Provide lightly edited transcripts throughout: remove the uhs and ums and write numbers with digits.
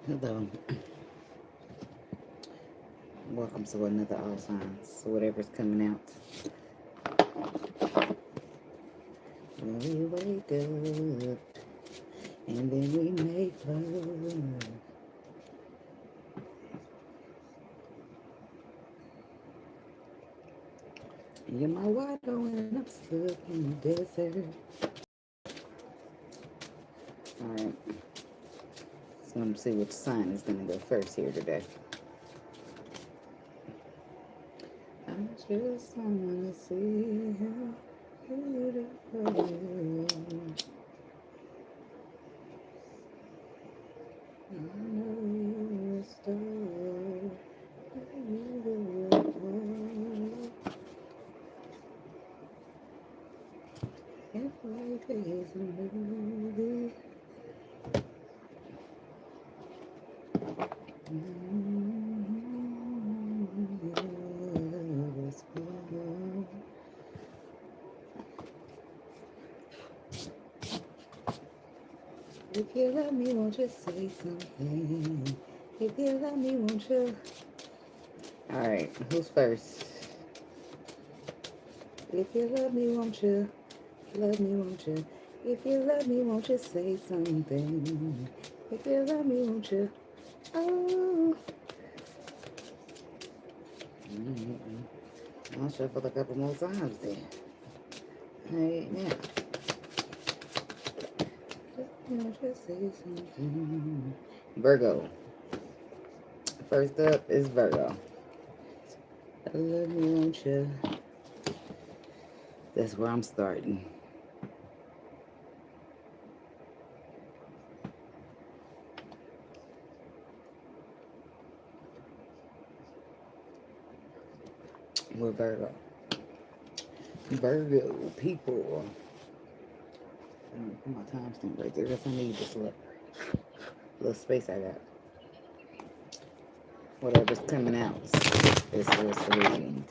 Hello, welcome to another All Signs. Whatever's coming out when we wake up and then we make love. You're my water when I'm stuck in the desert. Alright, so I'm gonna see which sign is gonna go first here today. I just wanna see how beautiful you are. I know you're a star. If life is a movie, if you love me, won't you say something? If you love me, won't you? Alright, who's first? If you love me, won't you? Love me, won't you? If you love me, won't you say something? If you love me, won't you? Oh. I'll shuffle a couple more times then. Hey, now. Won't you say something? Virgo. First up is Virgo. Love me, won't you? That's where I'm starting. We're Virgo. Virgo people. I'm gonna put my timestamp right there. That's I need this little space I got. Whatever's coming out is what's reading.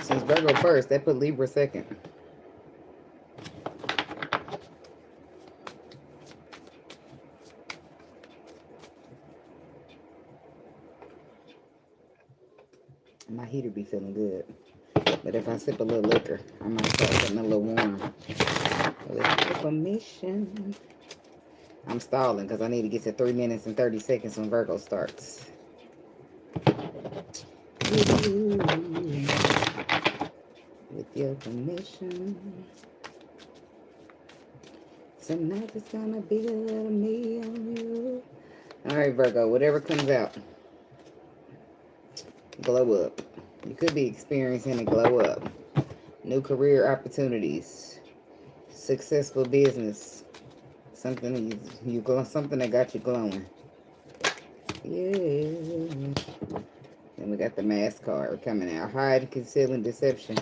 Since Virgo first, that put Libra second. My heater be feeling good. But if I sip a little liquor, I might start getting a little warm. With permission. I'm stalling because I need to get to 3 minutes and 30 seconds when Virgo starts. Ooh. With your permission. Tonight is gonna be a little me on you. Alright, Virgo, whatever comes out. Glow up. You could be experiencing a glow up. New career opportunities. Successful business. Something something that got you glowing. Yeah. Then we got the mask card coming out. Hide, conceal, and deception.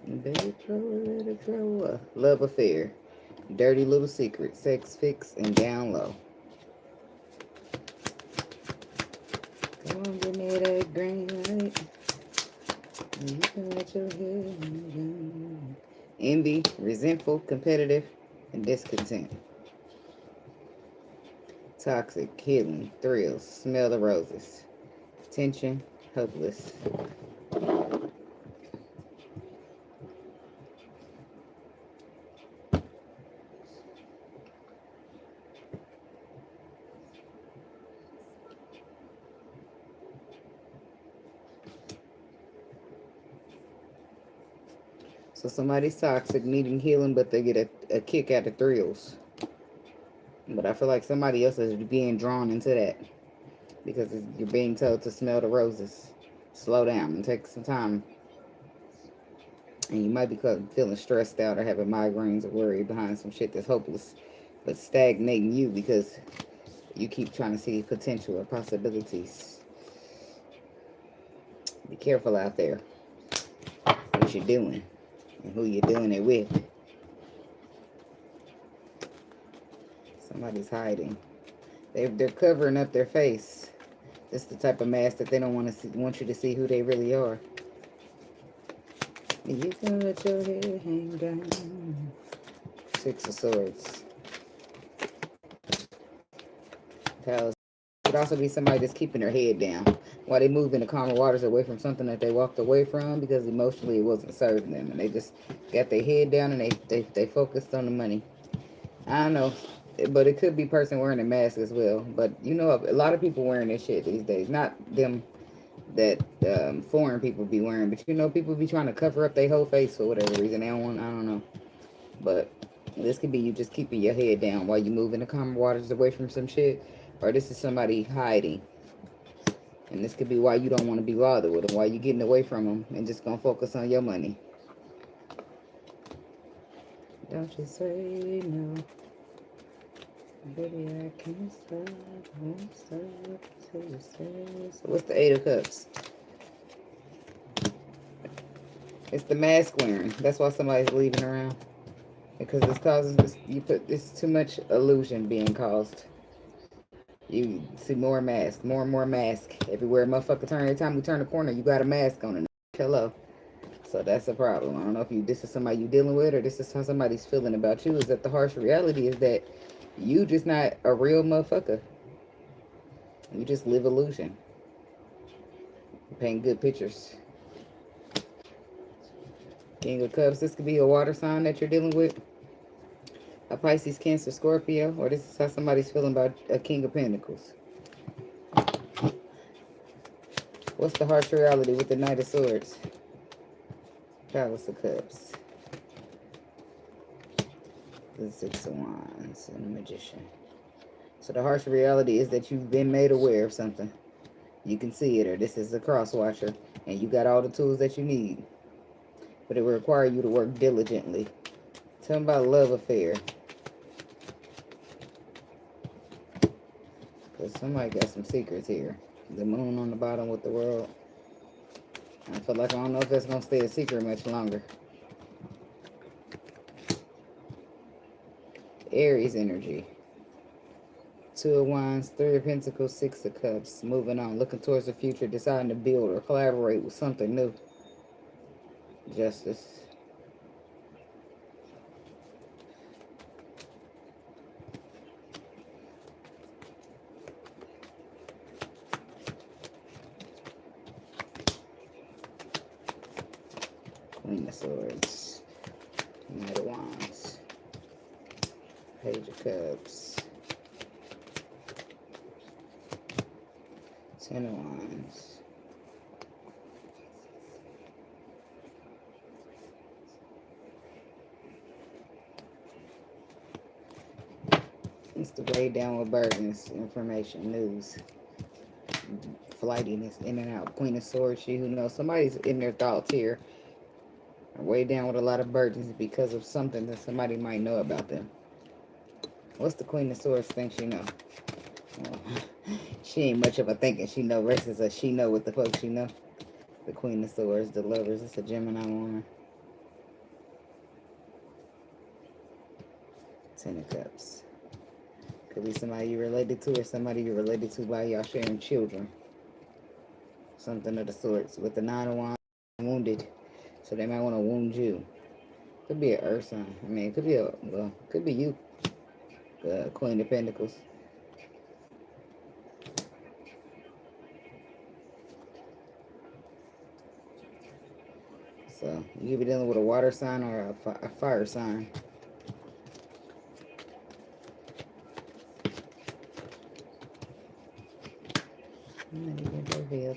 Baby, let it grow. Love affair. Dirty little secret. Sex fix and down low. Come on, give me that green light. You can let your hair down. Envy, resentful, competitive, and discontent. Toxic, healing, thrills, smell the roses. Tension, hopeless. So somebody's toxic, needing healing, but they get a kick out of thrills. But I feel like somebody else is being drawn into that. Because you're being told to smell the roses. Slow down and take some time. And you might be feeling stressed out or having migraines or worry behind some shit that's hopeless. But stagnating you because you keep trying to see potential or possibilities. Be careful out there. What you're doing. And who you're doing it with. Somebody's hiding. They're covering up their face. It's the type of mask that they don't want you to see who they really are. You can let your head hang down. Six of Swords. Palace. Could also be somebody that's keeping their head down while they move in the calmer waters away from something that they walked away from because emotionally it wasn't serving them, and they just got their head down and they focused on the money. I don't know, but it could be person wearing a mask as well. But you know, a lot of people wearing this shit these days. Not them that foreign people be wearing, but you know, people be trying to cover up their whole face for whatever reason. They don't want. I don't know, but this could be you just keeping your head down while you move in the calmer waters away from some shit, or this is somebody hiding. And this could be why you don't want to be bothered with them, why you getting away from them and just going to focus on your money. Don't you say no. Baby, I can't stop, won't stop till you say so. What's the Eight of Cups? It's the mask wearing. That's why somebody's leaving around. Because it's causing this, it's too much illusion being caused. You see more mask, more and more mask. Everywhere motherfucker turn, every time we turn the corner, you got a mask on it. Hello. So that's a problem. I don't know if this is somebody you dealing with or this is how somebody's feeling about you. Is that the harsh reality is that you just not a real motherfucker. You just live illusion. You paint good pictures. King of Cups. This could be a water sign that you're dealing with. A Pisces, Cancer, Scorpio, or this is how somebody's feeling about a King of Pentacles. What's the harsh reality with the Knight of Swords? Palace of Cups. The Six of Wands and the Magician. So the harsh reality is that you've been made aware of something. You can see it, or this is a cross watcher, and you got all the tools that you need. But it will require you to work diligently. Tell them about a love affair. Because somebody got some secrets here. The moon on the bottom with the world. I feel like I don't know if that's going to stay a secret much longer. Aries energy. Two of Wands, Three of Pentacles, Six of Cups. Moving on, looking towards the future, deciding to build or collaborate with something new. Justice. Queen of Swords. Knight of Wands. Page of Cups. Ten of Wands. It's the way down with burdens, information, news, flightiness, in and out. Queen of Swords, she who knows. Somebody's in their thoughts here. Way down with a lot of burdens because of something that somebody might know about them. What's the Queen of Swords think she know? Well, she ain't much of a thinking she know versus a she know what the fuck she know. The Queen of Swords, the Lovers, it's a Gemini woman. Ten of Cups. Could be somebody you're related to or somebody you're related to by y'all sharing children. Something of the sorts. With the Nine of Wands, wounded. So they might want to wound you. Could be an earth sign. I mean, it could be could be you. Queen of Pentacles. So you could be dealing with a water sign or a fire sign.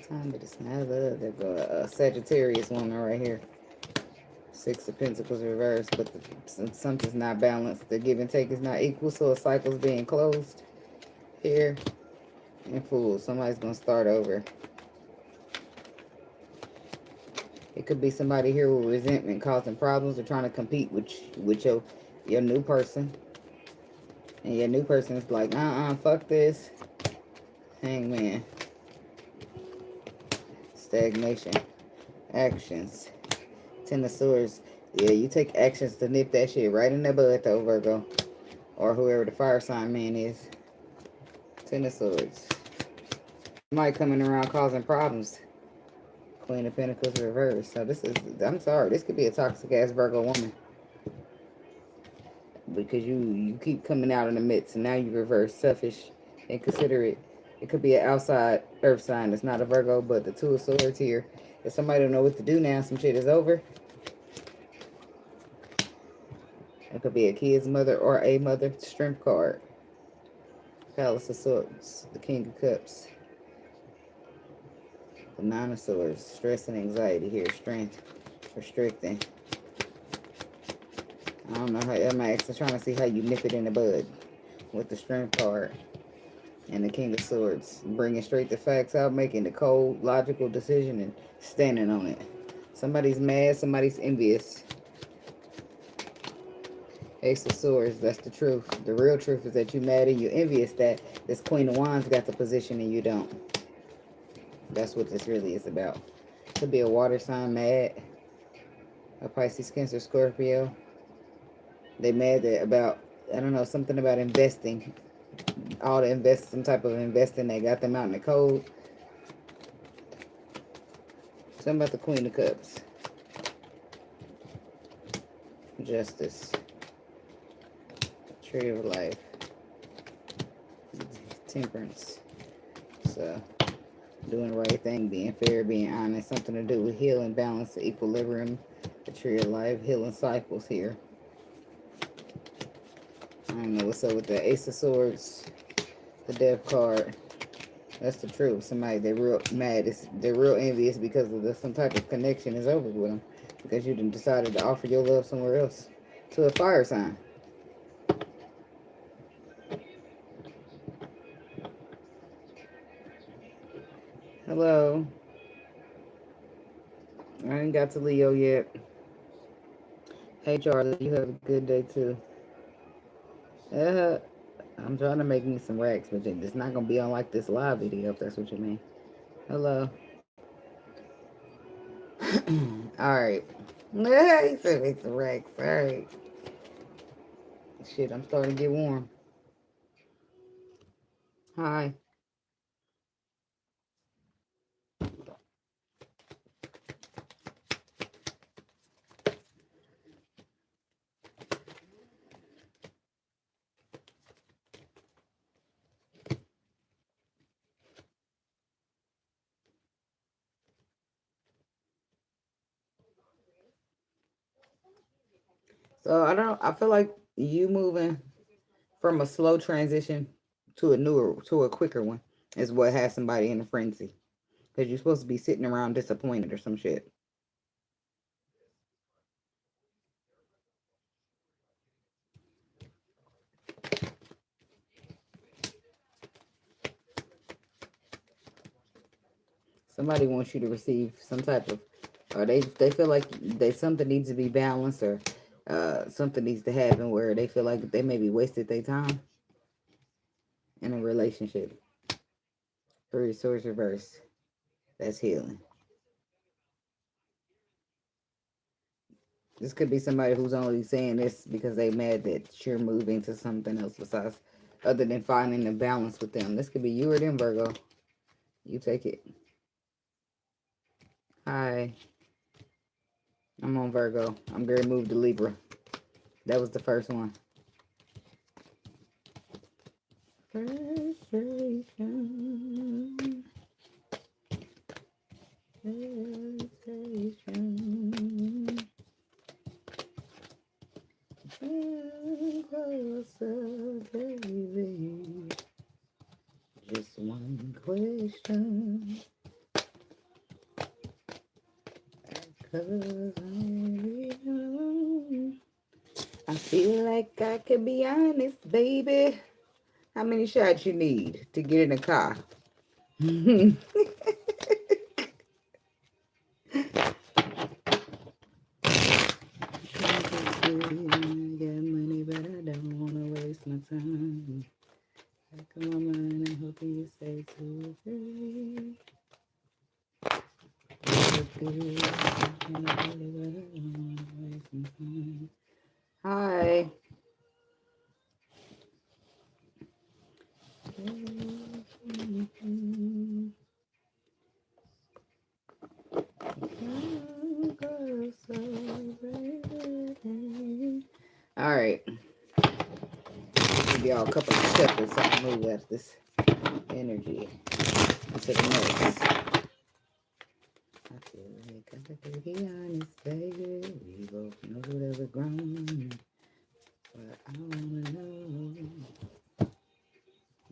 Time, but it's not the Sagittarius one right here. Six of Pentacles reversed, but something's not balanced. The give and take is not equal, so a cycle's being closed here. And Fool, somebody's gonna start over. It could be somebody here with resentment causing problems or trying to compete with your new person. And your new person is like, fuck this. Hangman. Stagnation. Actions. Ten of Swords. Yeah, you take actions to nip that shit right in the bud though, Virgo. or whoever the fire sign man is. Ten of Swords. Somebody coming around causing problems. Queen of Pentacles reversed. So this is, I'm sorry, this could be a toxic ass Virgo woman. Because you keep coming out in the midst and now you reverse, selfish, inconsiderate. It could be an outside earth sign. It's not a Virgo, but the Two of Swords here. If somebody don't know what to do now, some shit is over. It could be a kid's mother or a mother. Strength card. Palace of Swords. The King of Cups. The Nine of Swords. Stress and anxiety here. Strength. Restricting. I don't know how, I'm actually trying to see how you nip it in the bud with the Strength card and the King of Swords. Bringing straight the facts out, making the cold, logical decision and standing on it. Somebody's mad, somebody's envious. Ace of Swords, that's the truth. The real truth is that you're mad and you're envious that this Queen of Wands got the position and you don't. That's what this really is about. Could be a water sign mad. A Pisces, Cancer, Scorpio. They mad that about, I don't know, something about investing. All the invest, some type of investing that got them out in the cold. Something about the Queen of Cups. Justice. Tree of Life. Temperance. So, doing the right thing, being fair, being honest. Something to do with healing, balance, equilibrium. The Tree of Life, healing cycles here. I don't know what's up with the Ace of Swords, the Death card. That's the truth. Somebody, they're real mad. They're real envious because of some type of connection is over with them. Because you done decided to offer your love somewhere else. To a fire sign. Hello. I ain't got to Leo yet. Hey, Charlie, you have a good day, too. I'm trying to make me some racks, but it's not going to be on like this live video, if that's what you mean. Hello. Alright. He said make some racks. Alright. Shit, I'm starting to get warm. Hi. So I feel like you moving from a slow transition to a quicker one is what has somebody in a frenzy. Because you're supposed to be sitting around disappointed or some shit. Somebody wants you to receive some type of, or they feel like something needs to be balanced, or something needs to happen where they feel like they maybe wasted their time in a relationship. Three of Swords reverse. That's healing. This could be somebody who's only saying this because they mad that you're moving to something else besides, other than finding a balance with them. This could be you or them, Virgo. You take it. Hi. I'm on Virgo. I'm going to move to Libra. That was the first one. Frustration. Frustration. Closer, baby. Just one question. Cause I feel like I could be honest, baby. How many shots you need to get in a car? My time. Back on my mind, I'm hoping you say too free. Hi. right. Give y'all a couple of shuffles so I can move out of this energy into the next. I feel like I gotta be honest, baby. We both know that we're grown. But I wanna know.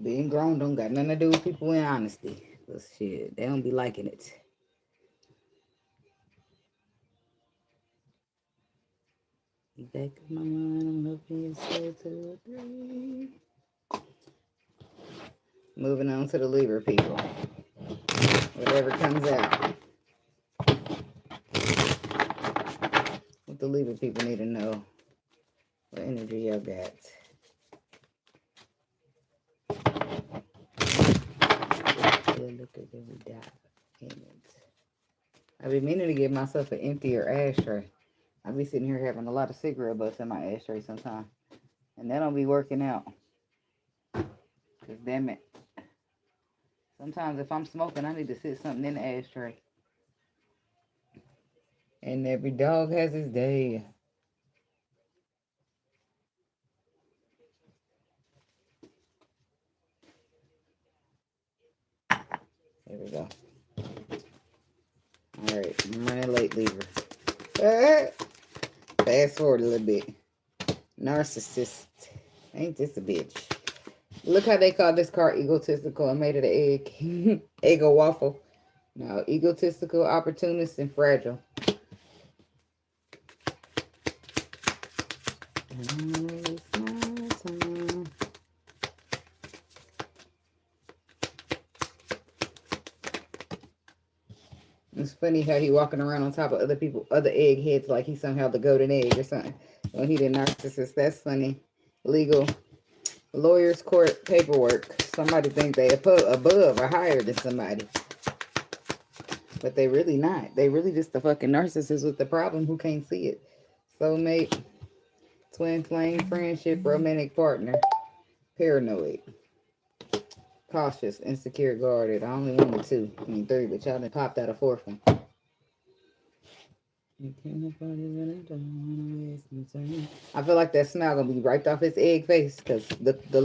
Being grown don't got nothing to do with people in honesty. Cause shit, they don't be liking it. Back of my mind, I'm looking at say 2 or 3. Moving on to the Libra people. Whatever comes out. What the Libra people need to know. What energy y'all got. Look at every dot in it. I be meaning to give myself an emptier ashtray. I be sitting here having a lot of cigarette butts in my ashtray sometimes. And that don't be working out. Cause damn it. Sometimes if I'm smoking, I need to sit something in the ashtray. And every dog has his day. There we go. Alright, I'm running late, Libra. Fast forward a little bit. Narcissist. Ain't this a bitch? Look how they call this card egotistical and made it an egg. Ego waffle. No, egotistical, opportunist, and fragile. It's funny how he walking around on top of other egg heads like he's somehow the golden egg or something. When he the narcissist, that's funny. Legal. Lawyers, court, paperwork. Somebody think they above or higher than somebody. But they really not. They really just the fucking narcissist with the problem who can't see it. Soulmate, twin flame, friendship, romantic partner. Paranoid. Cautious, insecure, guarded. I only wanted 2. I mean 3, but y'all done popped out a 4th one. I feel like that smile gonna be right off his egg face because the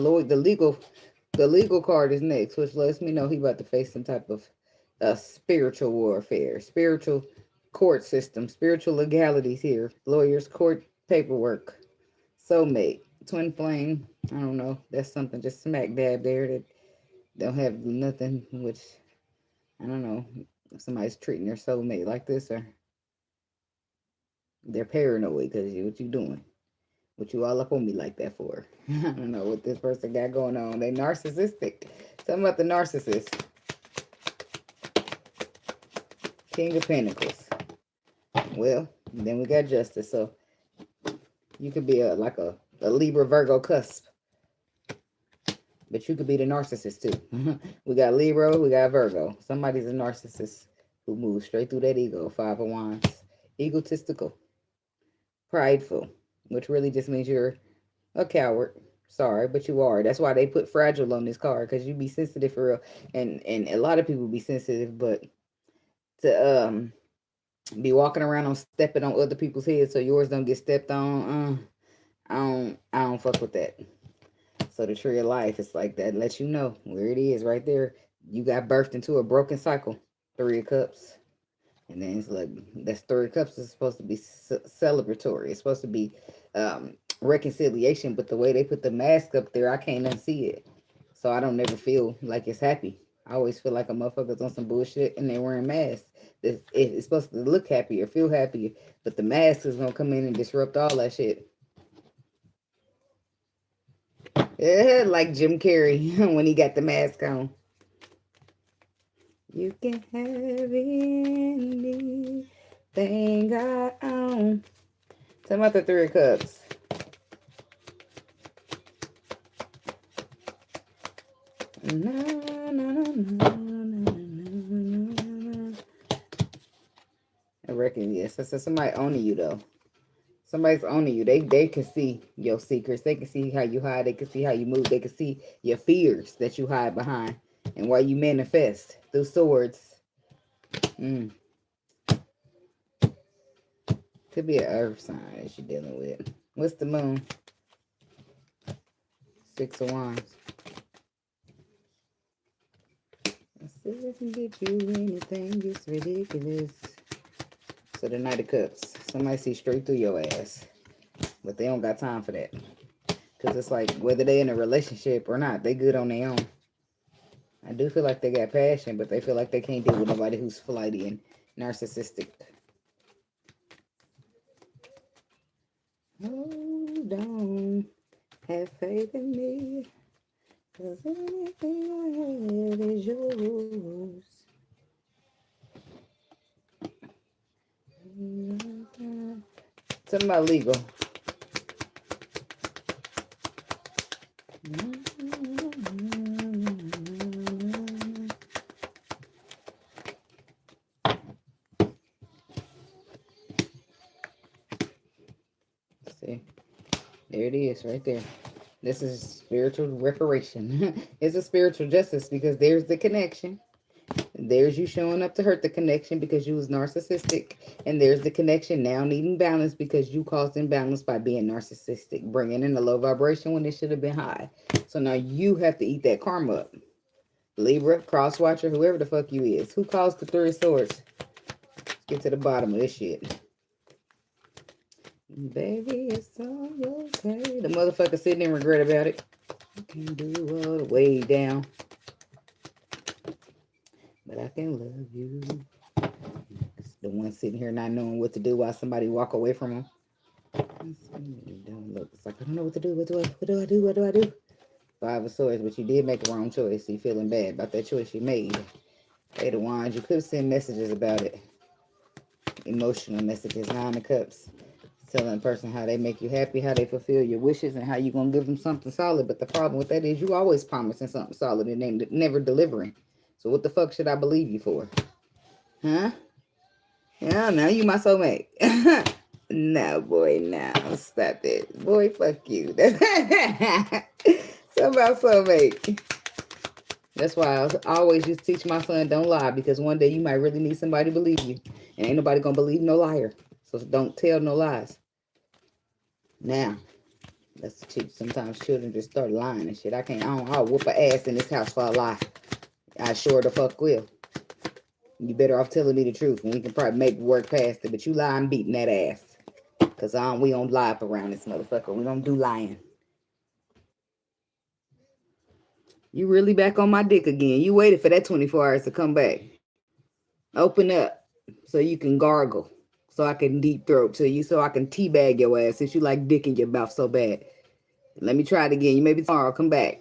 legal card is next, which lets me know he about to face some type of spiritual warfare, spiritual court system, spiritual legalities here, lawyers, court paperwork, soulmate, twin flame. I don't know. That's something just smack dab there that don't have nothing. Which I don't know if somebody's treating their soulmate like this or. They're paranoid because what you doing? What you all up on me like that for? I don't know what this person got going on. They narcissistic. Tell me about the narcissist. King of Pentacles. Well, then we got Justice. So you could be like a Libra Virgo cusp. But you could be the narcissist too. We got Libra, we got Virgo. Somebody's a narcissist who moves straight through that ego. 5 of Wands. Egotistical. Prideful, which really just means you're a coward. Sorry, but you are. That's why they put fragile on this card, because you be sensitive for real. And a lot of people be sensitive, but to be walking around on stepping on other people's heads so yours don't get stepped on, I don't fuck with that. So the tree of life, it's like that lets you know where it is right there. You got birthed into a broken cycle. 3 of Cups. And then it's like, that's 3 of Cups is supposed to be celebratory. It's supposed to be reconciliation. But the way they put the mask up there, I can't unsee it. So I don't never feel like it's happy. I always feel like a motherfucker's on some bullshit and they're wearing masks. It's supposed to look happy or feel happy. But the mask is going to come in and disrupt all that shit. Yeah, like Jim Carrey when he got the mask on. You can have anything I own. Tell me about the 3 of Cups. I reckon, yes. So somebody owning you, though. Somebody's owning you. They can see your secrets. They can see how you hide. They can see how you move. They can see your fears that you hide behind. And why you manifest through swords. Could be an earth sign that you're dealing with. What's the moon? 6 of Wands. I still can get you anything. It's ridiculous. So the Knight of Cups. Somebody see straight through your ass. But they don't got time for that. Because it's like, whether they in a relationship or not, they good on their own. I do feel like they got passion, but they feel like they can't deal with nobody who's flighty and narcissistic. Hold on. Have faith in me. Because anything I have is yours. Something about legal. See, there it is right there. This is spiritual reparation. It's a spiritual justice because there's the connection. There's you showing up to hurt the connection because you was narcissistic. And there's the connection now needing balance because you caused imbalance by being narcissistic. Bringing in a low vibration when it should have been high. So now you have to eat that karma up. Libra, cross-watcher, whoever the fuck you is. Who caused the 3 of Swords? Let's get to the bottom of this shit. Baby, it's all okay. The motherfucker sitting in regret about it. I can do all the way down. But I can love you. It's the one sitting here not knowing what to do while somebody walk away from him. Don't look. It's like, I don't know what to do. What do I do? What do I do? 5 of Swords, but you did make the wrong choice. You feeling bad about that choice you made. 8 of Wands, you could have sent messages about it. Emotional messages. 9 of Cups. Telling a person how they make you happy, how they fulfill your wishes, and how you're going to give them something solid. But the problem with that is you always promising something solid and then never delivering. So what the fuck should I believe you for? Huh? Yeah, now you my soulmate. No, boy, no. Stop it. Boy, fuck you. Something about soulmate. That's why I always just teach my son, don't lie. Because one day you might really need somebody to believe you. And ain't nobody going to believe no liar. So don't tell no lies. Now, that's the truth. Sometimes children just start lying and shit. I'll whoop a ass in this house for a lie. I sure the fuck will. You better off telling me the truth. And we can probably make work past it. But you lie, I'm beating that ass. Because we don't lie up around this motherfucker. We don't do lying. You really back on my dick again. You waited for that 24 hours to come back. Open up so you can gargle. So I can deep throat to you. So I can teabag your ass since you like dick in your mouth so bad. Let me try it again. You maybe tomorrow come back.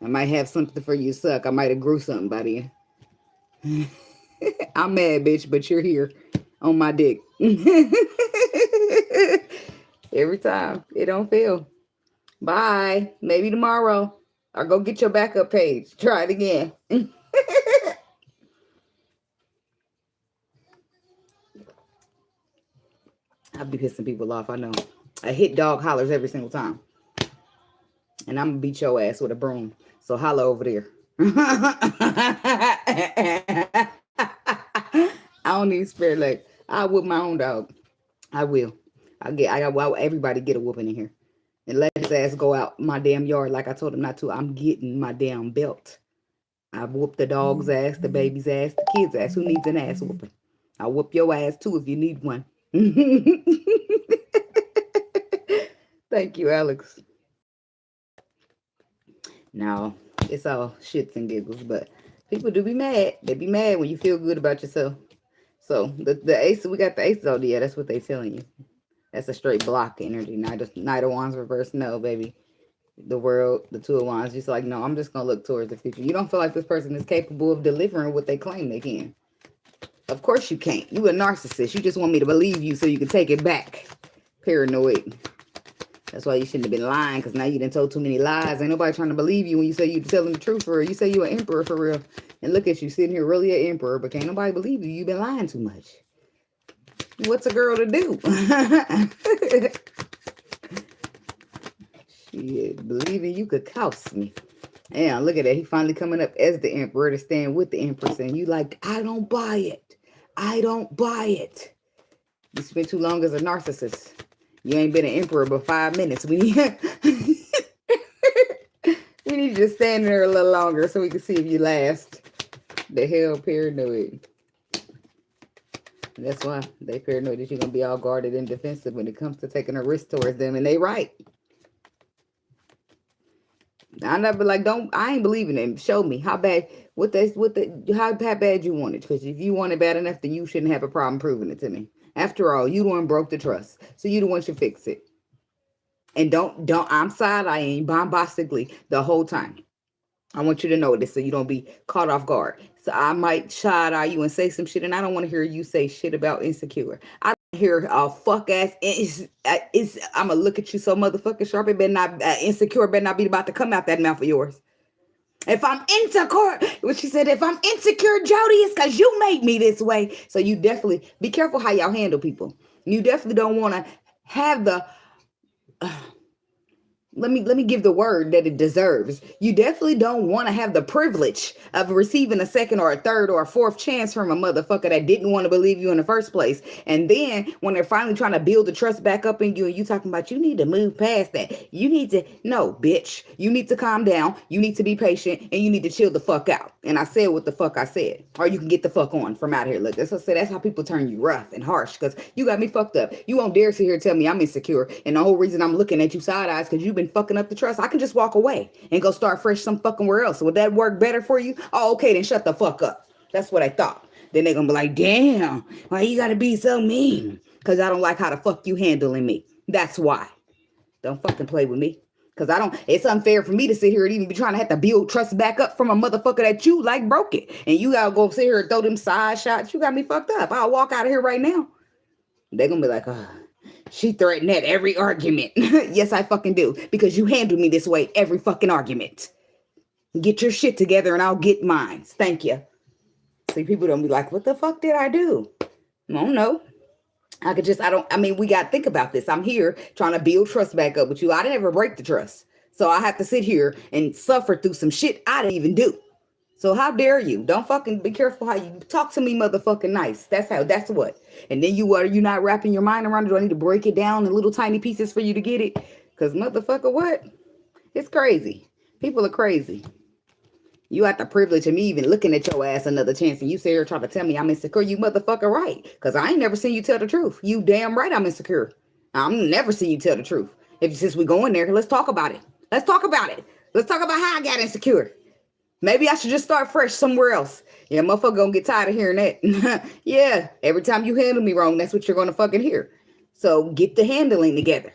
I might have something for you to suck. I might have grew something by then. I'm mad, bitch, but you're here on my dick. Every time. It don't fail. Bye. Maybe tomorrow. Or go get your backup page. Try it again. I'll be pissing people off, I know. A hit dog hollers every single time. And I'm going to beat your ass with a broom. So holler over there. I don't need spare leg. I'll whip my own dog. I will. Everybody get a whooping in here. And let his ass go out my damn yard like I told him not to. I'm getting my damn belt. I whoop the dog's ass, the baby's ass, the kid's ass. Who needs an ass whooping? I'll whoop your ass too if you need one. Thank you, Alex. Now, it's all shits and giggles, but people do be mad. They be mad when you feel good about yourself. So the ace, we got the ace though. Yeah, that's what they telling you. That's a straight block energy. Knight of Wands reverse. No, baby. The world, the 2 of Wands, just like, no, I'm just going to look towards the future. You don't feel like this person is capable of delivering what they claim they can. Of course you can't. You a narcissist. You just want me to believe you so you can take it back. Paranoid. That's why you shouldn't have been lying, because now you done told too many lies. Ain't nobody trying to believe you when you say you telling the truth for real. You say you an emperor for real. And look at you sitting here really an emperor, but can't nobody believe you. You've been lying too much. What's a girl to do? Shit, believing you could cost me. Yeah, look at that. He finally coming up as the emperor to stand with the empress. And you like, I don't buy it. I don't buy it. You spent too long as a narcissist. You ain't been an emperor but 5 minutes. We need you to stand there a little longer so we can see if you last. The hell paranoid. That's why they paranoid that you're going to be all guarded and defensive when it comes to taking a risk towards them. And they right. I'm not like, I ain't believing them. Show me how bad, how bad you want it. Because if you want it bad enough, then you shouldn't have a problem proving it to me. After all, you the one broke the trust. So you the one should fix it. And I'm side-eyeing bombastically the whole time. I want you to know this so you don't be caught off guard. So I might side-eye you and say some shit, and I don't want to hear you say shit about insecure. I don't hear a fuck ass. I'm going to look at you so motherfucking sharp. It better not, insecure better not be about to come out that mouth of yours. If I'm insecure, what she said, if I'm insecure, Jody, it's because you made me this way. So you definitely, be careful how y'all handle people. You definitely don't want to have the... Let me give the word that it deserves. You definitely don't want to have the privilege of receiving a second or a third or a fourth chance from a motherfucker that didn't want to believe you in the first place. And then when they're finally trying to build the trust back up in you and you talking about you need to move past that. You need to, no, bitch. You need to calm down. You need to be patient and you need to chill the fuck out. And I said what the fuck I said. Or you can get the fuck on from out here. Look, that's what I said. That's how people turn you rough and harsh because you got me fucked up. You won't dare sit here and tell me I'm insecure. And the whole reason I'm looking at you side eyes because you've been fucking up the trust. I can just walk away and go start fresh some fucking where else. So would that work better for you? Oh, okay, then shut the fuck up. That's what I thought. Then they're gonna be like, damn, why you gotta be so mean? Because I don't like how the fuck you handling me. That's why. Don't fucking play with me. Because it's unfair for me to sit here and even be trying to have to build trust back up from a motherfucker that you like broke it. And you gotta go sit here and throw them side shots. You got me fucked up. I'll walk out of here right now. They're gonna be like, she threatened at every argument. Yes, I fucking do. Because you handle me this way every fucking argument. Get your shit together and I'll get mine. Thank you. See, people don't be like, what the fuck did I do? I don't know. We got to think about this. I'm here trying to build trust back up with you. I didn't ever break the trust. So I have to sit here and suffer through some shit I didn't even do. So how dare you? Don't fucking be careful how you talk to me motherfucking nice. That's what. And then you not wrapping your mind around it. Do I need to break it down in little tiny pieces for you to get it? Because motherfucker, what? It's crazy. People are crazy. You got the privilege of me even looking at your ass another chance and you sit here trying to tell me I'm insecure. You motherfucker right. Because I ain't never seen you tell the truth. You damn right I'm insecure. I'm never seen you tell the truth. Since we go in there, let's talk about it. Let's talk about it. Let's talk about how I got insecure. Maybe I should just start fresh somewhere else. Yeah, motherfucker gonna get tired of hearing that. Yeah, every time you handle me wrong, that's what you're gonna fucking hear. So get the handling together.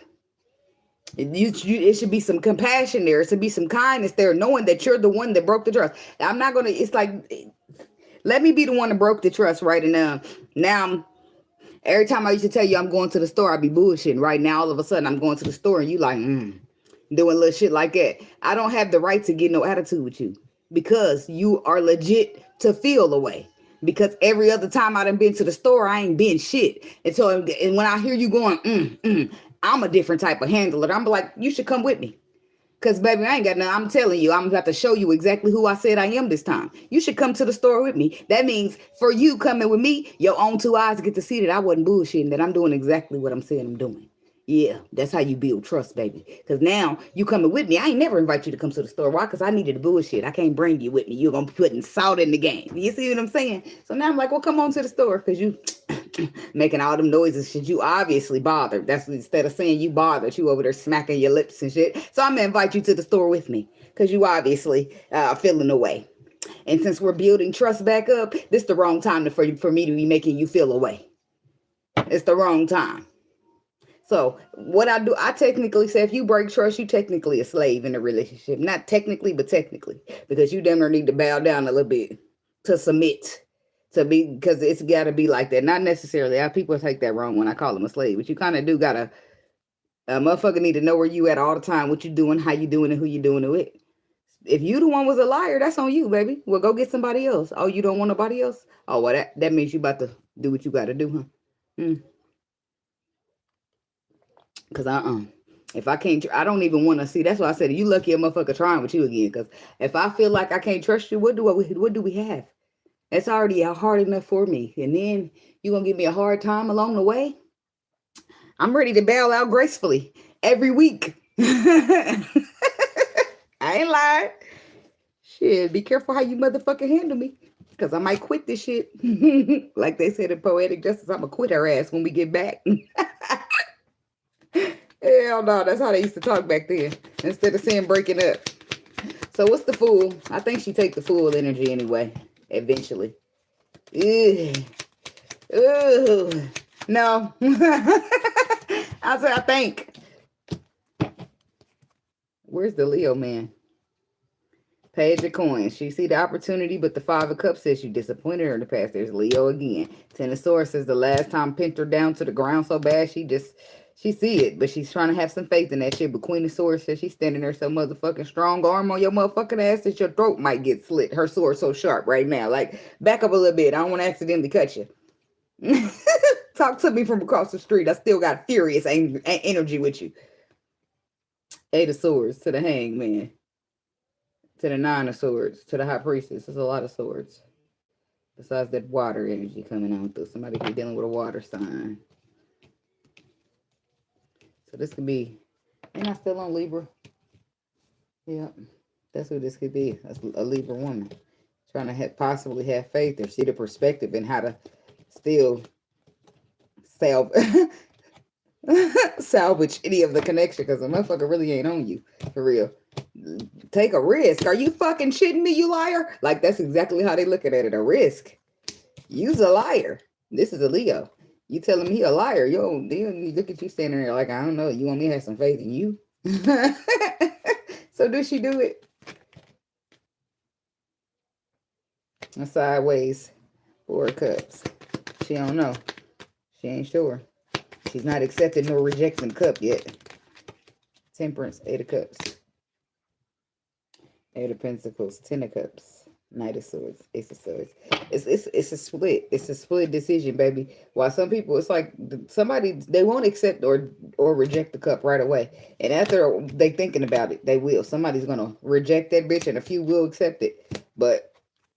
It should be some compassion there. It should be some kindness there, knowing that you're the one that broke the trust. I'm not gonna. It's like, let me be the one that broke the trust, right? And now, every time I used to tell you I'm going to the store, I'd be bullshitting. Right now, all of a sudden, I'm going to the store, and you like, doing little shit like that. I don't have the right to get no attitude with you because you are legit to feel away. Because every other time I done been to the store, I ain't been shit. And so, and when I hear you going, I'm a different type of handler. I'm like, you should come with me. Because, baby, I ain't got nothing. I'm telling you, I'm about to show you exactly who I said I am this time. You should come to the store with me. That means for you coming with me, your own two eyes get to see that I wasn't bullshitting, that I'm doing exactly what I'm saying I'm doing. Yeah, that's how you build trust, baby. Because now you coming with me. I ain't never invite you to come to the store. Why? Because I needed the bullshit. I can't bring you with me. You're going to be putting salt in the game. You see what I'm saying? So now I'm like, well, come on to the store because you making all them noises. Shit, you obviously bothered. That's instead of saying you bothered, you over there smacking your lips and shit. So I'm going to invite you to the store with me because you obviously feeling away. And since we're building trust back up, this is the wrong time for me to be making you feel away. It's the wrong time. So what I do, I technically say if you break trust, you technically a slave in a relationship. Not technically, but technically. Because you damn near need to bow down a little bit to submit. To be, because it's got to be like that. Not necessarily. People take that wrong when I call them a slave. But you kind of do got to, a motherfucker need to know where you at all the time. What you doing, how you doing, and who you doing it with. If you the one was a liar, that's on you, baby. Well, go get somebody else. Oh, you don't want nobody else? Oh, well, that means you about to do what you got to do, huh? Because if I can't, I don't even want to see. That's why I said you lucky a motherfucker trying with you again. Because if I feel like I can't trust you, what do we have? That's already hard enough for me. And then you gonna give me a hard time along the way. I'm ready to bail out gracefully every week. I I ain't lying. Shit, be careful how you motherfucking handle me. Because I might quit this shit. Like they said in Poetic Justice, I'm going to quit her ass when we get back. Hell no, that's how they used to talk back then. Instead of saying breaking up. So what's the Fool? I think she take the Fool energy anyway. Eventually. Ugh. Ooh. No. I said I think. Where's the Leo man? Page of Coins. She see the opportunity, but the Five of Cups says you disappointed her in the past. There's Leo again. Ten of Swords says the last time pinned her down to the ground so bad she see it, but she's trying to have some faith in that shit. But Queen of Swords says she's standing there so motherfucking strong arm on your motherfucking ass that your throat might get slit. Her sword so sharp right now. Like, back up a little bit. I don't want to accidentally cut you. Talk to me from across the street. I still got furious energy with you. Eight of Swords to the Hangman. To the Nine of Swords. To the High Priestess. There's a lot of swords. Besides that water energy coming on through. Somebody could be dealing with a water sign. So this could be... Ain't I still on Libra? Yep. That's who this could be. That's a Libra woman. Trying to possibly have faith or see the perspective and how to still salvage any of the connection, because the motherfucker really ain't on you. For real. Take a risk. Are you fucking shitting me, you liar? Like, that's exactly how they looking at it. A risk. You's a liar. This is a Leo. You telling me he a liar. Yo, look at you standing there like, I don't know. You want me to have some faith in you? So does she do it? And sideways. Four of Cups. She don't know. She ain't sure. She's not accepting nor rejecting the cup yet. Temperance. Eight of Cups. Eight of Pentacles. Ten of Cups. Knight of Swords. Ace of Swords. It's a split. It's a split decision, baby. While some people, it's like somebody, they won't accept or reject the cup right away. And after they thinking about it, they will. Somebody's gonna reject that bitch and a few will accept it. But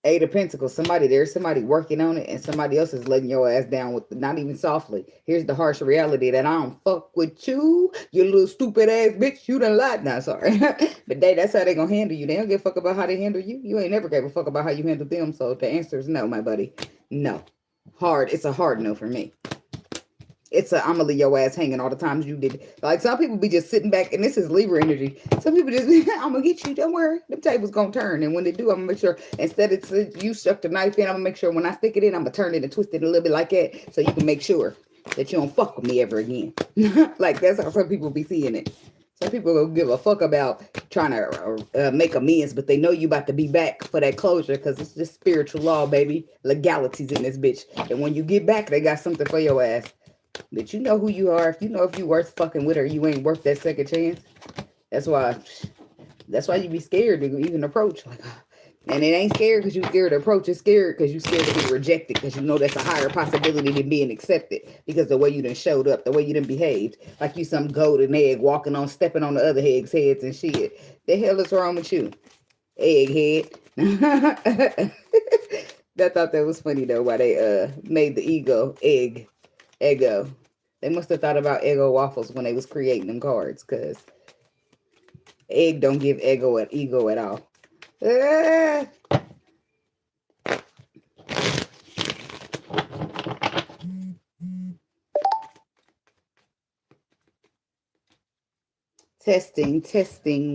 Eight of Pentacles, there's somebody working on it, and somebody else is letting your ass down with not even softly. Here's the harsh reality that I don't fuck with you, you little stupid ass bitch. You done lied. Nah, sorry. But that's how they gonna handle you. They don't give a fuck about how they handle you. You ain't never gave a fuck about how you handle them. So the answer is no, my buddy. No. Hard. It's a hard no for me. I'm gonna leave your ass hanging all the times you did it. Like, some people be just sitting back, and this is Libra energy. Some people just, I'm gonna get you, don't worry. The table's gonna turn. And when they do, I'm gonna make sure, instead it's you stuck the knife in, I'm gonna make sure when I stick it in, I'm gonna turn it and twist it a little bit like that, so you can make sure that you don't fuck with me ever again. Like, that's how some people be seeing it. Some people don't give a fuck about trying to make amends, but they know you about to be back for that closure, because it's just spiritual law, baby. Legalities in this bitch. And when you get back, they got something for your ass. But you know who you are. If you know if you worth fucking with her, you ain't worth that second chance. That's why you be scared to even approach. Like, and it ain't scared because you scared to approach. It's scared because you scared to be rejected, because you know that's a higher possibility than being accepted, because the way you done showed up, the way you done behaved, like you some golden egg stepping on the other eggs' heads and shit. The hell is wrong with you, egghead? I thought that was funny though, why they made the ego. They must have thought about ego waffles when they was creating them cards, because egg don't give ego at all. Testing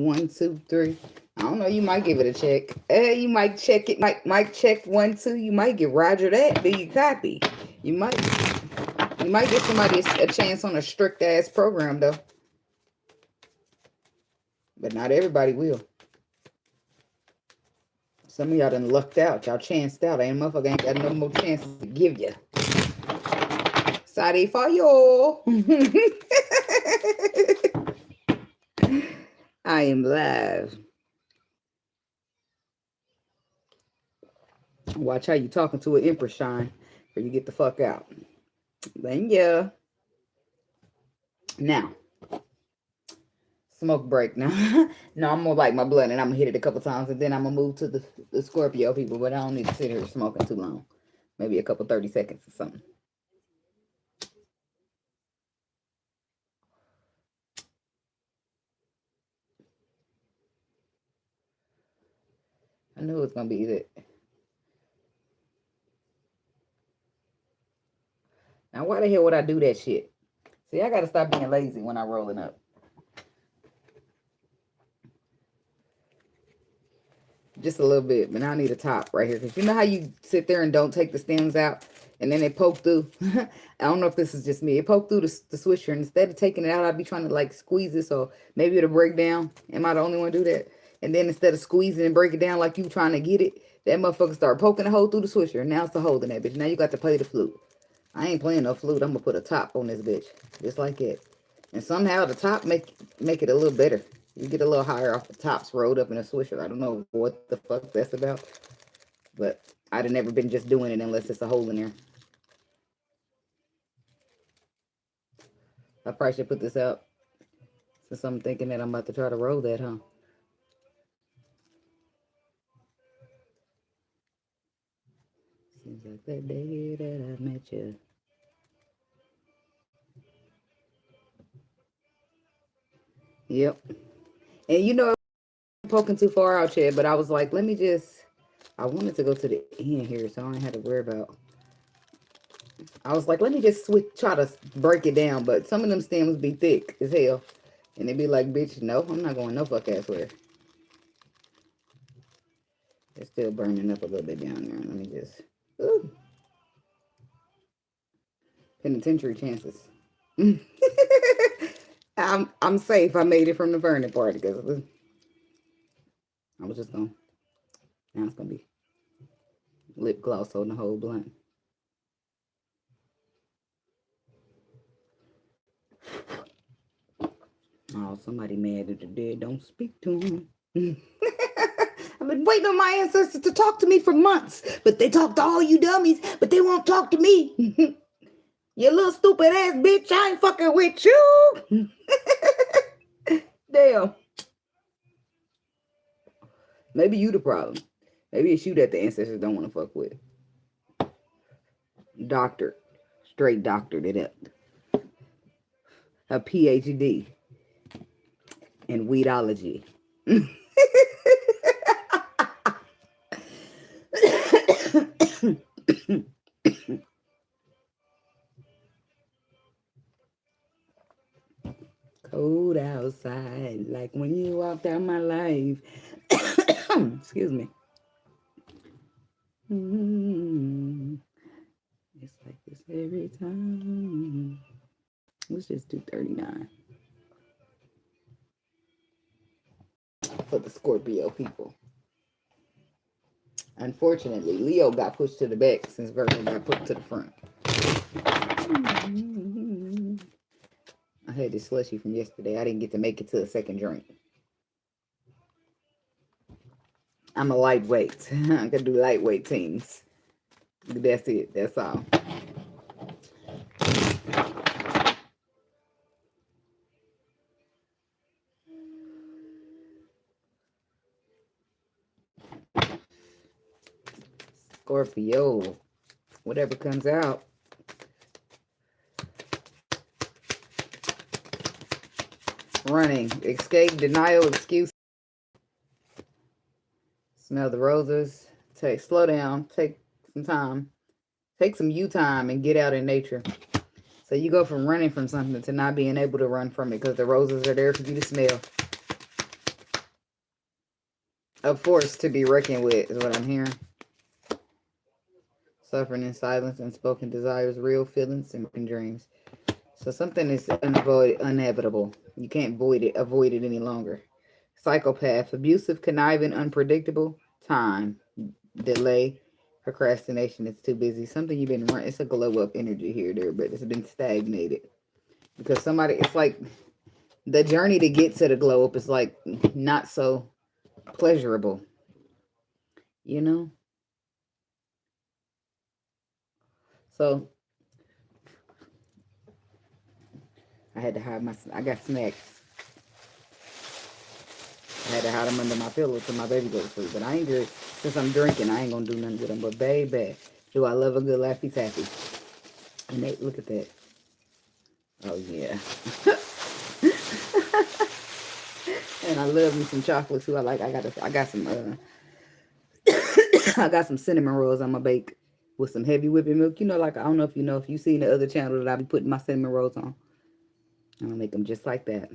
1 2 3. I don't know, you might give it a check. You might check it. Might check 1 2. You might get Roger that. Do you copy? You might get somebody a chance on a strict ass program though. But not everybody will. Some of y'all done lucked out. Y'all chanced out. Ain't motherfucker ain't got no more chances to give you. Sorry for you. I am live. Watch how you talking to an Empress, Shine, or you get the fuck out. Thank you. Now, smoke break now. No, I'm gonna light my blunt and I'm gonna hit it a couple times, and then I'm gonna move to the Scorpio people, but I don't need to sit here smoking too long. Maybe a couple 30 seconds or something. I knew it was going to be that. Now, why the hell would I do that shit? See, I got to stop being lazy when I'm rolling up. Just a little bit, but now I need a top right here. Because you know how you sit there and don't take the stems out? And then they poke through. I don't know if this is just me. It poked through the swisher. And instead of taking it out, I'd be trying to like squeeze it. So maybe it'll break down. Am I the only one to do that? And then instead of squeezing and break it down like you trying to get it, that motherfucker start poking a hole through the swisher. And now it's a hole in that bitch. Now you got to play the flute. I ain't playing no flute. I'm going to put a top on this bitch. Just like it. And somehow the top make it a little better. You get a little higher off the tops rolled up in a swisher. I don't know what the fuck that's about. But I'd have never been just doing it unless it's a hole in there. I probably should put this out. Since I'm thinking that I'm about to try to roll that, huh? Seems like that day that I met you. Yep. And you know, I'm poking too far out yet, but I was like, let me just... I wanted to go to the end here, so I ain't had to worry about... I was like, let me just try to break it down, but some of them stems be thick as hell. And they be like, bitch, no, I'm not going no fuck ass where. It's still burning up a little bit down there. Let me just... Ooh. Penitentiary chances. I'm safe. I made it from the burning part because I was just going. Now it's gonna be lip gloss on the whole blunt. Oh, somebody mad at the dead. Don't speak to him. I've been waiting on my ancestors to talk to me for months, but they talk to all you dummies, but they won't talk to me. You little stupid ass bitch, I ain't fucking with you. Damn. Maybe you the problem. Maybe it's you that the ancestors don't want to fuck with. Doctor. Straight doctored it up. A PhD in weedology. Cold outside, like when you walked out my life. Excuse me. It's like this every time. Let's just do 39. For the Scorpio people. Unfortunately, Leo got pushed to the back since Virgo got put to the front. I had this slushy from yesterday. I didn't get to make it to the second drink. I'm a lightweight. I can do lightweight things. That's it. That's all. Scorpio. Whatever comes out. Running. Escape, denial, excuse. Smell the roses. Slow down. Take some time. Take some you time and get out in nature. So you go from running from something to not being able to run from it because the roses are there for you to smell. A force to be reckoned with is what I'm hearing. Suffering in silence, unspoken desires, real feelings, and dreams. So something is inevitable. You can't avoid it any longer. Psychopath, abusive, conniving, unpredictable, time, delay, procrastination. It's too busy. Something you've been running. It's a glow up energy here, there, but it's been stagnated. Because somebody, it's like the journey to get to the glow up is like not so pleasurable. You know? So I had to hide I got snacks. I had to hide them under my pillow till my baby goes to sleep. But I ain't good. Since I'm drinking, I ain't gonna do nothing with them. But baby, do I love a good Laffy Taffy. And they, look at that. Oh yeah. And I love me some chocolate too. I got some I got some cinnamon rolls I'm gonna bake with some heavy whipping milk. You know, like I don't know if you've seen the other channel that I be putting my cinnamon rolls on. I'm gonna make them just like that.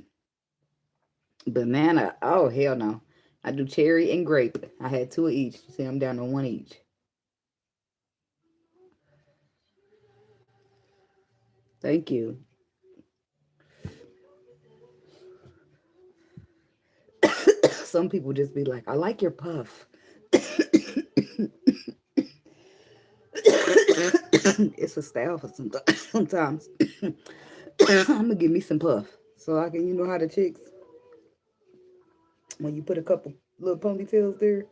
Banana, oh hell no. I do cherry and grape. I had 2 of each. See, I'm down to 1 each. Thank you. Some people just be like, I like your puff. It's a style for sometimes. I'm gonna give me some puff so I can, you know how the chicks, when you put a couple little ponytails there,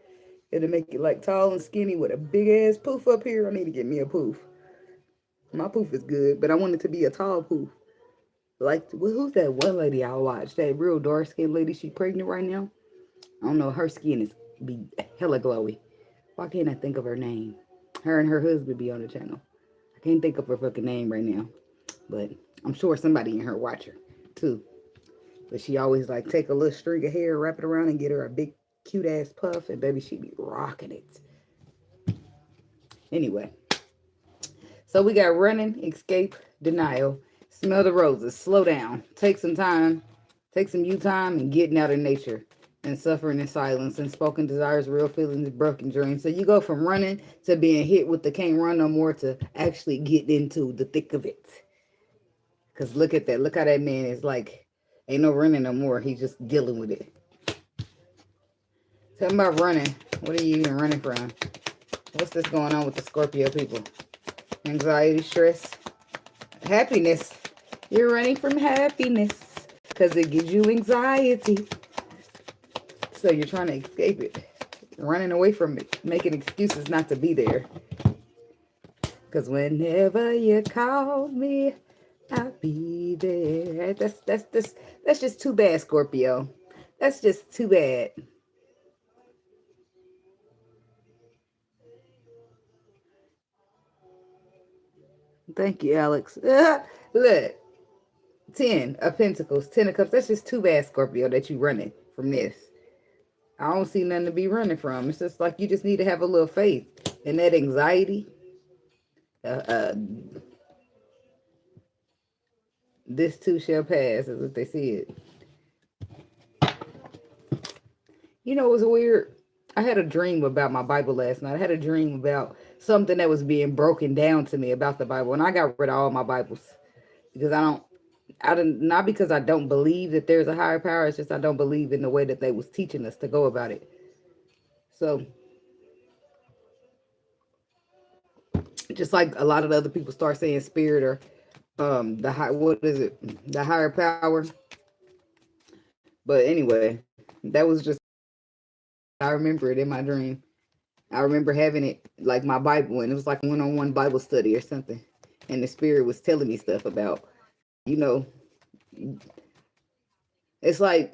it'll make it like tall and skinny with a big ass poof up here. I need to get me a poof. My poof is good, but I want it to be a tall poof. Like, well, who's that one lady I watched? That real dark skinned lady. She pregnant right now. I don't know. Her skin is be hella glowy. Why can't I think of her name? Her and her husband be on the channel. I can't think of her fucking name right now. But I'm sure somebody in her watch her too. But she always like take a little string of hair, wrap it around, and get her a big cute ass puff, and baby, she be rocking it. Anyway, so we got running, escape, denial, smell the roses, slow down, take some time, take some you time, and getting out in nature, and suffering in silence, and spoken desires, real feelings, broken dreams. So you go from running to being hit with the can't run no more to actually getting into the thick of it. Because look at that. Look how that man is like, ain't no running no more. He's just dealing with it. Tell me about running. What are you even running from? What's this going on with the Scorpio people? Anxiety, stress, happiness. You're running from happiness because it gives you anxiety. So you're trying to escape it. Running away from it. Making excuses not to be there. Because whenever you call me, I'll be there. That's just too bad, Scorpio. That's just too bad. Thank you, Alex. Look, 10 of Pentacles, 10 of Cups. That's just too bad, Scorpio, that you running from this. I don't see nothing to be running from. It's just like you just need to have a little faith. And that anxiety, this too shall pass, is what they said. You know, it was weird. I had a dream about my Bible last night. I had a dream about something that was being broken down to me about the Bible. And I got rid of all my Bibles because I don't, not because I don't believe that there's a higher power. It's just I don't believe in the way that they was teaching us to go about it. So just like a lot of the other people start saying spirit or what is it? The higher power. But anyway, that was just, I remember it in my dream. I remember having it like my Bible, and it was like one-on-one Bible study or something. And the spirit was telling me stuff about, you know, it's like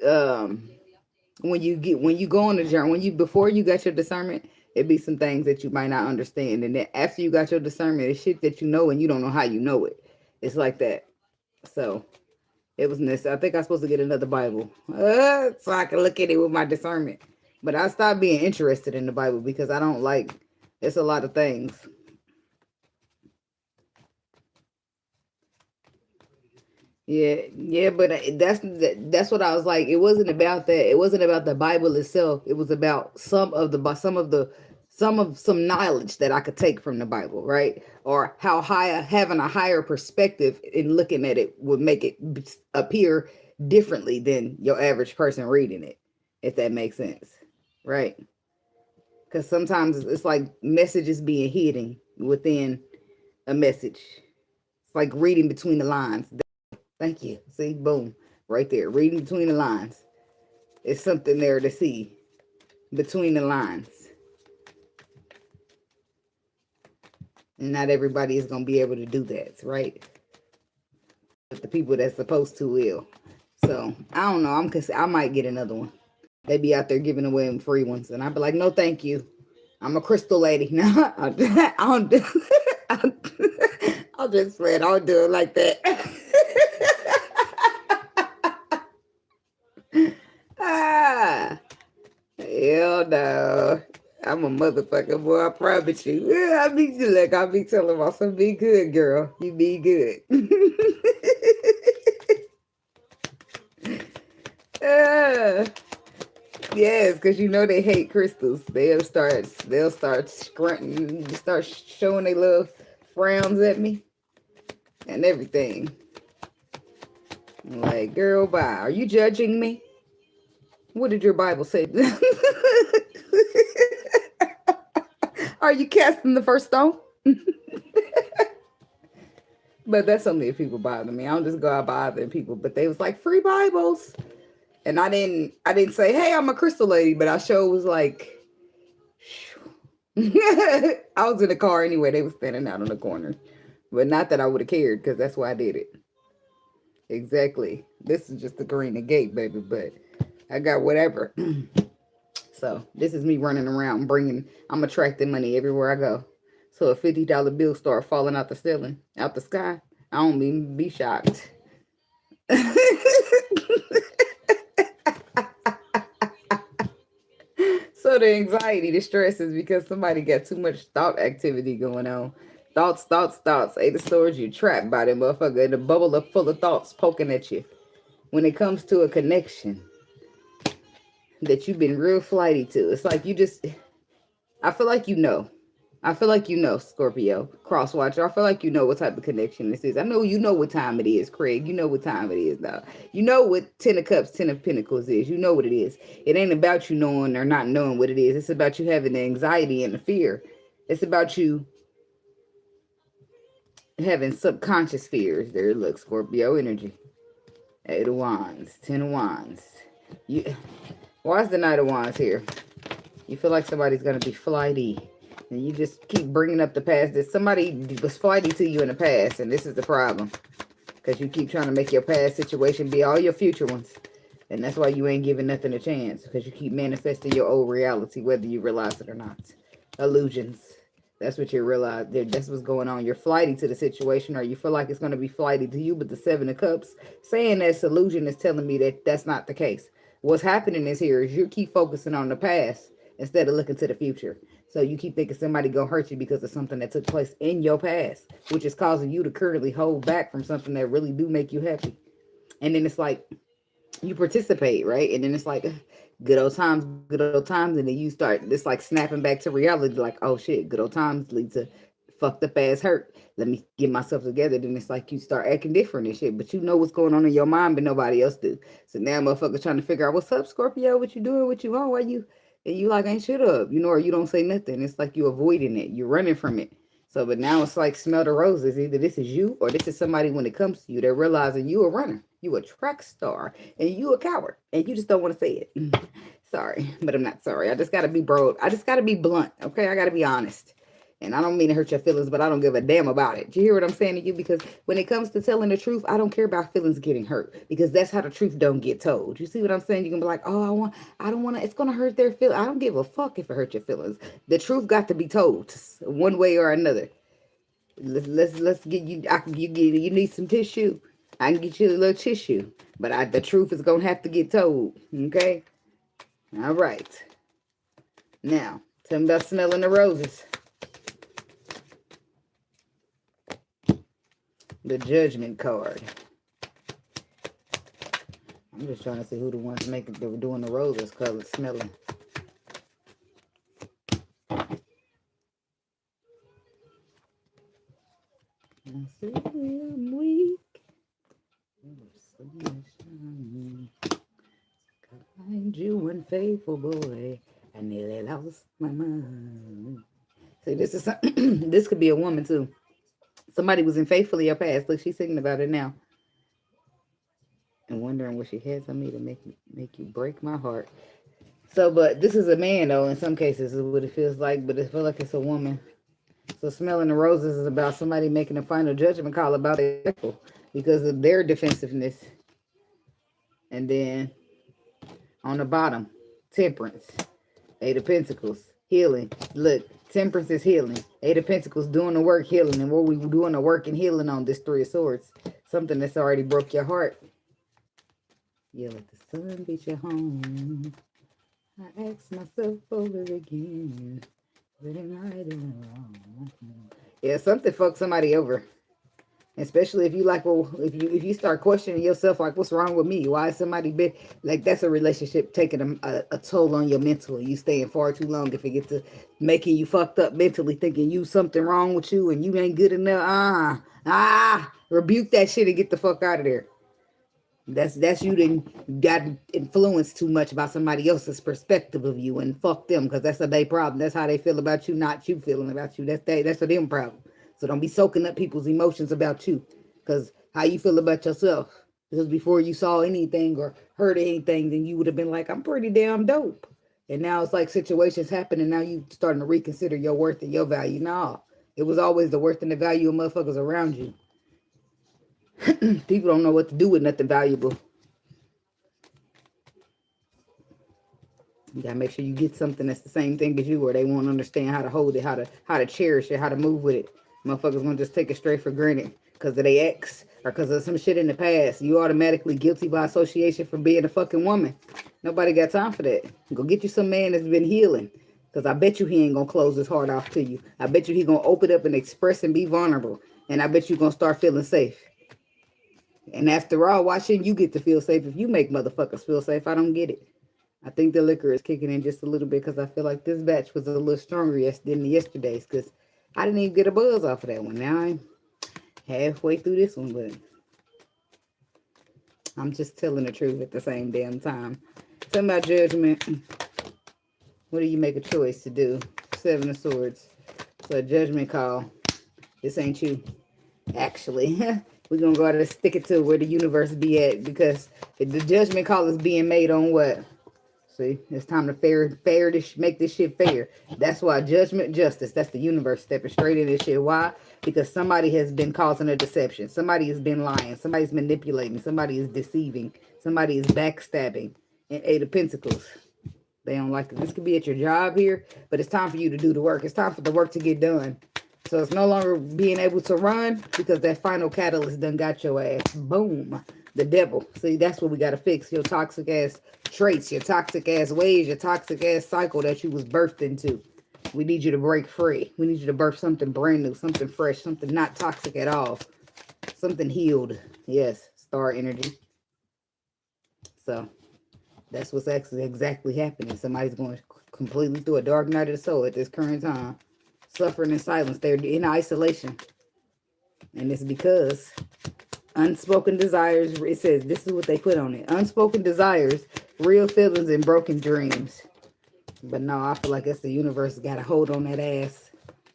when you go on the journey, before you got your discernment, it'd be some things that you might not understand. And then after you got your discernment, it's shit that you know and you don't know how you know it. It's like that. So it was necessary. I think I'm supposed to get another Bible so I can look at it with my discernment. But I stopped being interested in the Bible because I don't like, it's a lot of things. Yeah, but that's what I was like. It wasn't about that. It wasn't about the Bible itself. It was about some knowledge that I could take from the Bible, right? Or how having a higher perspective in looking at it would make it appear differently than your average person reading it, if that makes sense, right? Because sometimes it's like messages being hidden within a message. It's like reading between the lines. Thank you. See, boom, right there. Reading between the lines. It's something there to see between the lines. And not everybody is going to be able to do that, right? But the people that's supposed to will. So, I don't know. I might get another one. They be out there giving away them free ones. And I'd be like, no, thank you. I'm a crystal lady. No, I'll just play it. I'll do it like that. Ah, hell no. I'm a motherfucker, boy. I promise you. Yeah, I be telling myself, be good, girl. You be good. uh, yes, because you know they hate crystals. They'll start scrunting, start showing their little frowns at me and everything. I'm like, girl, bye. Are you judging me? What did your Bible say? Are you casting the first stone? But that's only if people bother me. I don't just go out bothering people. But they was like, free Bibles. And I didn't say, hey, I'm a crystal lady, but I sure was like, I was in the car anyway. They was standing out on the corner. But not that I would have cared, because that's why I did it. Exactly. This is just the green gate, baby. But I got whatever. So this is me running around I'm attracting money everywhere I go. So a $50 bill start falling out the ceiling, out the sky, I don't even be shocked. So the anxiety, the stress is because somebody got too much thought activity going on. Thoughts. Eight of Swords, you trapped by that motherfucker in a bubble full of thoughts poking at you. When it comes to a connection that you've been real flighty to, it's like I feel like Scorpio, cross watcher. I feel like you know what type of connection this is. I know you know what time it is, Craig. You know what time it is now. You know what 10 of Cups, 10 of Pentacles is. You know what it is. It ain't about you knowing or not knowing what it is. It's about you having the anxiety and the fear. It's about you having subconscious fears. There, look, Scorpio energy. 8 of Wands, 10 of Wands. Why is the Knight of Wands here? You feel like somebody's going to be flighty. And you just keep bringing up the past. That somebody was flighty to you in the past. And this is the problem. Because you keep trying to make your past situation be all your future ones. And that's why you ain't giving nothing a chance. Because you keep manifesting your old reality, whether you realize it or not. Illusions. That's what you realize. That's what's going on. You're flighty to the situation, or you feel like it's going to be flighty to you. But the 7 of Cups, saying that's illusion, is telling me that that's not the case. What's happening is you keep focusing on the past instead of looking to the future. So you keep thinking somebody gonna hurt you because of something that took place in your past, which is causing you to currently hold back from something that really do make you happy. And then it's like you participate, right? And then it's like good old times, and then you start this like snapping back to reality, like, oh shit, good old times lead to fucked up ass hurt. Let me get myself together. Then it's like you start acting different and shit, but you know what's going on in your mind, but nobody else do. So now motherfuckers trying to figure out, what's up, Scorpio? What you doing? What you want? Why you? And you like, ain't shit up, or you don't say nothing. It's like you avoiding it. You're running from it. So, but now it's like smell the roses. Either this is you or this is somebody when it comes to you. They're realizing you a runner. You a track star. And you a coward. And you just don't want to say it. Sorry, but I'm not sorry. I just got to be broad. I just got to be blunt, okay? I got to be honest. And I don't mean to hurt your feelings, but I don't give a damn about it. Do you hear what I'm saying to you? Because when it comes to telling the truth, I don't care about feelings getting hurt. Because that's how the truth don't get told. You see what I'm saying? You can be like, oh, I don't want to, it's going to hurt their feelings. I don't give a fuck if it hurts your feelings. The truth got to be told one way or another. Let's get you, you need some tissue. I can get you a little tissue. But the truth is going to have to get told. Okay? All right. Now, tell me about smelling the roses. The Judgment card. I'm just trying to see who the ones doing the roses color smelling. I see I'm weak. Find you unfaithful boy. I nearly lost my mind. See, this is this could be a woman too. Somebody was unfaithful in your past. Look, she's thinking about it now. And wondering what she has on me to make you break my heart. So, but this is a man, though, in some cases, is what it feels like. But it feels like it's a woman. So, smelling the roses is about somebody making a final judgment call about their people because of their defensiveness. And then, on the bottom, Temperance. 8 of Pentacles, healing. Look, Temperance is healing. 8 of Pentacles doing the work, healing. And what we doing the work and healing on this 3 of Swords. Something that's already broke your heart. Yeah, let the sun beat you home. I ask myself over again. Yeah, something fucked somebody over. Especially if you like, well, if you start questioning yourself, like, what's wrong with me? Why is somebody been like, that's a relationship taking a toll on your mental. You staying far too long if it gets to making you fucked up mentally, thinking you something wrong with you and you ain't good enough. Rebuke that shit and get the fuck out of there. That's you didn't got influenced too much about somebody else's perspective of you and fuck them, because that's a they problem. That's how they feel about you, not you feeling about you. That's a them problem. So don't be soaking up people's emotions about you, because how you feel about yourself. Because before you saw anything or heard anything, then you would have been like, I'm pretty damn dope. And now it's like situations happen, and now you starting to reconsider your worth and your value. Nah, it was always the worth and the value of motherfuckers around you. People don't know what to do with nothing valuable. You gotta make sure you get something that's the same thing as you, or they won't understand how to hold it, how to cherish it, how to move with it. Motherfuckers gonna just take it straight for granted because of their ex or because of some shit in the past. You automatically guilty by association for being a fucking woman. Nobody got time for that. Go get you some man that's been healing. Because I bet you he ain't gonna close his heart off to you. I bet you he gonna open up and express and be vulnerable. And I bet you gonna start feeling safe. And after all, why shouldn't you get to feel safe if you make motherfuckers feel safe? I don't get it. I think the liquor is kicking in just a little bit because I feel like this batch was a little stronger than yesterday's, because I didn't even get a buzz off of that one. Now I'm halfway through this one, but I'm just telling the truth at the same damn time. Talking about judgment. What do you make a choice to do? Seven of Swords. So a judgment call. This ain't you. Actually. We're going to go ahead and stick it to where the universe be at, because the judgment call is being made on what? See, it's time to make this shit fair. That's why judgment, justice, that's the universe stepping straight in this shit. Why? Because somebody has been causing a deception. Somebody has been lying. Somebody's manipulating. Somebody is deceiving. Somebody is backstabbing. And Eight of Pentacles. They don't like it. This could be at your job here, but it's time for you to do the work. It's time for the work to get done. So it's no longer being able to run, because that final catalyst done got your ass. Boom. The devil. See, that's what we got to fix. Your toxic ass traits, your toxic ass ways, your toxic ass cycle that you was birthed into. We need you to break free. We need you to birth something brand new, something fresh, something not toxic at all. Something healed. Yes, star energy. So that's what's actually exactly happening. Somebody's going completely through a dark night of the soul at this current time. Suffering in silence. They're in isolation. And it's because unspoken desires, it says, this is what they put on it. Unspoken desires, real feelings, and broken dreams. But no, I feel like that's the universe got a hold on that ass.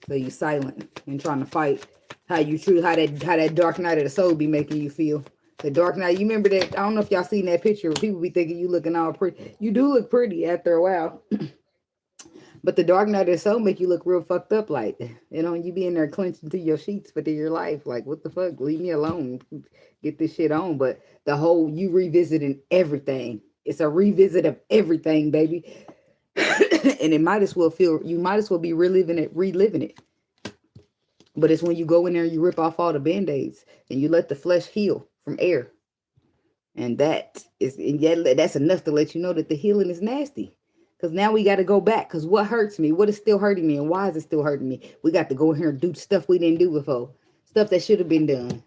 So you silent and trying to fight how that dark night of the soul be making you feel. The dark night, you remember that? I don't know if y'all seen that picture where people be thinking you looking all pretty. You do look pretty after a while. But the dark night of the soul make you look real fucked up, like, you know, you be in there clenching to your sheets for your life. Like, what the fuck? Leave me alone. Get this shit on. But the whole, you revisiting everything. It's a revisit of everything, baby. And it might as well you might as well be reliving it. But it's when you go in there and you rip off all the band-aids and you let the flesh heal from air. And that's enough to let you know that the healing is nasty. Because now we got to go back. Because what hurts me? What is still hurting me? And why is it still hurting me? We got to go in here and do stuff we didn't do before. Stuff that should have been done.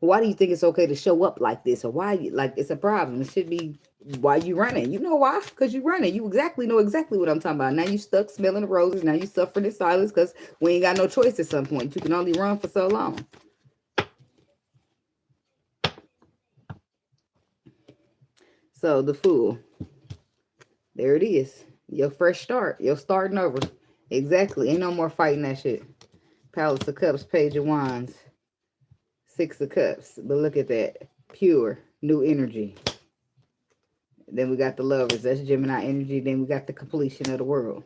Why do you think it's okay to show up like this? Or why, it's a problem? It should be, why you running? You know why? Because you running. You know exactly what I'm talking about. Now you stuck smelling the roses. Now you suffering in silence because we ain't got no choice at some point. You can only run for so long. So the Fool. There it is. Your fresh start. Your starting over. Exactly. Ain't no more fighting that shit. Palace of Cups, Page of Wands. Six of Cups. But look at that. Pure. New energy. Then we got the Lovers. That's Gemini energy. Then we got the completion of the world.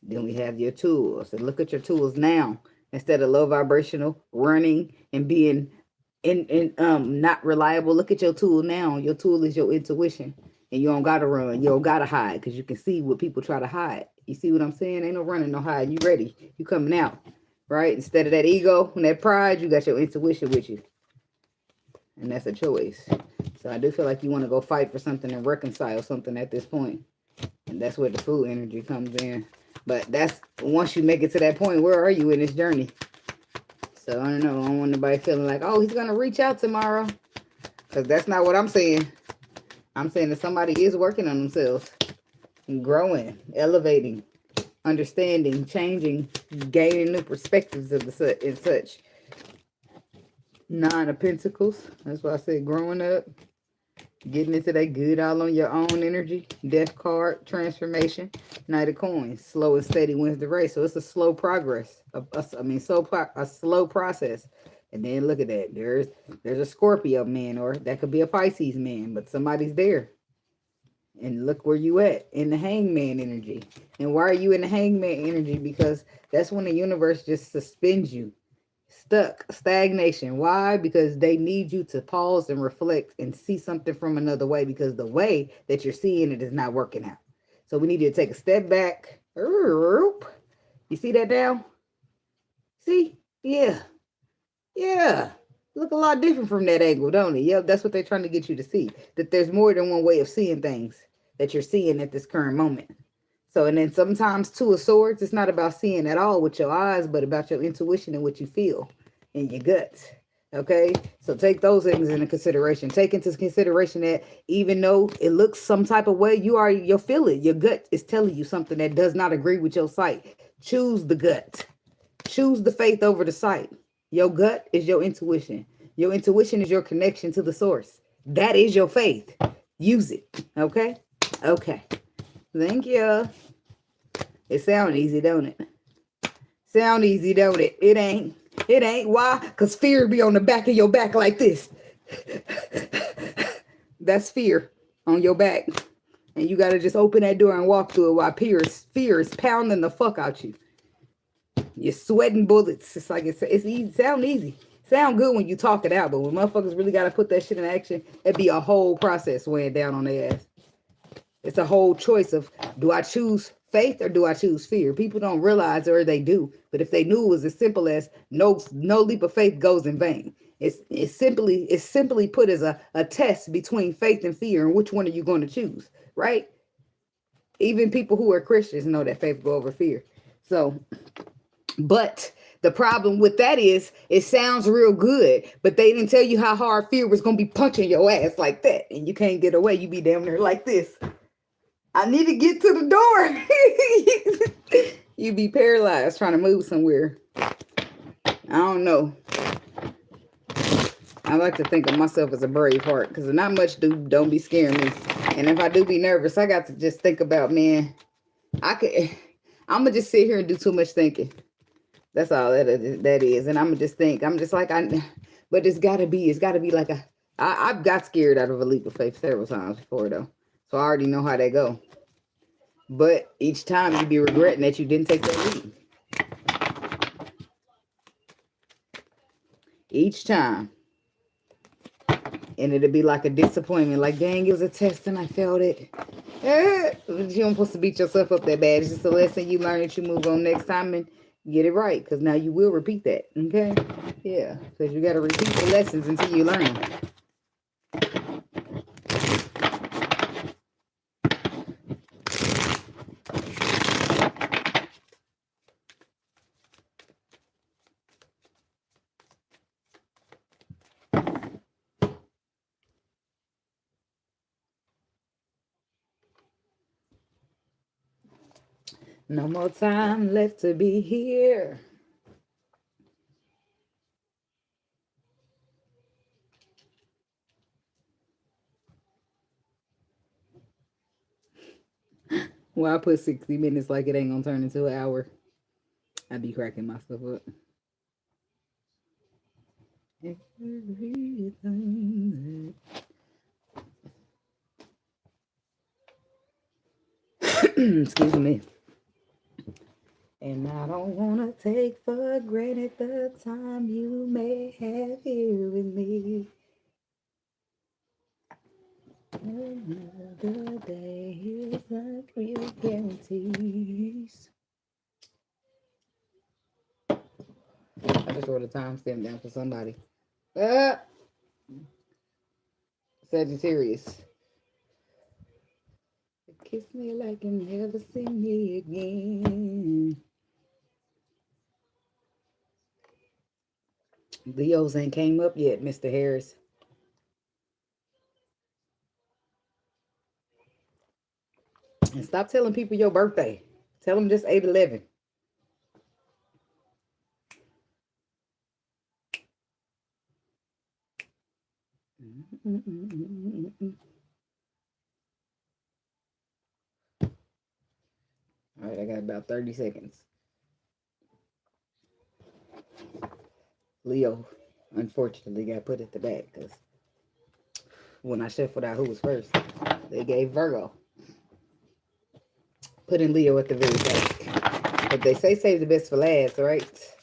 Then we have your tools. And look at your tools now. Instead of low vibrational, running, and being not reliable. Look at your tool now. Your tool is your intuition. And you don't gotta run. You don't gotta hide, because you can see what people try to hide. You see what I'm saying? Ain't no running, no hiding. You ready. You coming out. Right? Instead of that ego and that pride, you got your intuition with you. And that's a choice. So I do feel like you want to go fight for something and reconcile something at this point. And that's where the food energy comes in. But that's once you make it to that point, where are you in this journey? So I don't know. I don't want nobody feeling like, oh, he's gonna reach out tomorrow. Because that's not what I'm saying. I'm saying that somebody is working on themselves, growing, elevating, understanding, changing, gaining new perspectives of the and such. Nine of Pentacles. That's why I said growing up. Getting into that good all on your own energy. Death card, transformation. Knight of Coins. Slow and steady wins the race. So it's a slow progress. A slow process. And then look at that. There's a Scorpio man, or that could be a Pisces man, but somebody's there. And look where you at in the hangman energy. And why are you in the hangman energy? Because that's when the universe just suspends you. Stuck, stagnation. Why? Because they need you to pause and reflect and see something from another way, because the way that you're seeing it is not working out. So we need you to take a step back. You see that down? See? Yeah. Look a lot different from that angle, don't it? Yep, that's what they're trying to get you to see. That there's more than one way of seeing things that you're seeing at this current moment. So, and then sometimes Two of Swords, it's not about seeing at all with your eyes, but about your intuition and what you feel in your guts. Okay? So take those things into consideration. Take into consideration that even though it looks some type of way, you'll feel it. Your gut is telling you something that does not agree with your sight. Choose the gut. Choose the faith over the sight. Your gut is your intuition. Your intuition is your connection to the source. That is your faith. Use it. Okay? Okay. Thank you. It sound easy, don't it? Sound easy, don't it? It ain't. It ain't. Why? Because fear be on the back of your back like this. That's fear on your back. And you got to just open that door and walk through it while fear is pounding the fuck out you. You're sweating bullets. It's like it's easy. Sound easy. Sound good when you talk it out. But when motherfuckers really got to put that shit in action, it'd be a whole process weighing down on their ass. It's a whole choice of, do I choose faith or do I choose fear? People don't realize, or they do, but if they knew, it was as simple as no leap of faith goes in vain. It's simply put as a test between faith and fear, and which one are you going to choose, right? Even people who are Christians know that faith go over fear. So, but the problem with that is it sounds real good, but they didn't tell you how hard fear was going to be punching your ass like that, and you can't get away. You be down there like this. I need to get to the door. You be paralyzed trying to move somewhere. I don't know. I like to think of myself as a brave heart, because not much don't be scaring me. And if I do be nervous, I got to just think about, man, I'm going to just sit here and do too much thinking. That's all that is. And I'm going to just think. I'm just like, but it's got to be like I've got scared out of a leap of faith several times before, though. So I already know how they go. But each time you be regretting that you didn't take that leap. Each time. And it'll be like a disappointment. Like, dang, it was a test and I failed it. You don't supposed to beat yourself up that bad. It's just a lesson you learn that you move on next time and get it right. Because now you will repeat that. Okay? Yeah. Because you got to repeat the lessons until you learn them. No more time left to be here. Well, I put 60 minutes like it ain't gonna turn into an hour. I'd be cracking myself up. Everything. Excuse me. And I don't want to take for granted the time you may have here with me. Another day is like real guarantees. I just wrote a timestamp down for somebody. Sagittarius. Kiss me like you never see me again. Leos ain't came up yet, Mr. Harris. And stop telling people your birthday. Tell them just 8/11. All right, I got about 30 seconds. Leo, unfortunately, got put at the back because when I shuffled out who was first, they gave Virgo. Putting Leo at the very back. But they say save the best for last, right?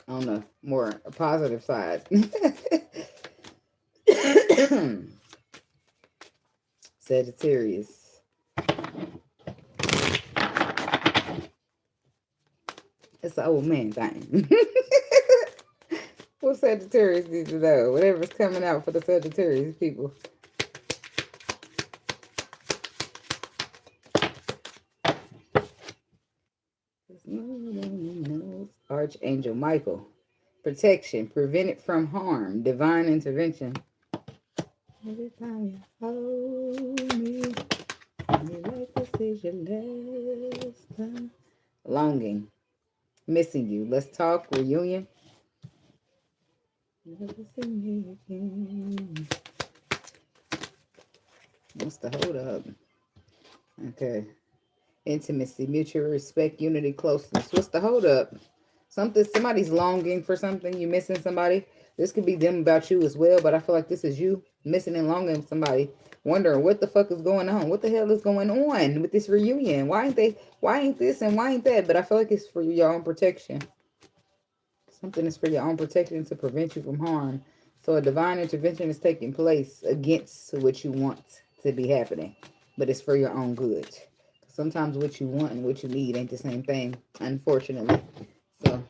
On the more positive side. Sagittarius. It's an old man thing. What Sagittarius need to know? Whatever's coming out for the Sagittarius people. Archangel Michael. Protection. Prevent it from harm. Divine intervention. Every time you hold me like this is your last time. Longing. Missing you. Let's talk. Reunion. Never see me again. What's the hold up? Okay. Intimacy, mutual respect, unity, closeness. What's the hold up? Somebody's longing for something. You're missing somebody. This could be them about you as well, but I feel like this is you missing and longing for somebody, wondering what the fuck is going on. What the hell is going on with this reunion? Why ain't this and why ain't that? But I feel like it's for your own protection. Something is for your own protection to prevent you from harm. So a divine intervention is taking place against what you want to be happening, but it's for your own good. Sometimes what you want and what you need ain't the same thing, unfortunately. So,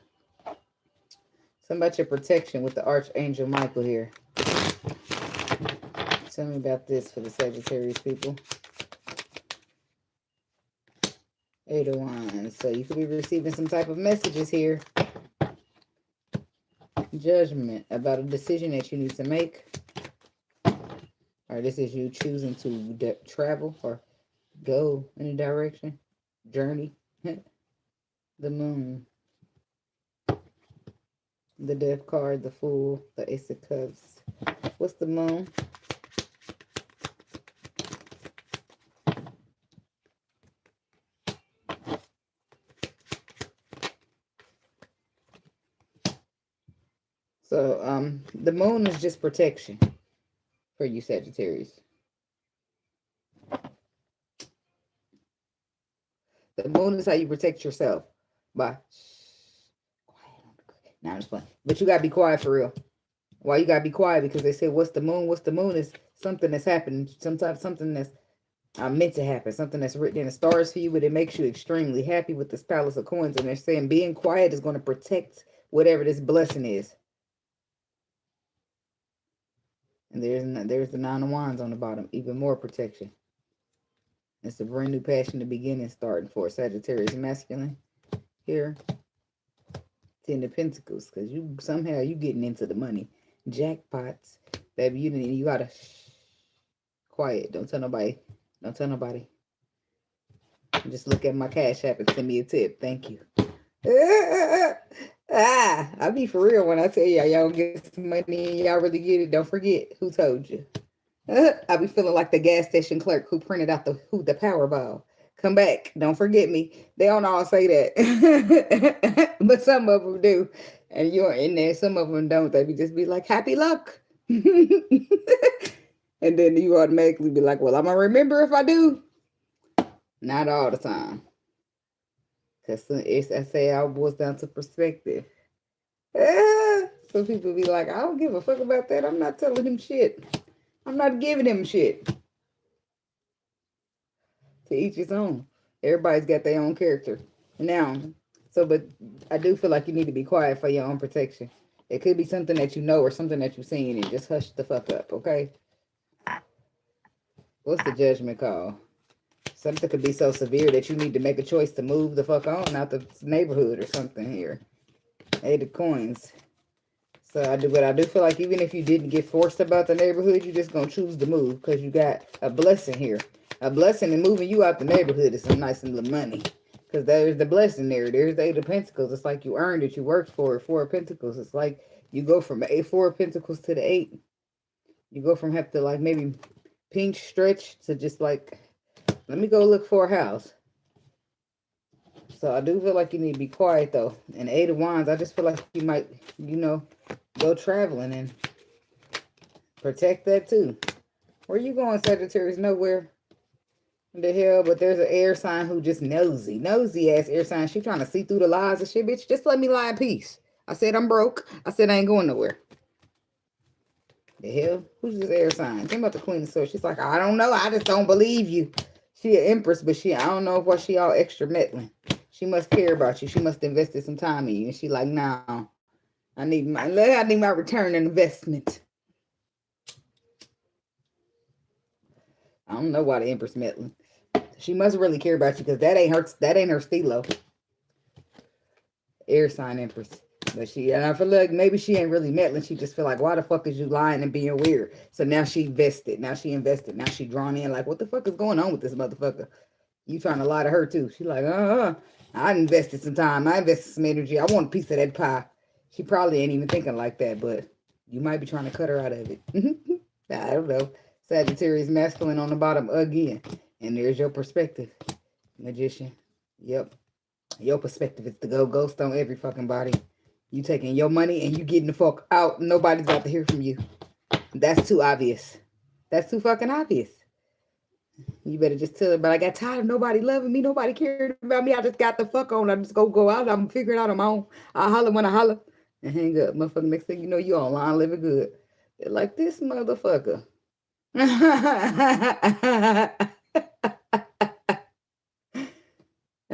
something about your protection with the Archangel Michael here. Tell me about this for the Sagittarius people. 8 of Wands. So, you could be receiving some type of messages here. Judgment about a decision that you need to make. Or this is you choosing to travel or go in a direction. Journey. The Moon. The Death card, the Fool, the Ace of Cups. What's the Moon? So, the Moon is just protection for you Sagittarius. The Moon is how you protect yourself. By now I'm just playing. But you gotta be quiet for real. Why you gotta be quiet? Because they say, what's the moon? What's the moon is something that's happening. Sometimes something that's meant to happen. Something that's written in the stars for you, but it makes you extremely happy with this Palace of Coins. And they're saying being quiet is going to protect whatever this blessing is. And there's the Nine of Wands on the bottom. Even more protection. It's a brand new passion to begin and starting for Sagittarius masculine. Here. 10 of Pentacles. Because you somehow you getting into the money. Jackpots. Baby, you gotta quiet. Don't tell nobody. Don't tell nobody. Just look at my Cash App and send me a tip. Thank you. I be for real when I tell y'all get some money and y'all really get it. Don't forget who told you. I be feeling like the gas station clerk who printed out the Powerball. Come back. Don't forget me. They don't all say that. But some of them do. And you're in there. Some of them don't. They just be like, happy luck. And then you automatically be like, well, I'm going to remember if I do. Not all the time. Because I say it all boils down to perspective. Some people be like, I don't give a fuck about that. I'm not telling him shit. I'm not giving him shit. To each his own. Everybody's got their own character. Now, but I do feel like you need to be quiet for your own protection. It could be something that you know or something that you've seen and just hush the fuck up, okay? What's the Judgment call? Something could be so severe that you need to make a choice to move the fuck on out the neighborhood or something here. 8 of coins. So I do feel like even if you didn't get forced about the neighborhood, you're just going to choose to move because you got a blessing here. A blessing in moving you out the neighborhood is some nice little money. Because there's the blessing there. There's the 8 of Pentacles. It's like you earned it. You worked for it. 4 of Pentacles. It's like you go from 4 of Pentacles to the 8. You go from have to like maybe pinch, stretch to just like, let me go look for a house. So I do feel like you need to be quiet though. And 8 of Wands, I just feel like you might, you know, go traveling and protect that too. Where you going, Sagittarius? Nowhere. The hell, but there's an air sign who just nosy. Nosy ass air sign. She trying to see through the lies and shit, bitch. Just let me lie in peace. I said I'm broke. I said I ain't going nowhere. The hell? Who's this air sign? Think about the Queen of Swords. She's like, I don't know. I just don't believe you. She an empress, but I don't know why she all extra meddling. She must care about you. She must have invested some time in you. And she like, nah, I need my return on investment. I don't know why the empress meddling. She must really care about you because that ain't her stilo. Air sign empress. But and I feel like maybe she ain't really meddling. She just feel like, why the fuck is you lying and being weird? So now she invested. Now she invested. Now she drawn in like, what the fuck is going on with this motherfucker? You trying to lie to her too. She like, I invested some time. I invested some energy. I want a piece of that pie. She probably ain't even thinking like that, but you might be trying to cut her out of it. I don't know. Sagittarius masculine on the bottom again. And there's your perspective. Magician. Yep. Your perspective is to go ghost on every fucking body. You taking your money and you getting the fuck out. Nobody's about to hear from you. That's too obvious. That's too fucking obvious. You better just tell her, but I got tired of nobody loving me. Nobody cared about me. I just got the fuck on. I just go out. I'm figuring out on my own. I holler when I holler. And hang up. Motherfucker, next thing you know, you online living good. They're like, this motherfucker.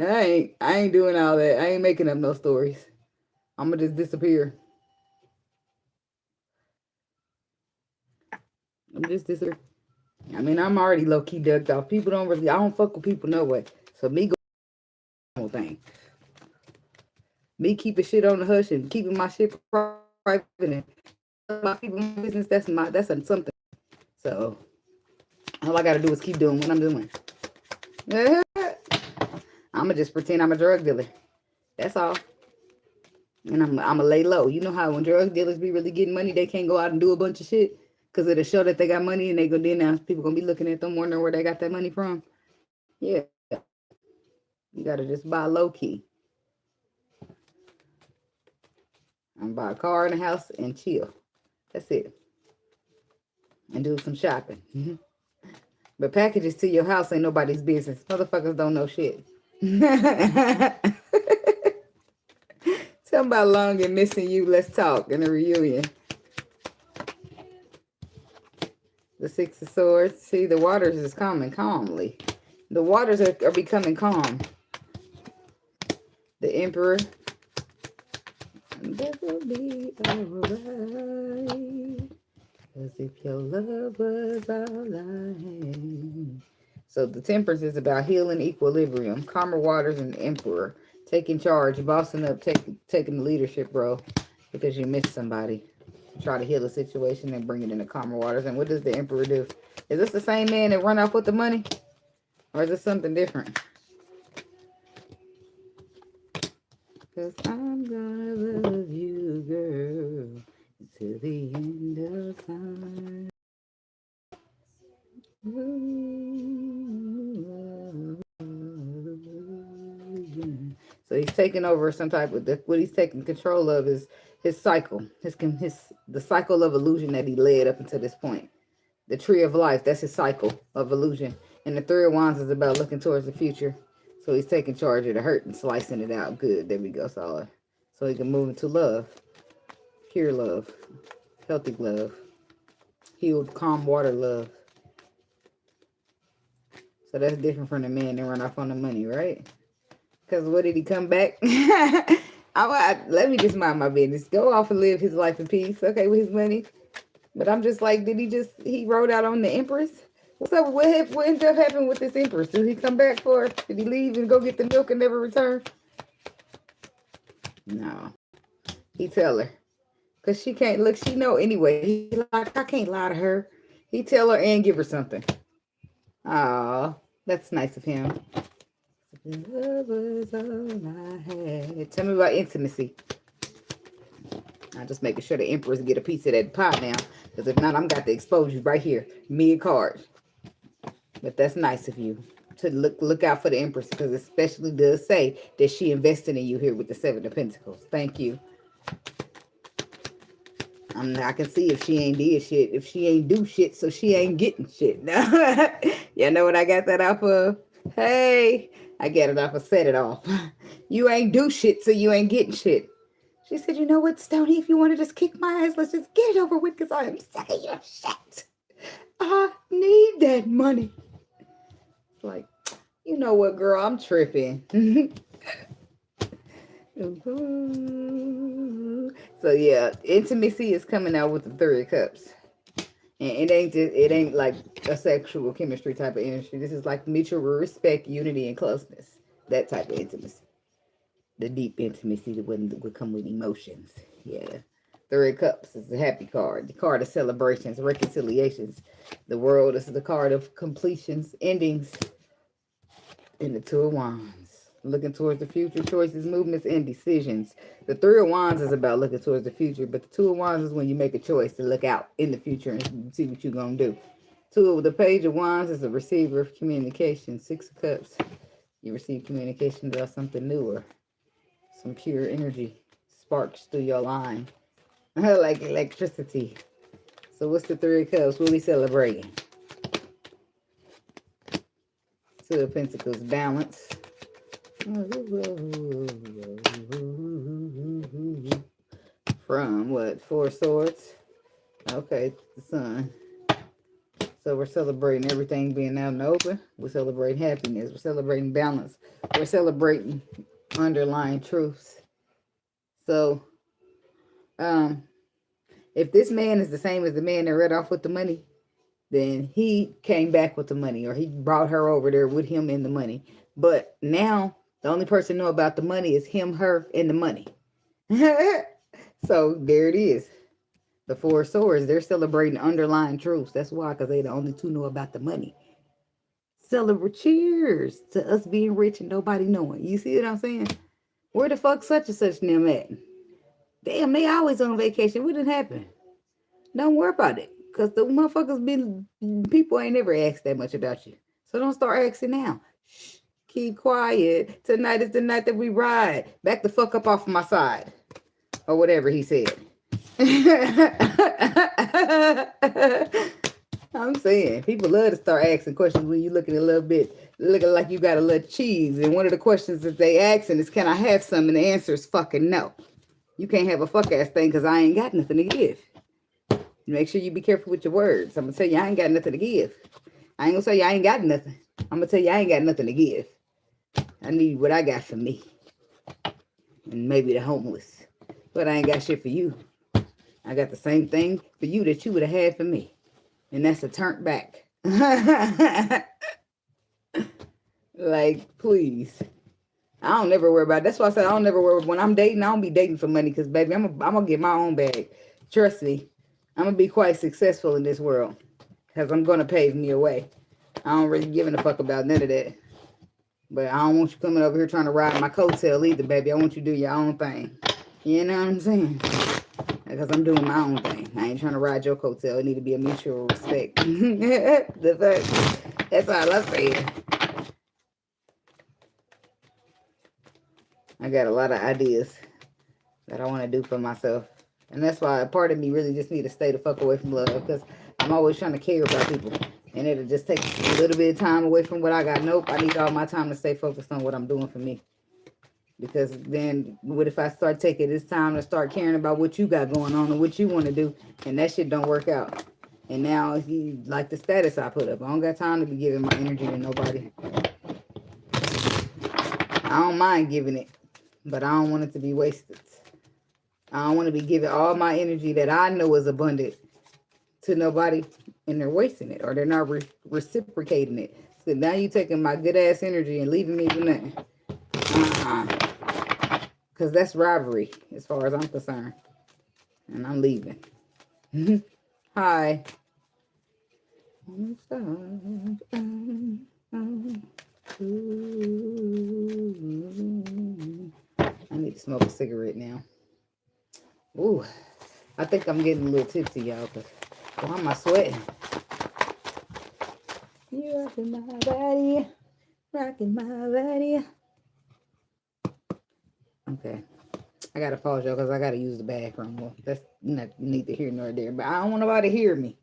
I ain't doing all that. I ain't making up no stories. I'm gonna just disappear. I'm just disappear. I mean, I'm already low-key ducked off. People don't really, I don't fuck with people no way. So me go whole thing. Me keeping shit on the hush and keeping my shit private and my people business, that's something. So all I gotta do is keep doing what I'm doing. I'ma just pretend I'm a drug dealer. That's all. And I'ma lay low. You know how when drug dealers be really getting money, they can't go out and do a bunch of shit because it'll show that they got money and they go then now people gonna be looking at them wondering where they got that money from. Yeah. You gotta just buy low key. I'm buy a car and a house and chill. That's it. And do some shopping. But packages to your house ain't nobody's business. Motherfuckers don't know shit. Tell me about long and missing you. Let's talk in a reunion. The 6 of Swords. See, the waters is calming calmly. The waters are becoming calm. The Emperor. That will be alright. Cause if your love was all I had. So the Temperance is about healing, equilibrium. Calmer waters and Emperor. Taking charge, bossing up, taking the leadership, bro. Because you missed somebody. Try to heal the situation and bring it into calmer waters. And what does the Emperor do? Is this the same man that run off with the money? Or is this something different? Cause I'm gonna love you, girl, until the end of time. So he's taking over some type of, what he's taking control of is his cycle, the cycle of illusion that he led up until this point. The tree of life, that's his cycle of illusion. And the 3 of Wands is about looking towards the future. So he's taking charge of the hurt and slicing it out. Good, there we go, solid. So he can move into love, pure love, healthy love, healed, calm water love. So that's different from the man that run off on the money, right? Because what did he come back? Let me just mind my business. Go off and live his life in peace, okay, with his money. But I'm just like, he rode out on the Empress? What's up? What ends up happening with this Empress? Did he come back for her? Did he leave and go get the milk and never return? No. He tell her. Because she can't look. She know anyway. He like, I can't lie to her. He tell her and give her something. Oh, that's nice of him. Love was all I had. Tell me about intimacy. I'm just making sure the Empress get a piece of that pie now. Because if not, I'm got to expose you right here. Mid-card. But that's nice of you to look out for the Empress, because it especially does say that she invested in you here with the Seven of Pentacles. Thank you. I can see if she ain't did shit, if she ain't do shit, so she ain't getting shit. You know what I got that off of? Hey, I got it off of Set It Off. You ain't do shit, so you ain't getting shit. She said, you know what, Stoney, if you want to just kick my ass, let's just get it over with, because I am sick of your shit. I need that money. It's like, you know what, girl, I'm tripping. So yeah, intimacy is coming out with the Three of Cups. And it ain't like a sexual chemistry type of energy. This is like mutual respect, unity, and closeness. That type of intimacy. The deep intimacy that would come with emotions. Yeah. Three of Cups is the happy card. The card of celebrations, reconciliations. The World is the card of completions, endings. And the Two of Wands. Looking towards the future, choices, movements, and decisions. The Three of Wands is about looking towards the future, but the Two of Wands is when you make a choice to look out in the future and see what you're going to do. The Page of Wands is a receiver of communication. Six of Cups. You receive communication about something newer. Some pure energy sparks through your line. Like electricity. So what's the Three of Cups? What are we celebrating? Two of Pentacles, balance. From what? Four of Swords. Okay, the Sun. So we're celebrating everything being out and open. We're celebrating happiness. We're celebrating balance. We're celebrating underlying truths. So, if this man is the same as the man that read off with the money, then he came back with the money, or he brought her over there with him in the money. But now the only person know about the money is him, her, and the money. So there it is. The Four of Swords, they're celebrating underlying truths. That's why, because they the only two know about the money. Celebrate, cheers to us being rich and nobody knowing. You see what I'm saying? Where the fuck such and such them at? Damn, they always on vacation. What did happen? Don't worry about it. Because the motherfuckers people ain't never asked that much about you. So don't start asking now. Shh, keep quiet. Tonight is the night that we ride. Back the fuck up off of my side. Or whatever he said. I'm saying, people love to start asking questions when you looking a little bit, looking like you got a little cheese. And one of the questions that they asking is, can I have some? And the answer is fucking no. You can't have a fuck ass thing because I ain't got nothing to give. Make sure you be careful with your words. I'm going to tell you I ain't got nothing to give. I ain't going to tell you I ain't got nothing. I'm going to tell you I ain't got nothing to give. I need what I got for me. And maybe the homeless. But I ain't got shit for you. I got the same thing for you that you would have had for me. And that's a turn back. Like, please. I don't never worry about it. That's why I said I don't never worry. When I'm dating, I don't be dating for money. Because, baby, I'm going to get my own bag. Trust me. I'm going to be quite successful in this world. Because I'm going to pave me a way. I don't really give a fuck about none of that. But I don't want you coming over here trying to ride my coattail either, baby. I want you to do your own thing. You know what I'm saying? Because I'm doing my own thing. I ain't trying to ride your coattail. It need to be a mutual respect. That's all I'm saying. I got a lot of ideas that I want to do for myself. And that's why a part of me really just need to stay the fuck away from love. Because I'm always trying to care about people. And it'll just take a little bit of time away from what I got. Nope, I need all my time to stay focused on what I'm doing for me. Because then what if I start taking this time to start caring about what you got going on and what you want to do, and that shit don't work out. And now, like the status I put up, I don't got time to be giving my energy to nobody. I don't mind giving it, but I don't want it to be wasted. I don't want to be giving all my energy that I know is abundant to nobody and they're wasting it, or they're not reciprocating it. So now you taking my good ass energy and leaving me with nothing. Because that's robbery as far as I'm concerned. And I'm leaving. Hi. I need to smoke a cigarette now. Ooh, I think I'm getting a little tipsy, y'all. Why am I sweating? You're rocking my body, rocking my body. Okay, I gotta pause, y'all, because I gotta use the bathroom. Well, that's not neither here nor there, but I don't want nobody to hear me.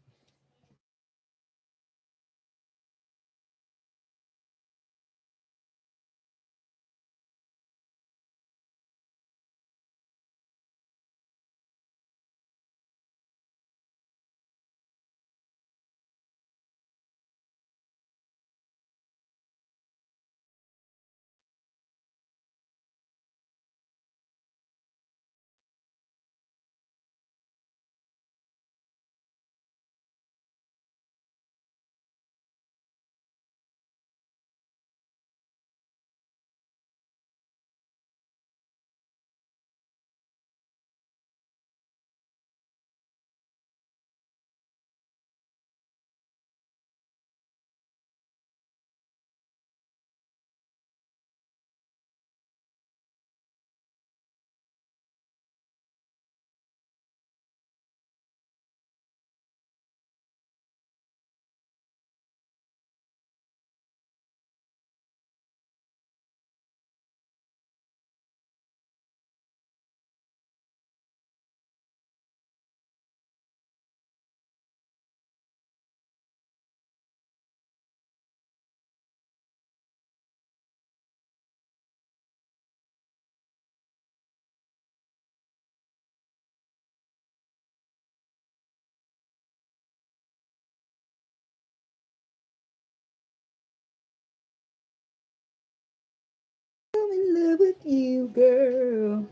I'm in love with you, girl.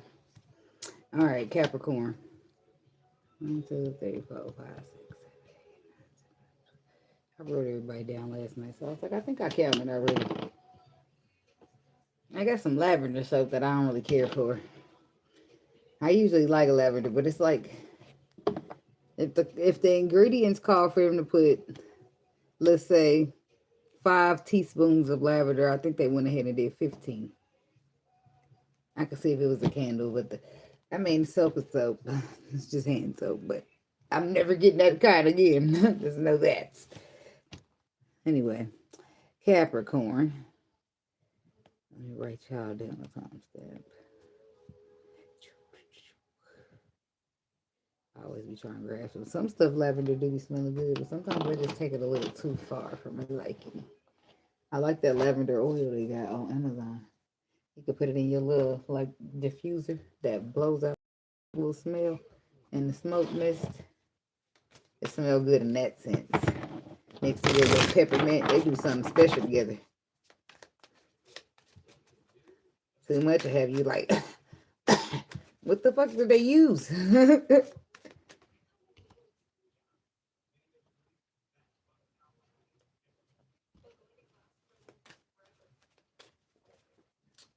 All right, Capricorn. 1, 2, 3, 4, 5, 6, 7, 8, 9, 10. I wrote everybody down last night, so I was like, I think I counted already. I got some lavender soap that I don't really care for. I usually like lavender, but it's like if the ingredients call for him to put, let's say, 5 teaspoons of lavender, I think they went ahead and did 15. I could see if it was a candle, but soap is soap. It's just hand soap, but I'm never getting that kind again. Just know that. Anyway, Capricorn. Let me write y'all down a timestamp. I always be trying to grab some stuff. Lavender do be smelling good, but sometimes I just take it a little too far for my liking. I like that lavender oil they got on Amazon. You can put it in your little like diffuser that blows out a little smell, and the smoke mist. It smells good in that sense. Mixed with a little peppermint, they do something special together. Too much to have you like, what the fuck did they use?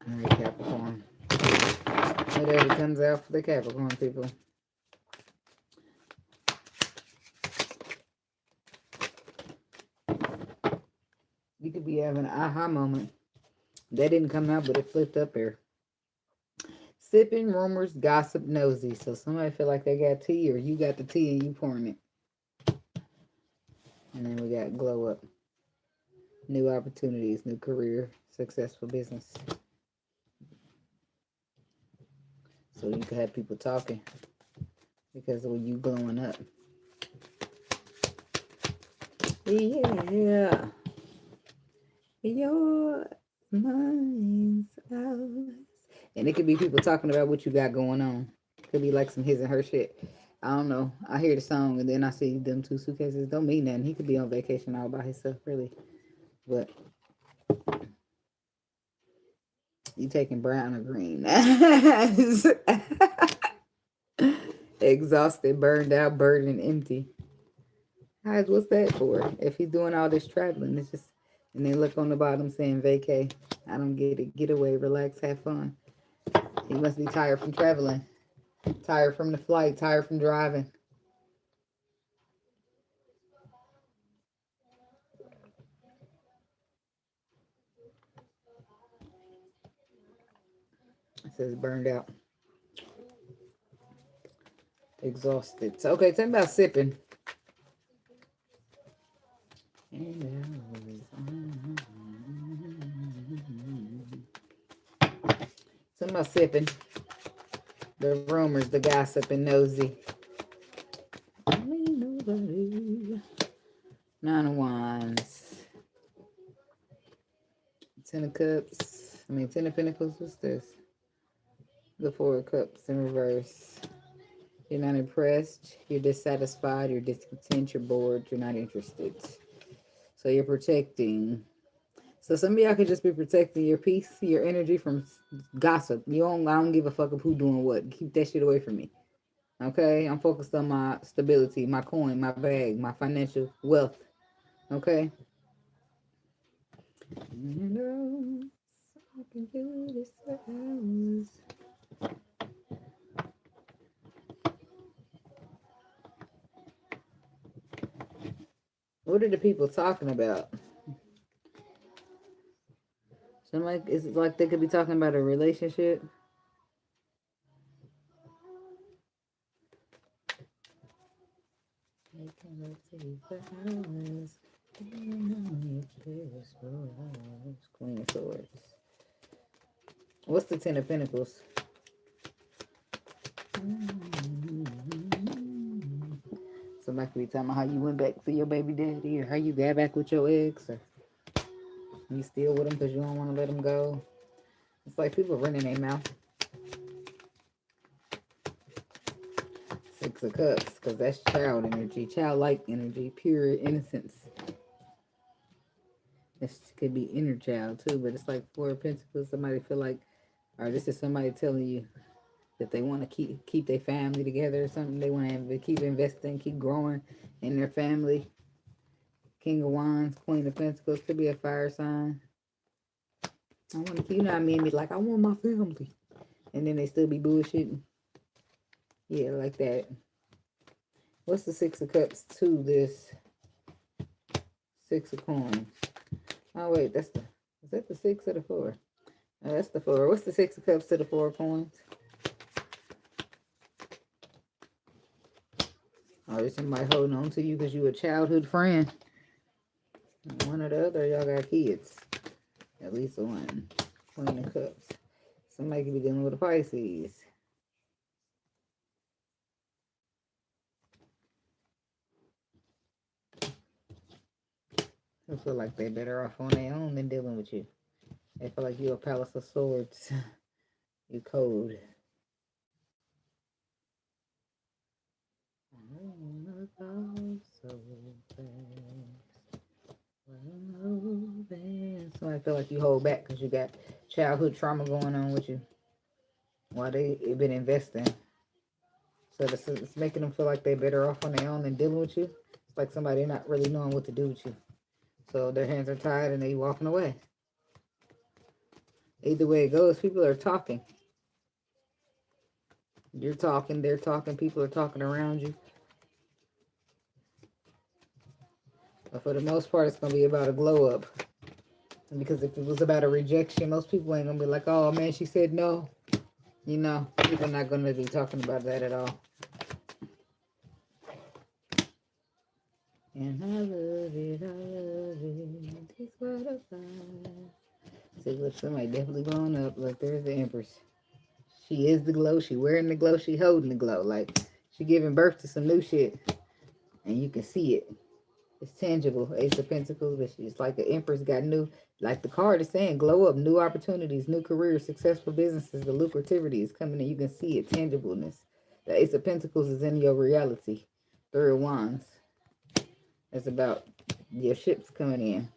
All right, Capricorn. Whatever comes out for the Capricorn people. You could be having an aha moment. That didn't come out, but it flipped up here. Sipping, rumors, gossip, nosy. So somebody feel like they got tea, or you got the tea and you pouring it. And then we got glow up. New opportunities, new career, successful business. So you can have people talking because of you glowing up. Yeah. Your mind's ours. And it could be people talking about what you got going on. Could be like some his and her shit. I don't know. I hear the song and then I see them 2 suitcases. Don't mean nothing. He could be on vacation all by himself, really. But you taking brown or green? Exhausted, burned out, burdened, empty. How eyes. What's that for? If he's doing all this traveling, it's just, and then look on the bottom saying vacay. I don't get it. Get away, relax, have fun. He must be tired from traveling, tired from the flight, tired from driving. It says burned out, exhausted. So, okay, tell me about sipping. Tell me about sipping. The rumors, the gossip, and nosy. Ain't nobody. 9 of Wands. 10 of Cups. 10 of Pentacles. What's this? The 4 of Cups in reverse. You're not impressed. You're dissatisfied. You're discontent. You're bored. You're not interested. So you're protecting. So some of y'all could just be protecting your peace, your energy from gossip. I don't give a fuck of who doing what. Keep that shit away from me. Okay? I'm focused on my stability, my coin, my bag, my financial wealth. Okay? You know, I can do this for hours. What are the people talking about? So like, is it like they could be talking about a relationship? Queen of Swords. What's the 10 of Pentacles? Somebody could be talking about how you went back to your baby daddy, or how you got back with your ex, or you still with him because you don't want to let him go. It's like people running their mouth. 6 of Cups, because that's child energy, childlike energy, pure innocence. This could be inner child too, but it's like 4 of Pentacles. Somebody feel like, or this is somebody telling you that they want to keep their family together or something. They want to keep investing, keep growing in their family. King of Wands, Queen of Pentacles, could be a fire sign. I want to keep, you know what I mean? Be like, I want my family. And then they still be bullshitting. Yeah, like that. What's the 6 of Cups to this 6 of Coins? Oh, wait, is that the 6 or the 4? Oh, that's the 4. What's the 6 of Cups to the 4 of Coins? Or is somebody holding on to you because you a childhood friend? One or the other, y'all got kids. At least one. Queen of Cups. Somebody could be dealing with a Pisces. They feel like they're better off on their own than dealing with you. They feel like you're a Palace of Swords. You cold. So I feel like you hold back because you got childhood trauma going on with you while they've been investing. So it's making them feel like they're better off on their own than dealing with you. It's like somebody not really knowing what to do with you. So their hands are tied and they walking away. Either way it goes, people are talking. You're talking, they're talking, people are talking around you. But for the most part, it's going to be about a glow up. And because if it was about a rejection, most people ain't going to be like, oh man, she said no. You know, people are not going to be talking about that at all. And I love it, it's what I find. See, look, somebody definitely glowing up. Look, there's the Empress. She is the glow. She wearing the glow. She holding the glow. Like, she giving birth to some new shit. And you can see it. It's tangible. Ace of Pentacles, but she's like the Empress got new, like the card is saying, glow up, new opportunities, new careers, successful businesses, the lucrativity is coming in. You can see it, tangibleness. The Ace of Pentacles is in your reality. 3 of Wands. It's about your ships coming in.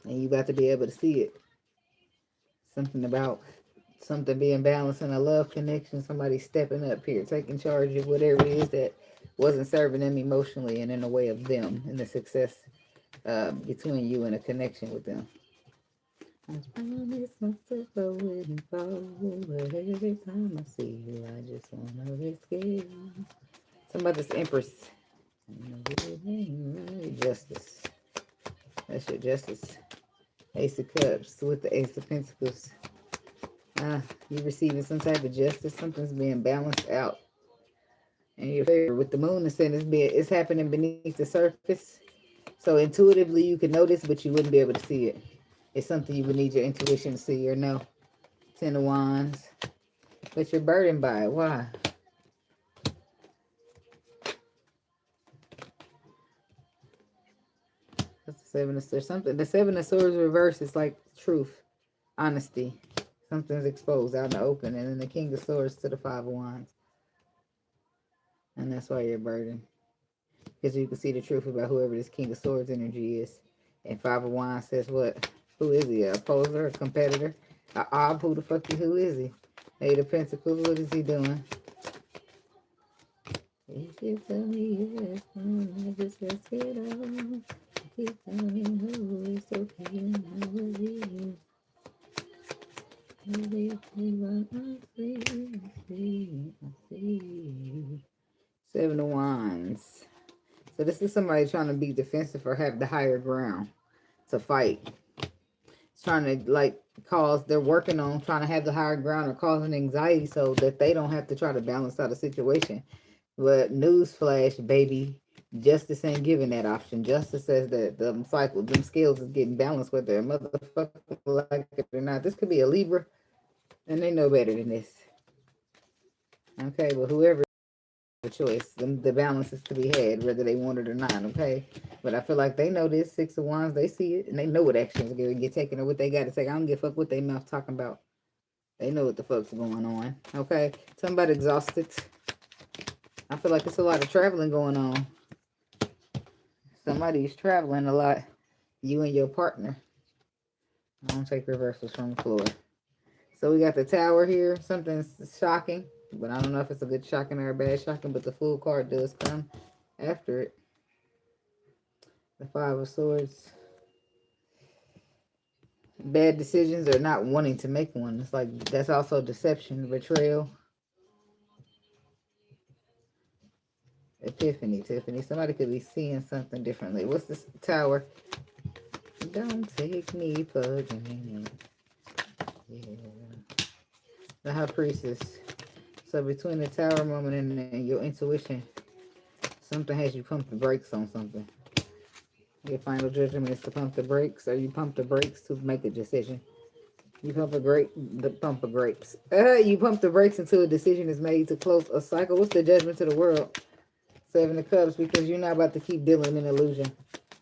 And you got to be able to see it. Something about something being balanced in a love connection. Somebody stepping up here, taking charge of whatever it is that wasn't serving them emotionally and in the way of them and the success between you and a connection with them. I promise myself I wouldn't fall, but every time I see you, I just wanna risk it. Something about this Empress. Justice. That's your justice. Ace of Cups with the Ace of Pentacles. You receiving some type of justice. Something's being balanced out in your favor. With the moon, it's happening beneath the surface. So intuitively you can notice, but you wouldn't be able to see it. It's something you would need your intuition to see or know. 10 of Wands. But you're burdened by it. Why? That's the Seven of Swords. Something. The Seven of Swords reverse is like truth, honesty. Something's exposed out in the open. And then the King of Swords to the Five of Wands. And that's why you're burdened. Because you can see the truth about whoever this King of Swords energy is. And Five of Wands says what? Who is he? A opposer? A competitor? A ob? Who the fuck is? Who is he? Eight of Pentacles. What is he doing? If you tell me yes, I just rest it off. If you tell me no, it's okay, and I will leave. I see. Seven of Wands. So this is somebody trying to be defensive or have the higher ground to fight. It's trying to like they're working on trying to have the higher ground or causing anxiety so that they don't have to try to balance out a situation. But newsflash, baby, justice ain't giving that option. Justice says that the cycle, them scales is getting balanced whether a motherfucker like it or not. This could be a Libra, and they know better than this. Okay, but whoever the choice, the balance is to be had, whether they want it or not. Okay, but I feel like they know this. Six of Wands, they see it, and they know what actions are going to get taken or what they got to take. I don't give a fuck what they mouth talking about. They know what the fuck's going on. Okay, somebody exhausted. I feel like it's a lot of traveling going on. Somebody's traveling a lot. You and your partner. I don't take reversals from the floor. So we got the Tower here. Something's shocking. But I don't know if it's a good shocking or a bad shocking. But the Fool card does come after it. The Five of Swords. Bad decisions or not wanting to make one. It's like that's also deception, betrayal. Epiphany, Tiffany. Somebody could be seeing something differently. What's this Tower? Don't take me for granted. Yeah. The High Priestess. So between the Tower moment and your intuition, something has you pump the brakes on something. Your final judgment is to pump the brakes, or you pump the brakes to make a decision. You pump the pump of grapes. You pump the brakes until a decision is made to close a cycle. What's the judgment to the world? Seven of Cups, because you're not about to keep dealing in illusion.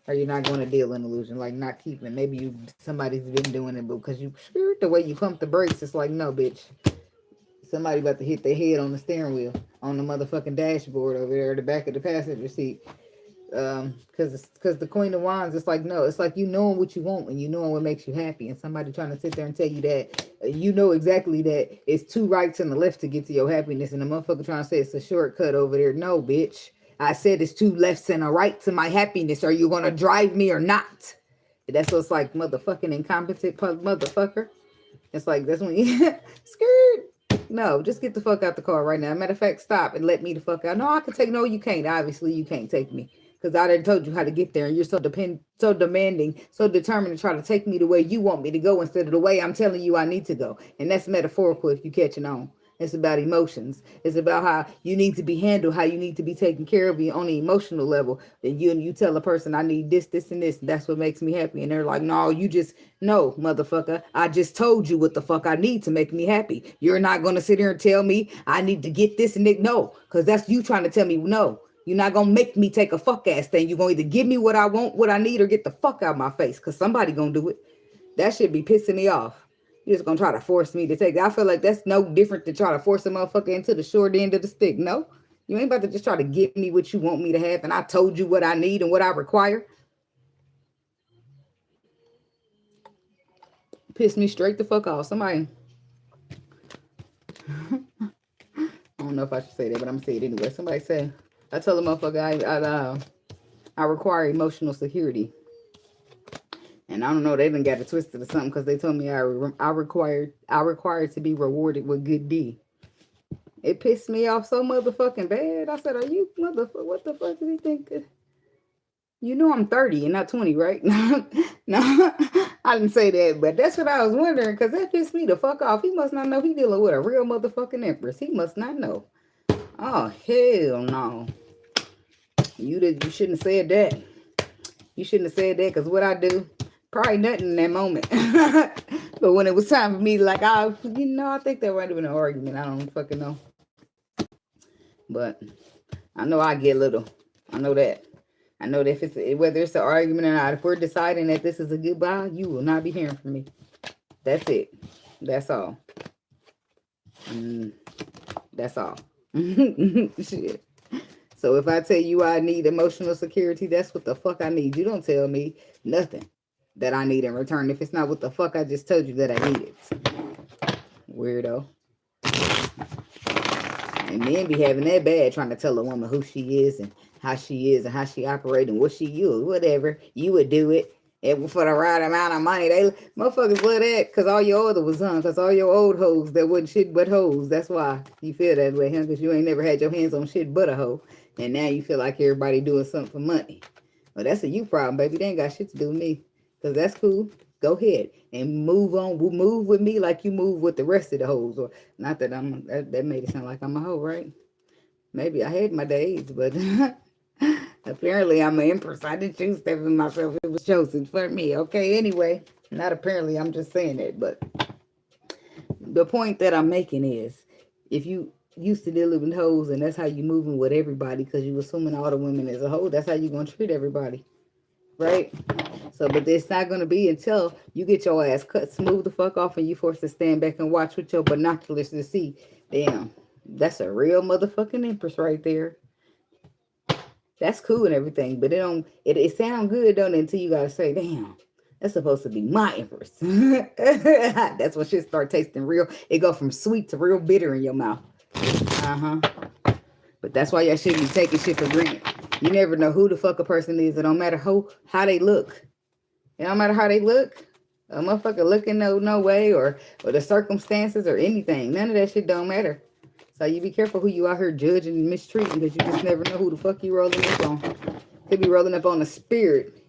Or you're not going to deal in illusion. Like not keeping. Maybe somebody's been doing it, but because you scared the way you pump the brakes, it's like, no, bitch. Somebody about to hit their head on the steering wheel. On the motherfucking dashboard over there, the back of the passenger seat. Because the Queen of Wands, it's like, no, it's like you knowing what you want and you knowing what makes you happy, and somebody trying to sit there and tell you that you know exactly that it's two rights and the left to get to your happiness, and the motherfucker trying to say it's a shortcut over there. No, bitch, I said it's two lefts and a right to my happiness. Are you gonna drive me or not? That's what's like, motherfucking incompetent motherfucker. It's like that's when you scared. No, just get the fuck out the car right now. Matter of fact, stop and let me the fuck out. No, I can take. No, you can't. Obviously, you can't take me. Because I already told you how to get there, and you're so demanding, so determined to try to take me the way you want me to go instead of the way I'm telling you I need to go. And that's metaphorical if you catching on. It's about emotions. It's about how you need to be handled, how you need to be taken care of on the emotional level. And you tell a person, I need this, this, and this. That's what makes me happy. And they're like, no, no, motherfucker. I just told you what the fuck I need to make me happy. You're not going to sit here and tell me I need to get this and that. No, because that's you trying to tell me no. You're not going to make me take a fuck ass thing. You're going to either give me what I want, what I need, or get the fuck out of my face. Because somebody going to do it. That should be pissing me off. You're just going to try to force me to take it. I feel like that's no different than try to force a motherfucker into the short end of the stick. No. You ain't about to just try to give me what you want me to have. And I told you what I need and what I require. Piss me straight the fuck off. Somebody. I don't know if I should say that, but I'm going to say it anyway. Somebody say, I told the motherfucker I require emotional security. And I don't know, they done got it twisted or something because they told me I required to be rewarded with good deed. It pissed me off so motherfucking bad. I said, "Are you motherfucker? What the fuck do you think?" You know I'm 30 and not 20, right? No, I didn't say that, but that's what I was wondering because that pissed me the fuck off. He must not know he dealing with a real motherfucking empress. He must not know. Oh hell no! You shouldn't have said that. You shouldn't have said that because what I do, probably nothing in that moment. But when it was time for me, like I think that might have been an argument. I don't fucking know. But I know I get little. I know that. I know that whether it's an argument or not, if we're deciding that this is a goodbye, you will not be hearing from me. That's it. That's all. That's all. Shit. So if I tell you I need emotional security, that's what the fuck I need. You don't tell me nothing that I need in return if it's not what the fuck I just told you that I need it. Weirdo. And men be having that bad trying to tell a woman who she is and how she operates and what she use, whatever. You would do it. And for the right amount of money, they motherfuckers love that because all your other was because all your old hoes that wasn't shit but hoes. That's why you feel that way, huh? Because you ain't never had your hands on shit but a hoe. And now you feel like everybody doing something for money. Well, that's a you problem, baby. They ain't got shit to do with me. Because that's cool. Go ahead and move on. Move with me like you move with the rest of the hoes. Or not that that made it sound like I'm a hoe, right? Maybe I had my days, but apparently I'm an empress. I didn't choose that for myself. It was chosen for me. Okay, anyway. Not apparently, I'm just saying that. But the point that I'm making is if you used to dealing with hoes and that's how you moving with everybody because you assuming all the women as a hoe, that's how you going to treat everybody. Right? So, but it's not going to be until you get your ass cut smooth the fuck off and you forced to stand back and watch with your binoculars to see, damn, that's a real motherfucking empress right there. That's cool and everything, but it sound good, don't it, until you got to say, damn, that's supposed to be my empress. That's when shit start tasting real. It go from sweet to real bitter in your mouth. But that's why y'all shouldn't be taking shit for granted. You never know who the fuck a person is. It don't matter how they look. It don't matter how they look. A motherfucker looking no way or the circumstances or anything. None of that shit don't matter. So you be careful who you out here judging and mistreating because you just never know who the fuck you rolling up on. Could be rolling up on a spirit.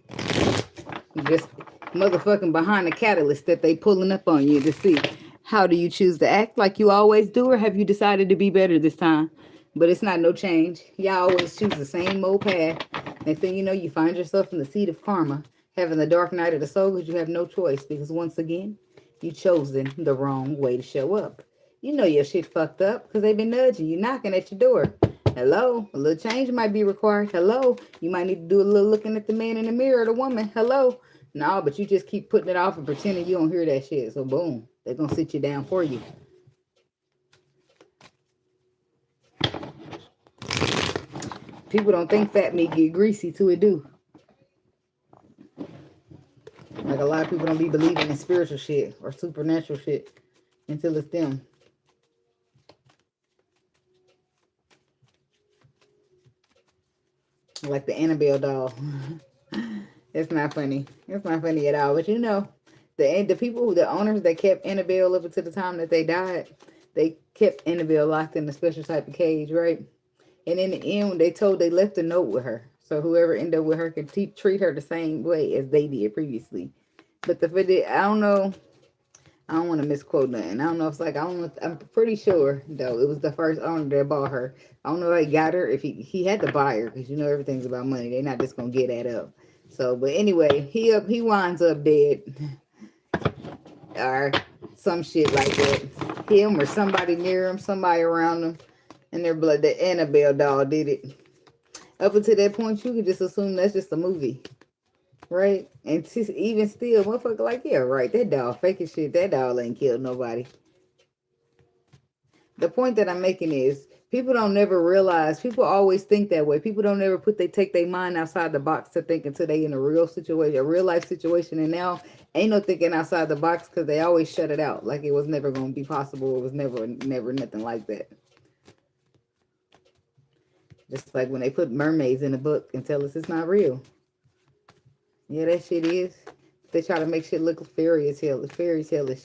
Just motherfucking behind the catalyst that they pulling up on you to see how do you choose to act like you always do or have you decided to be better this time? But it's not no change. Y'all always choose the same old path. Next thing you know, you find yourself in the seat of karma, having the dark night of the soul because you have no choice. Because once again, you chosen the wrong way to show up. You know your shit fucked up because they've been nudging you, knocking at your door. Hello, a little change might be required. Hello, you might need to do a little looking at the man in the mirror, the woman. Hello. No, but you just keep putting it off and pretending you don't hear that shit. So boom, they're going to sit you down for you. People don't think fat meat get greasy till it do. Like a lot of people don't be believing in spiritual shit or supernatural shit until it's them. Like the Annabelle doll. It's not funny. It's not funny at all. But you know, the people, the owners that kept Annabelle up until the time that they died, they kept Annabelle locked in a special type of cage, right? And in the end, they left a note with her. So whoever ended up with her could treat her the same way as they did previously. But I don't know. I don't want to misquote nothing. I don't know if it's like, I'm pretty sure, though, it was the first owner that bought her. I don't know if he got her, if he had to buy her, because you know everything's about money. They're not just going to get that up. So, but anyway, he winds up dead. Or some shit like that. Him or somebody near him, somebody around him. And their blood, the Annabelle doll did it. Up until that point, you could just assume that's just a movie. Right? And even still, motherfucker like, yeah, right, that doll fake as shit. That doll ain't killed nobody. The point that I'm making is, people don't never realize, people always think that way. People don't ever take their mind outside the box to think until they in a real situation, a real life situation. And now ain't no thinking outside the box because they always shut it out. Like it was never going to be possible. It was never nothing like that. Just like when they put mermaids in a book and tell us it's not real. Yeah, that shit is. They try to make shit look fairy tale-ish.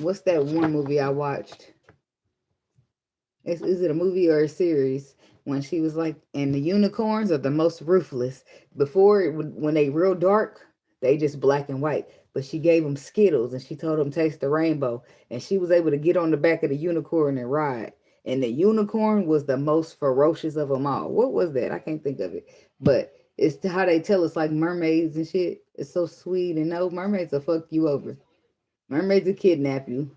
What's that one movie I watched? Is it a movie or a series? When she was like, and the unicorns are the most ruthless. Before, when they real dark, they just black and white. But she gave them Skittles and she told them taste the rainbow. And she was able to get on the back of the unicorn and ride. And the unicorn was the most ferocious of them all. What was that? I can't think of it. But it's how they tell us like mermaids and shit. It's so sweet. And no, mermaids will fuck you over. Mermaids will kidnap you.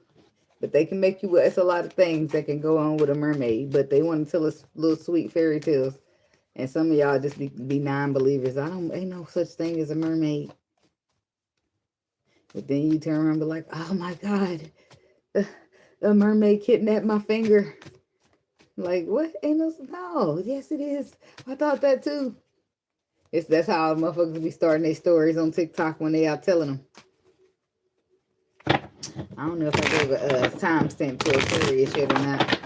But they can make you, it's a lot of things that can go on with a mermaid. But they want to tell us little sweet fairy tales. And some of y'all just be non-believers. Ain't no such thing as a mermaid. But then you turn around and be like, oh my God, a mermaid kidnapped my finger. Like, what? Ain't no, yes it is. I thought that too. That's how motherfuckers be starting their stories on TikTok when they out telling them. I don't know if I gave a timestamp to a period yet or not.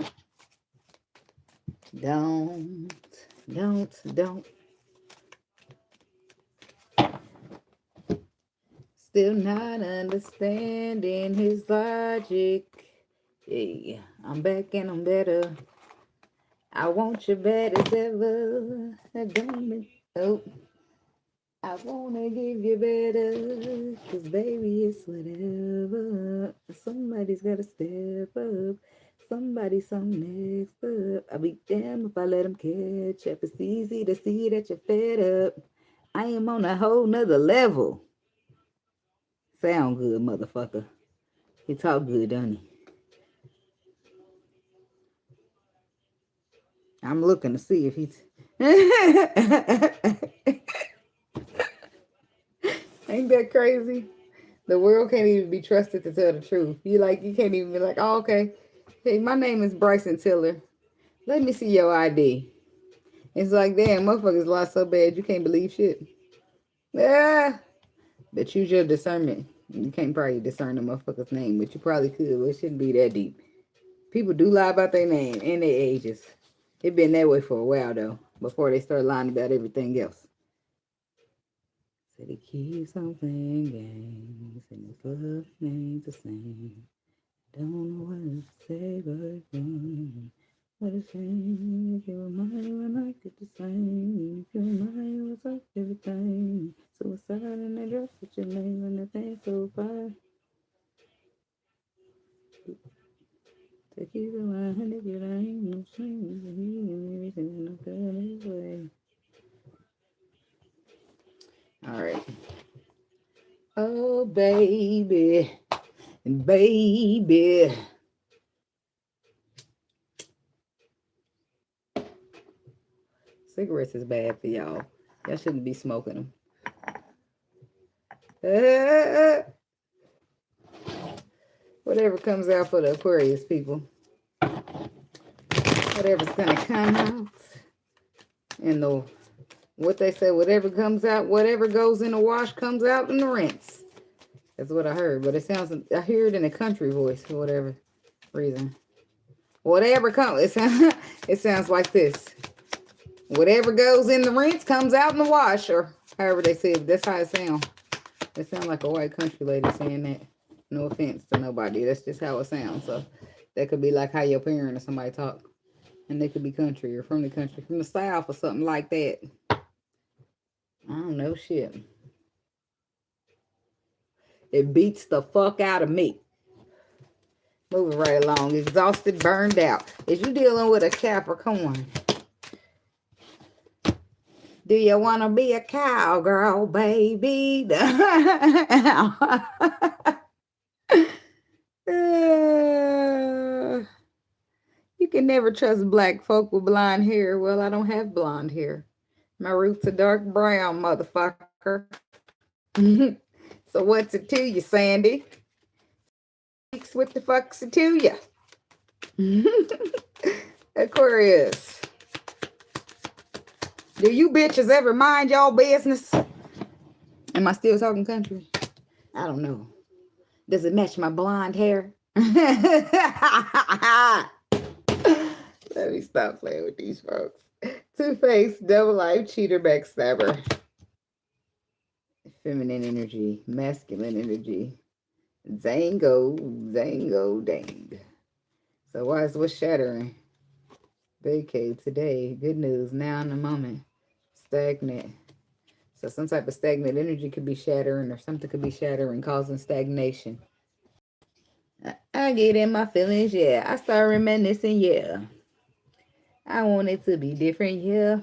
Don't. Still not understanding his logic. Hey, I'm back and I'm better. I want you bad as ever. I wanna give you better. Cause baby, it's whatever. Somebody's gotta step up. Somebody's some next up. I'll be damned if I let them catch up. It's easy to see that you're fed up. I am on a whole nother level. Sound good, motherfucker. He talk good, don't he? I'm looking to see if he's... Ain't that crazy? The world can't even be trusted to tell the truth. You can't even be like, oh, okay. Hey, my name is Bryson Tiller. Let me see your ID. It's like, damn, motherfuckers lie so bad you can't believe shit. Yeah. But use your discernment. You can't probably discern a motherfucker's name, but you probably could. But it shouldn't be that deep. People do lie about their name and their ages. It been that way for a while, though, before they start lying about everything else. Said he keeps on playing games, and his love ain't the same. Don't know what to say, but what a shame. If you were mine, when I get the same. If you were mine, it was like everything. Suicide in the dress with your name and the thing so far. Take you to 100, you ain't no shame. Everything I feel this way. All right. Oh, baby. Baby. Cigarettes is bad for y'all. Y'all shouldn't be smoking them. Whatever comes out for the Aquarius people. Whatever's gonna come out. And what they say, whatever comes out, whatever goes in the wash comes out in the rinse. That's what I heard. But I hear it in a country voice for whatever reason. Whatever comes, it sounds like this. Whatever goes in the rinse comes out in the wash, or however they say it. That's how it sounds. It sounds like a white country lady saying that. No offense to nobody. That's just how it sounds. So that could be like how your parent or somebody talk. And they could be country or from the country, from the South or something like that. I don't know shit. It beats the fuck out of me. Moving right along. Exhausted, burned out. Is you dealing with a Capricorn? Do you want to be a cowgirl, baby? You can never trust black folk with blonde hair. Well, I don't have blonde hair. My roots are dark brown, motherfucker. So what's it to you, Sandy? What the fuck's it to you? Aquarius. Do you bitches ever mind y'all business? Am I still talking country? I don't know. Does it match my blonde hair? Let me stop playing with these folks. Two-faced, double life, cheater, backstabber. Feminine energy, masculine energy. Zango, zango, dang. So what's shattering? Vacate today. Good news. Now in the moment. Stagnant. So some type of stagnant energy could be shattering, or something could be shattering, causing stagnation. I get in my feelings, yeah. I start reminiscing, yeah. I want it to be different, yeah.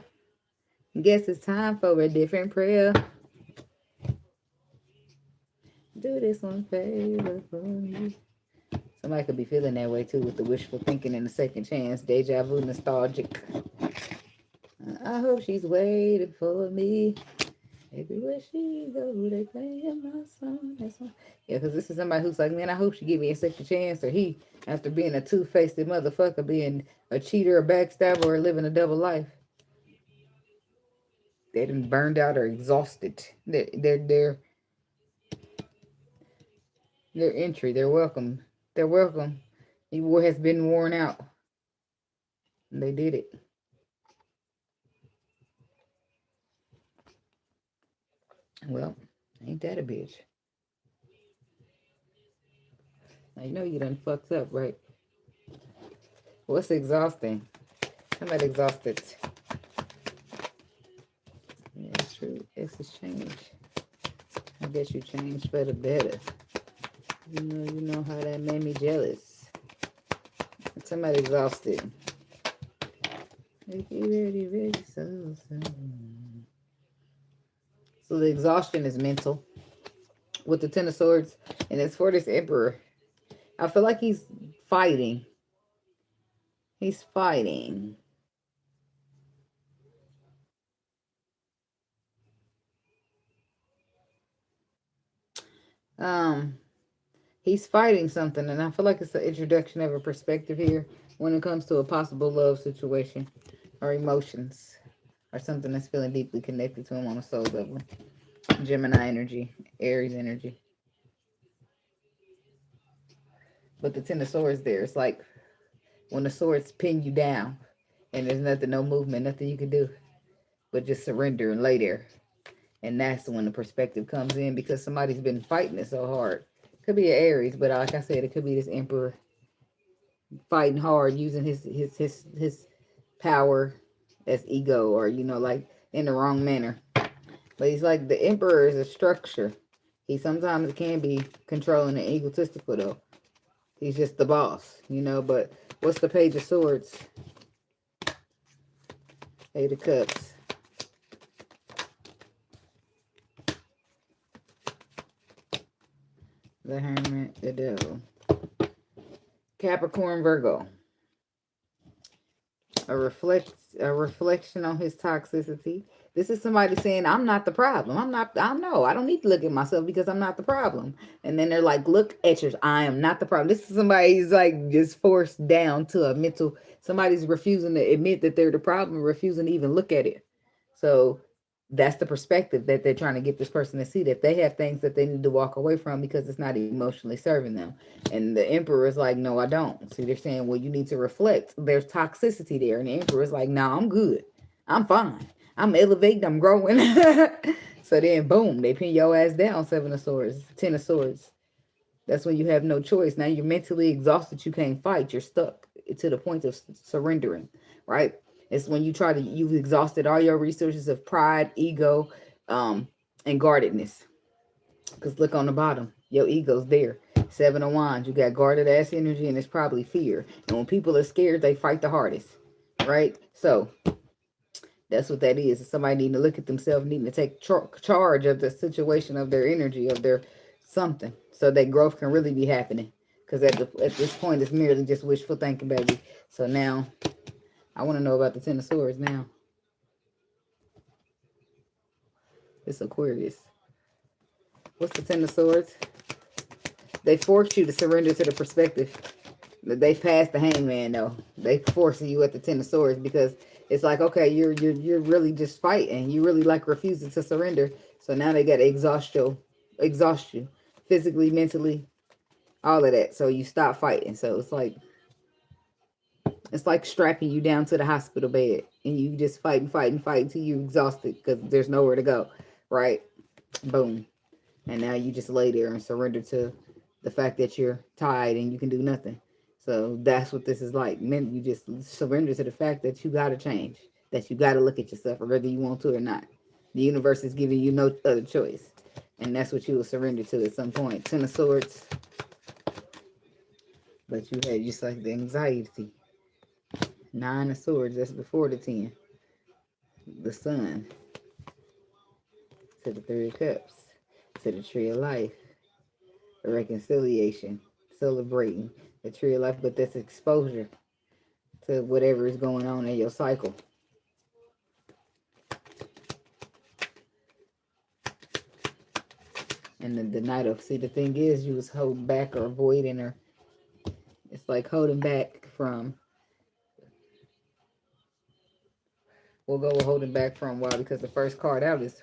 Guess it's time for a different prayer. Do this one favor for me. Somebody could be feeling that way too with the wishful thinking and the second chance. Deja vu, nostalgic. I hope she's waiting for me. Everywhere she goes, they playing my song. Yeah, because this is somebody who's like, man, I hope she give me a second chance. Or he, after being a two-faced motherfucker, being a cheater, a backstabber, or living a double life. They done burned out or exhausted. Their entry, their welcome. Their welcome. He has been worn out. And they did it. Well, ain't that a bitch? Now, you know you done fucked up, right? What's exhausting? Somebody exhausted. Yeah, it's true. This is change. I guess you changed for the better. You know how that made me jealous. Somebody exhausted. Ready, so. So the exhaustion is mental. With the Ten of Swords, and it's for this Emperor. I feel like he's fighting. He's fighting. He's fighting something, and I feel like it's the introduction of a perspective here when it comes to a possible love situation or emotions or something that's feeling deeply connected to him on a soul level. Gemini energy, Aries energy. But the Ten of Swords there, it's like when the swords pin you down and there's nothing, no movement, nothing you can do but just surrender and lay there. And that's when the perspective comes in because somebody's been fighting it so hard. Could be an Aries, but like I said, it could be this Emperor fighting hard, using his power as ego, or like in the wrong manner. But he's like the Emperor is a structure. He sometimes can be controlling and egotistical though. He's just the boss, but what's the Page of Swords? Eight of Cups. The Hermit, the Devil. Capricorn, Virgo. A reflection on his toxicity. This is somebody saying, I'm not the problem. I don't need to look at myself because I'm not the problem. And then they're like, look at yours. I am not the problem. This is somebody who's like just forced down to a mental, somebody's refusing to admit that they're the problem, refusing to even look at it. So that's the perspective that they're trying to get this person to see, that they have things that they need to walk away from because it's not emotionally serving them. And the Emperor is like, no, I don't. So they're saying, well, you need to reflect. There's toxicity there. And the Emperor is like, no, I'm good. I'm fine. I'm elevating. I'm growing. So then, boom, they pin your ass down. Seven of Swords, Ten of Swords. That's when you have no choice. Now you're mentally exhausted. You can't fight. You're stuck to the point of surrendering, right? It's when you've exhausted all your resources of pride, ego, and guardedness. Because look on the bottom, your ego's there. Seven of Wands, you got guarded ass energy, and it's probably fear. And when people are scared, they fight the hardest, right? So that's what that is. It's somebody needing to look at themselves, needing to take charge of the situation, of their energy, of their something, so that growth can really be happening. Because at this point, it's merely just wishful thinking, baby. So now, I want to know about the Ten of Swords now. It's Aquarius. What's the Ten of Swords? They force you to surrender to the perspective. They passed the Hangman though. They forcing you at the Ten of Swords because it's like, okay, you're really just fighting. You really like refusing to surrender. So now they got to exhaust you physically, mentally, all of that. So you stop fighting. So it's like It's like strapping you down to the hospital bed and you just fighting till you're exhausted because there's nowhere to go, right? Boom. And now you just lay there and surrender to the fact that you're tired and you can do nothing. So that's what this is like. Then you just surrender to the fact that you got to change, that you got to look at yourself, whether you want to or not. The universe is giving you no other choice. And that's what you will surrender to at some point. Ten of Swords. But you had just like the anxiety. Nine of Swords, that's before the 10. The Sun. To the Three of Cups. To the Tree of Life. The reconciliation. Celebrating the Tree of Life, but that's exposure to whatever is going on in your cycle. And the Knight of, see, the thing is, you was holding back or avoiding, or it's like holding back from, we'll go with holding back from, why? Because the first card out is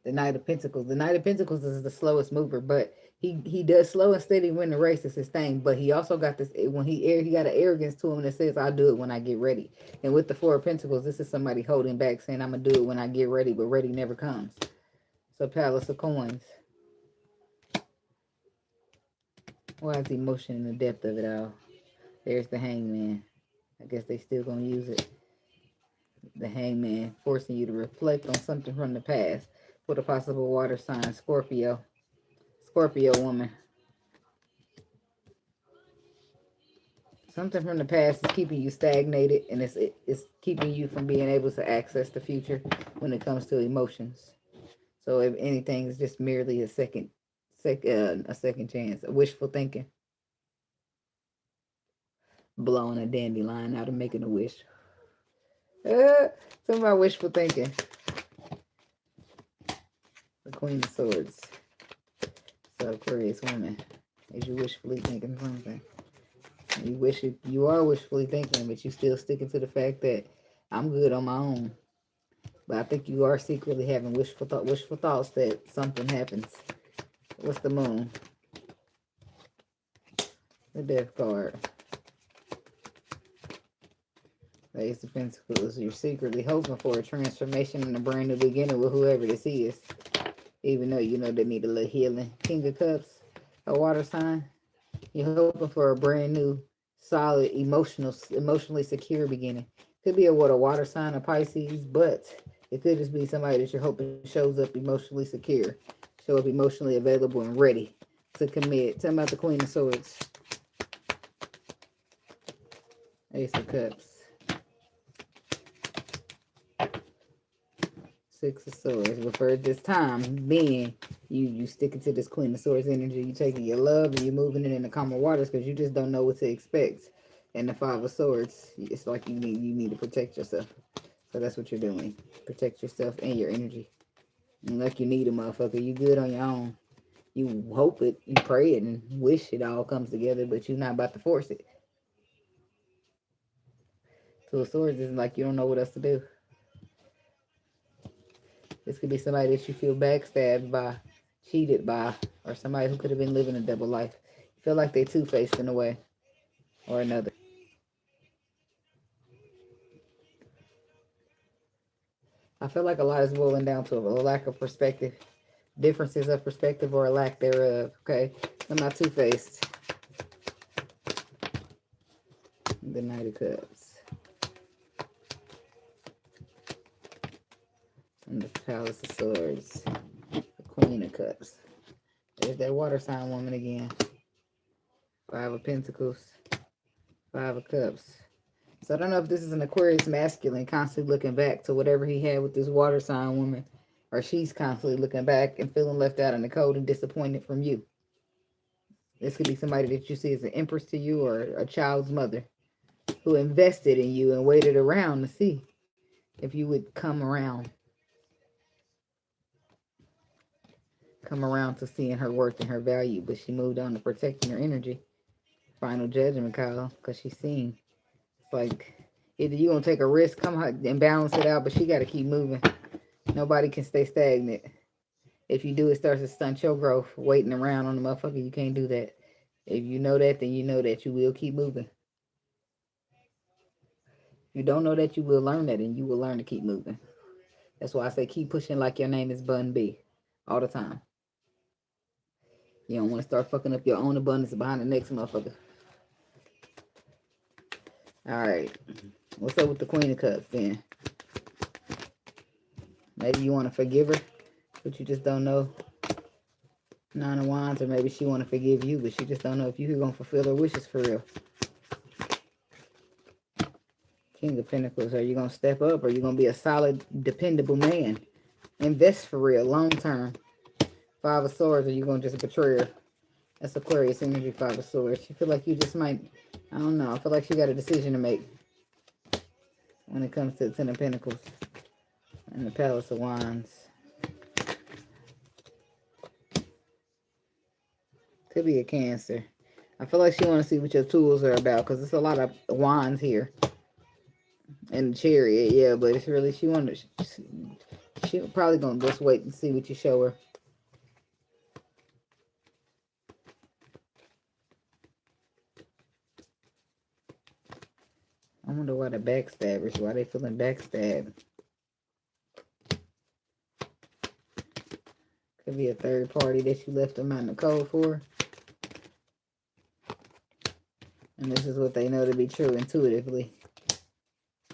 the Knight of Pentacles. The Knight of Pentacles is the slowest mover, but he does slow and steady win the race. Is his thing. But he also got this, when he got an arrogance to him that says, I'll do it when I get ready. And with the Four of Pentacles, this is somebody holding back saying, I'm going to do it when I get ready, but ready never comes. So Palace of Coins. Why is emotion in the depth of it all? There's the Hangman. I guess they still going to use it. The Hangman, forcing you to reflect on something from the past. With a possible water sign, Scorpio. Scorpio woman. Something from the past is keeping you stagnated, and it's keeping you from being able to access the future when it comes to emotions. So if anything, it's just merely a second chance, a wishful thinking. Blowing a dandelion out of making a wish. Some about wishful thinking. The Queen of Swords. So Aquarius woman, is you wishfully thinking something? You are wishfully thinking, but you still sticking to the fact that I'm good on my own. But I think you are secretly having wishful thoughts that something happens. What's the Moon? The Death card. The Ace of Pentacles. You're secretly hoping for a transformation and a brand new beginning with whoever this is. Even though you know they need a little healing. King of Cups. A water sign. You're hoping for a brand new, solid, emotionally secure beginning. Could be a water sign of Pisces, but it could just be somebody that you're hoping shows up emotionally secure, show up emotionally available and ready to commit. Tell me about the Queen of Swords. Ace of Cups. Six of Swords. But for this time being, you sticking to this Queen of Swords energy. You taking your love and you're moving it in the calmer waters because you just don't know what to expect. And the Five of Swords, it's like you need to protect yourself. So that's what you're doing. Protect yourself and your energy. And like you need a motherfucker. You good on your own. You hope it and pray it and wish it all comes together, but you're not about to force it. Two of Swords is like you don't know what else to do. This could be somebody that you feel backstabbed by, cheated by, or somebody who could have been living a double life. You feel like they two-faced in a way or another. I feel like a lot is boiling down to a lack of perspective, differences of perspective or a lack thereof, okay? I'm not two-faced. The Knight of Cups. And the Palace of Swords. The Queen of Cups. There's that water sign woman again. Five of Pentacles. Five of Cups. So I don't know if this is an Aquarius masculine constantly looking back to whatever he had with this water sign woman. Or she's constantly looking back and feeling left out in the cold and disappointed from you. This could be somebody that you see as an empress to you or a child's mother who invested in you and waited around to see if you would come around. Come around to seeing her worth and her value, but she moved on to protecting her energy. Final judgment call, because she's seen. It's like, either you gonna take a risk, come out and balance it out, but she got to keep moving. Nobody can stay stagnant. If you do, it starts to stunt your growth. Waiting around on the motherfucker, you can't do that. If you know that, then you know that you will keep moving. You don't know that, you will learn that, and you will learn to keep moving. That's why I say keep pushing like your name is Bun B all the time. You don't want to start fucking up your own abundance behind the next motherfucker. All right. What's up with the Queen of Cups then? Maybe you want to forgive her, but you just don't know. Nine of Wands, or maybe she want to forgive you, but she just don't know if you're going to fulfill her wishes for real. King of Pentacles, are you going to step up? Or are you going to be a solid, dependable man? Invest for real, long term. Five of Swords, or you going to just betray her? That's Aquarius energy, Five of Swords. She feel like you just might, I don't know, I feel like she got a decision to make when it comes to the Ten of Pentacles and the Palace of Wands. Could be a Cancer. I feel like she want to see what your tools are about, because there's a lot of wands here. And the Chariot, yeah, but it's really, she probably going to just wait and see what you show her. I wonder why the backstabbers, why they feeling backstabbed. Could be a third party that you left them out in the cold for. And this is what they know to be true intuitively.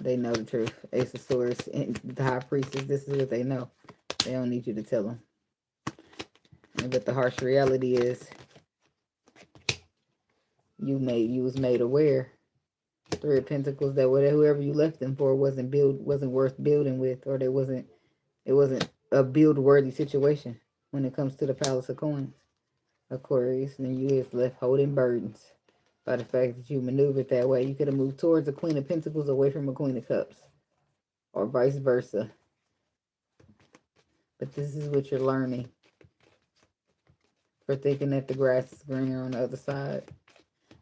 They know the truth. Ace of Swords and the High Priestess, this is what they know. They don't need you to tell them. But the harsh reality is you was made aware. Three of Pentacles, that whoever you left them for wasn't worth building with, or it wasn't a build worthy situation when it comes to the Palace of Coins. Aquarius, and you is left holding burdens by the fact that you maneuvered that way. You could have moved towards a Queen of Pentacles away from a Queen of Cups, or vice versa. But this is what you're learning for thinking that the grass is greener on the other side.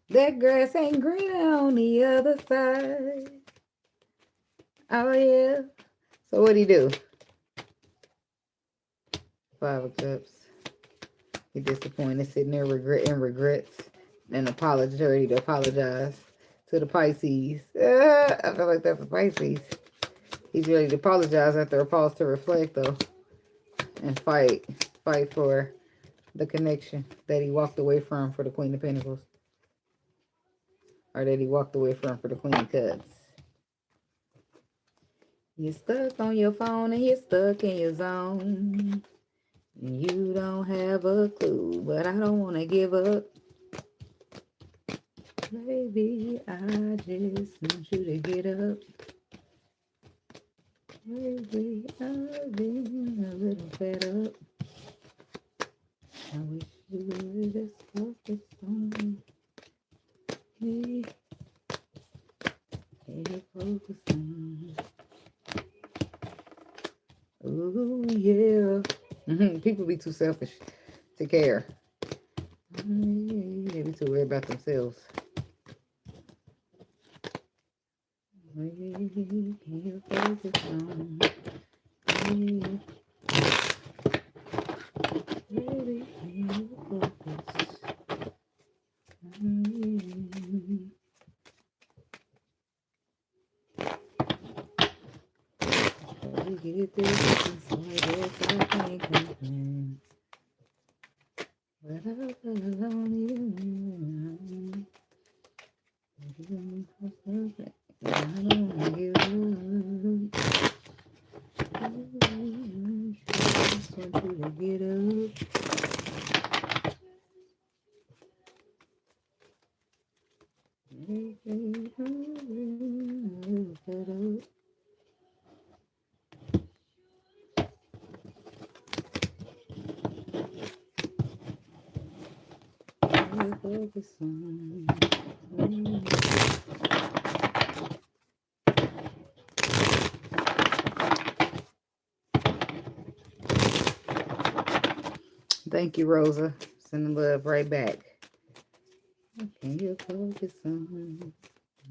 That grass ain't greener on the other side. Oh, yeah. So what do you do? Five of Cups. You're disappointed, sitting there regrets and ready to apologize to the Pisces. I feel like that's a Pisces. He's ready to apologize after a pause to reflect, though, and fight for the connection that he walked away from for the Queen of Pentacles, or that he walked away from for the Queen of Cups. You're stuck on your phone and you're stuck in your zone. You don't have a clue, but I don't want to give up. Baby, I just want you to get up. Baby, I've been a little fed up. I wish you would just focus on me. Hey, focus on. Ooh, yeah. People be too selfish to care. They be too worried about themselves. You focus on me. Baby, you focus on me. We get this, so I guess I can't complain. But I feel on you. I don't want to give up. I just want you to get up. Focus on me. Thank you, Rosa. Sending love right back. Can you focus on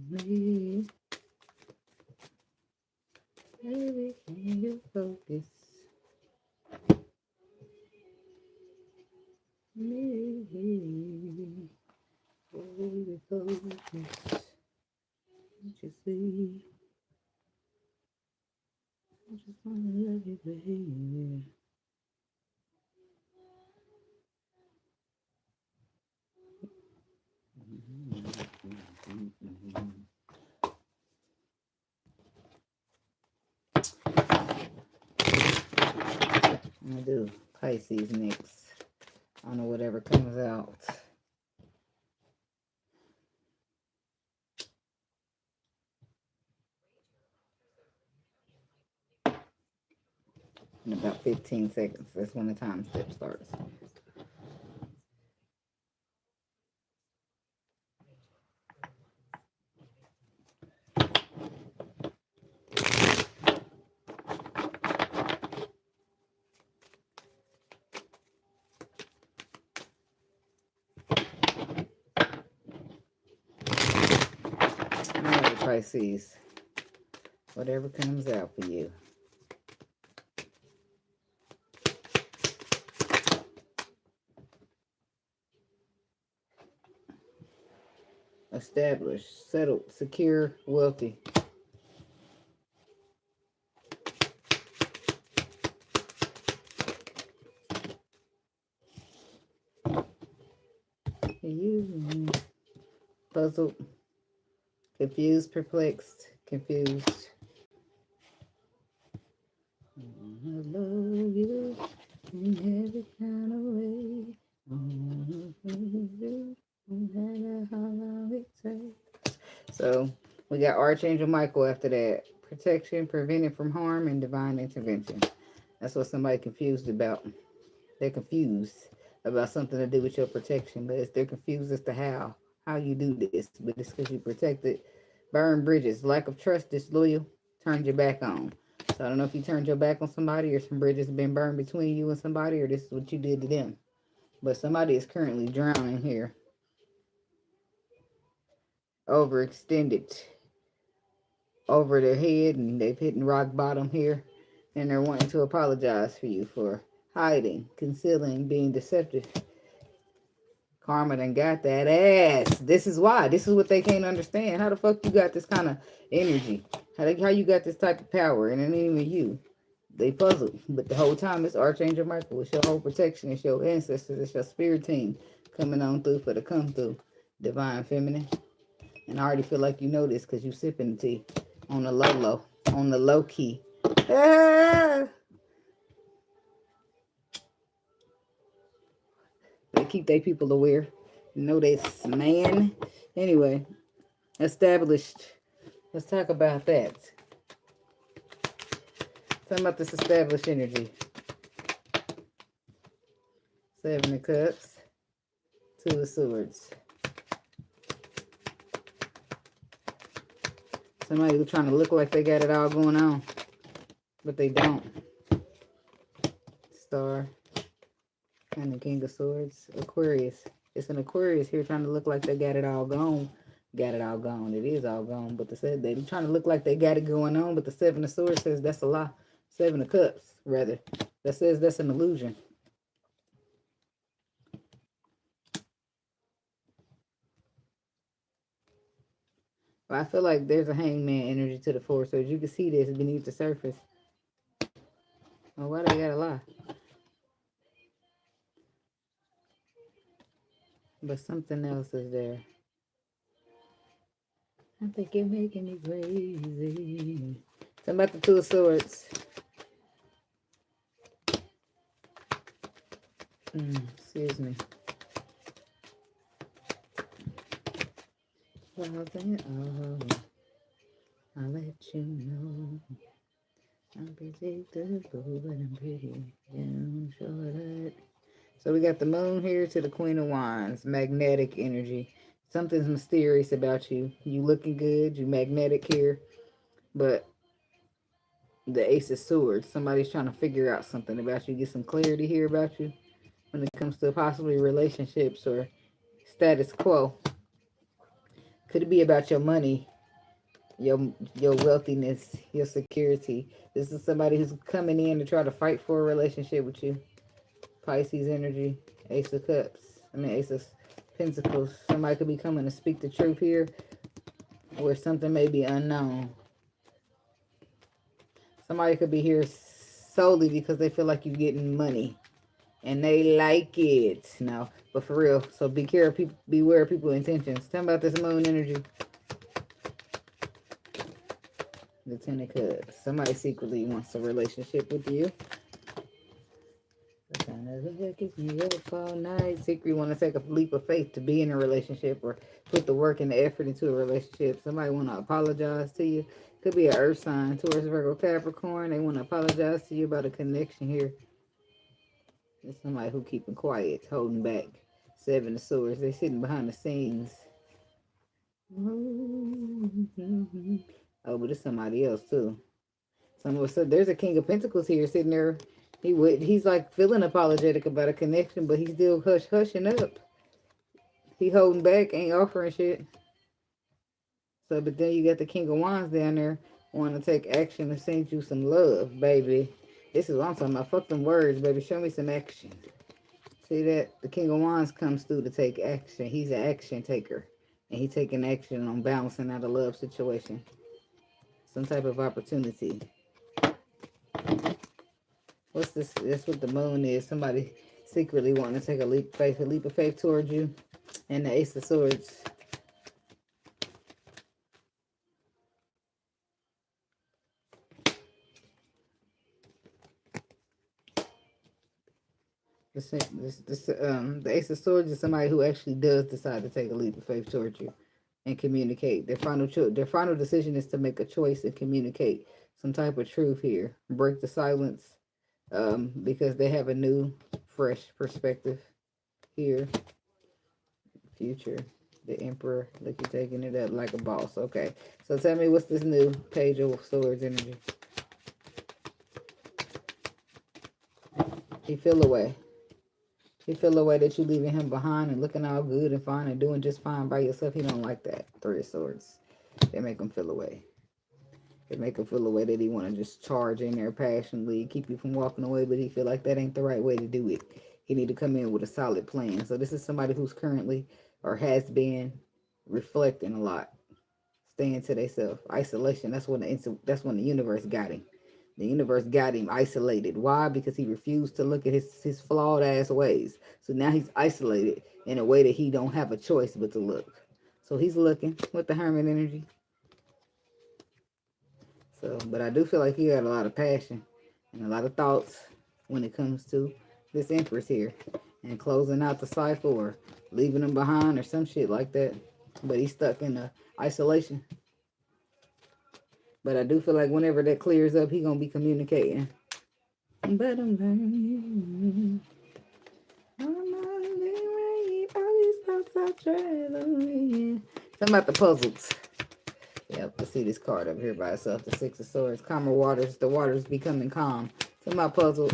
me? Baby, can you focus? Me. Baby, focus. What you see? just wanna love you, baby. I'm gonna do Pisces next. I don't know whatever comes out. In about 15 seconds. That's when the time step starts. Alright, Pisces. Whatever comes out for you. Established, settled, secure, wealthy. You puzzled, confused, perplexed, confused. I love you in every kind of way. No matter how long it takes. So we got Archangel Michael after that. Protection, preventing from harm, and divine intervention. That's what somebody confused about. They're confused about something to do with your protection, but they're confused as to how you do this. But it's because you protected, burn bridges, lack of trust, disloyal, turned your back on. So I don't know if you turned your back on somebody or some bridges have been burned between you and somebody, or this is what you did to them. But somebody is currently drowning here, overextended over their head, and they've hit rock bottom here, and they're wanting to apologize for you for hiding, concealing, being deceptive. Karma done got that ass. This is why. This is what they can't understand. How the fuck you got this kind of energy? How you got this type of power and it ain't even you? They puzzled. But the whole time it's Archangel Michael. It's your whole protection. It's your ancestors. It's your spirit team coming on through for the come through. Divine Feminine. And I already feel like you know this because you sipping the tea on the low. On the low key. Ah! They keep their people aware. You know this, man. Anyway, established. Let's talk about that. Talk about this established energy. 7 of Cups. 2 of Swords. Somebody who's trying to look like they got it all going on, but they don't. Star. And the King of Swords. Aquarius. It's an Aquarius here trying to look like they got it all gone. Got it all gone. It is all gone. But they're trying to look like they got it going on. But the 7 of Swords says that's a lie. 7 of Cups, rather. That says that's an illusion. But I feel like there's a hangman energy to the 4 swords. You can see this beneath the surface. Oh, why they gotta lie? But something else is there. I think you're making me crazy. Something about the 2 of Swords. Excuse me. Well, then, I'll let you know. I'm predictable, but I'm pretty damn sure that. So we got the moon here to the Queen of Wands. Magnetic energy. Something's mysterious about you. You looking good. You magnetic here. But the Ace of Swords. Somebody's trying to figure out something about you. Get some clarity here about you when it comes to possibly relationships or status quo. Could it be about your money, your wealthiness, your security? This is somebody who's coming in to try to fight for a relationship with you. Pisces energy, Ace of Cups. Ace of Pentacles. Somebody could be coming to speak the truth here, or something may be unknown. Somebody could be here solely because they feel like you're getting money. And they like it. No, but for real. So be careful, people, beware of people's intentions. Tell me about this moon energy. The Ten of Cups. Somebody secretly wants a relationship with you. All night. Secretly want to take a leap of faith to be in a relationship or put the work and the effort into a relationship. Somebody want to apologize to you. Could be an earth sign, Taurus, Virgo, Capricorn. They want to apologize to you about a connection here. There's somebody who keeping quiet, holding back. Seven of Swords. They sitting behind the scenes. Oh, but it's somebody else too. There's a King of Pentacles here sitting there. He's like feeling apologetic about a connection, but he's still hushing up. He holding back, ain't offering shit. So, but then you got the King of Wands down there wanting to take action and send you some love, baby. This is what I'm talking about. Fuck them words, baby. Show me some action. See that? The King of Wands comes through to take action. He's an action taker. And he's taking action on balancing out a love situation. Some type of opportunity. What's this? That's what the moon is. Somebody secretly wanting to take a leap of faith towards you. And the Ace of Swords. The Ace of Swords is somebody who actually does decide to take a leap of faith towards you and communicate. Their final decision is to make a choice and communicate some type of truth here. Break the silence because they have a new, fresh perspective here. Future. The Emperor. Look, you're taking it up like a boss. Okay. So tell me, what's this new Page of Swords energy? He feel away. He feel the way that you leaving him behind and looking all good and fine and doing just fine by yourself. He don't like that. Three of Swords. They make him feel away. They make him feel the way that he want to just charge in there passionately, keep you from walking away, but he feel like that ain't the right way to do it. He need to come in with a solid plan. So this is somebody who's currently or has been reflecting a lot, staying to themselves. Isolation. That's when the universe got him. The universe got him isolated. Why? Because he refused to look at his flawed ass ways. So now he's isolated in a way that he don't have a choice but to look. So he's looking with the Hermit energy. So, but I do feel like he got a lot of passion and a lot of thoughts when it comes to this Empress here and closing out the cycle or leaving him behind or some shit like that. But he's stuck in isolation. But I do feel like whenever that clears up, he gonna be communicating. But I'm something about the puzzles. Yep, let's see this card up here by itself. The Six of Swords. Calmer waters. The waters becoming calm. Something about puzzle.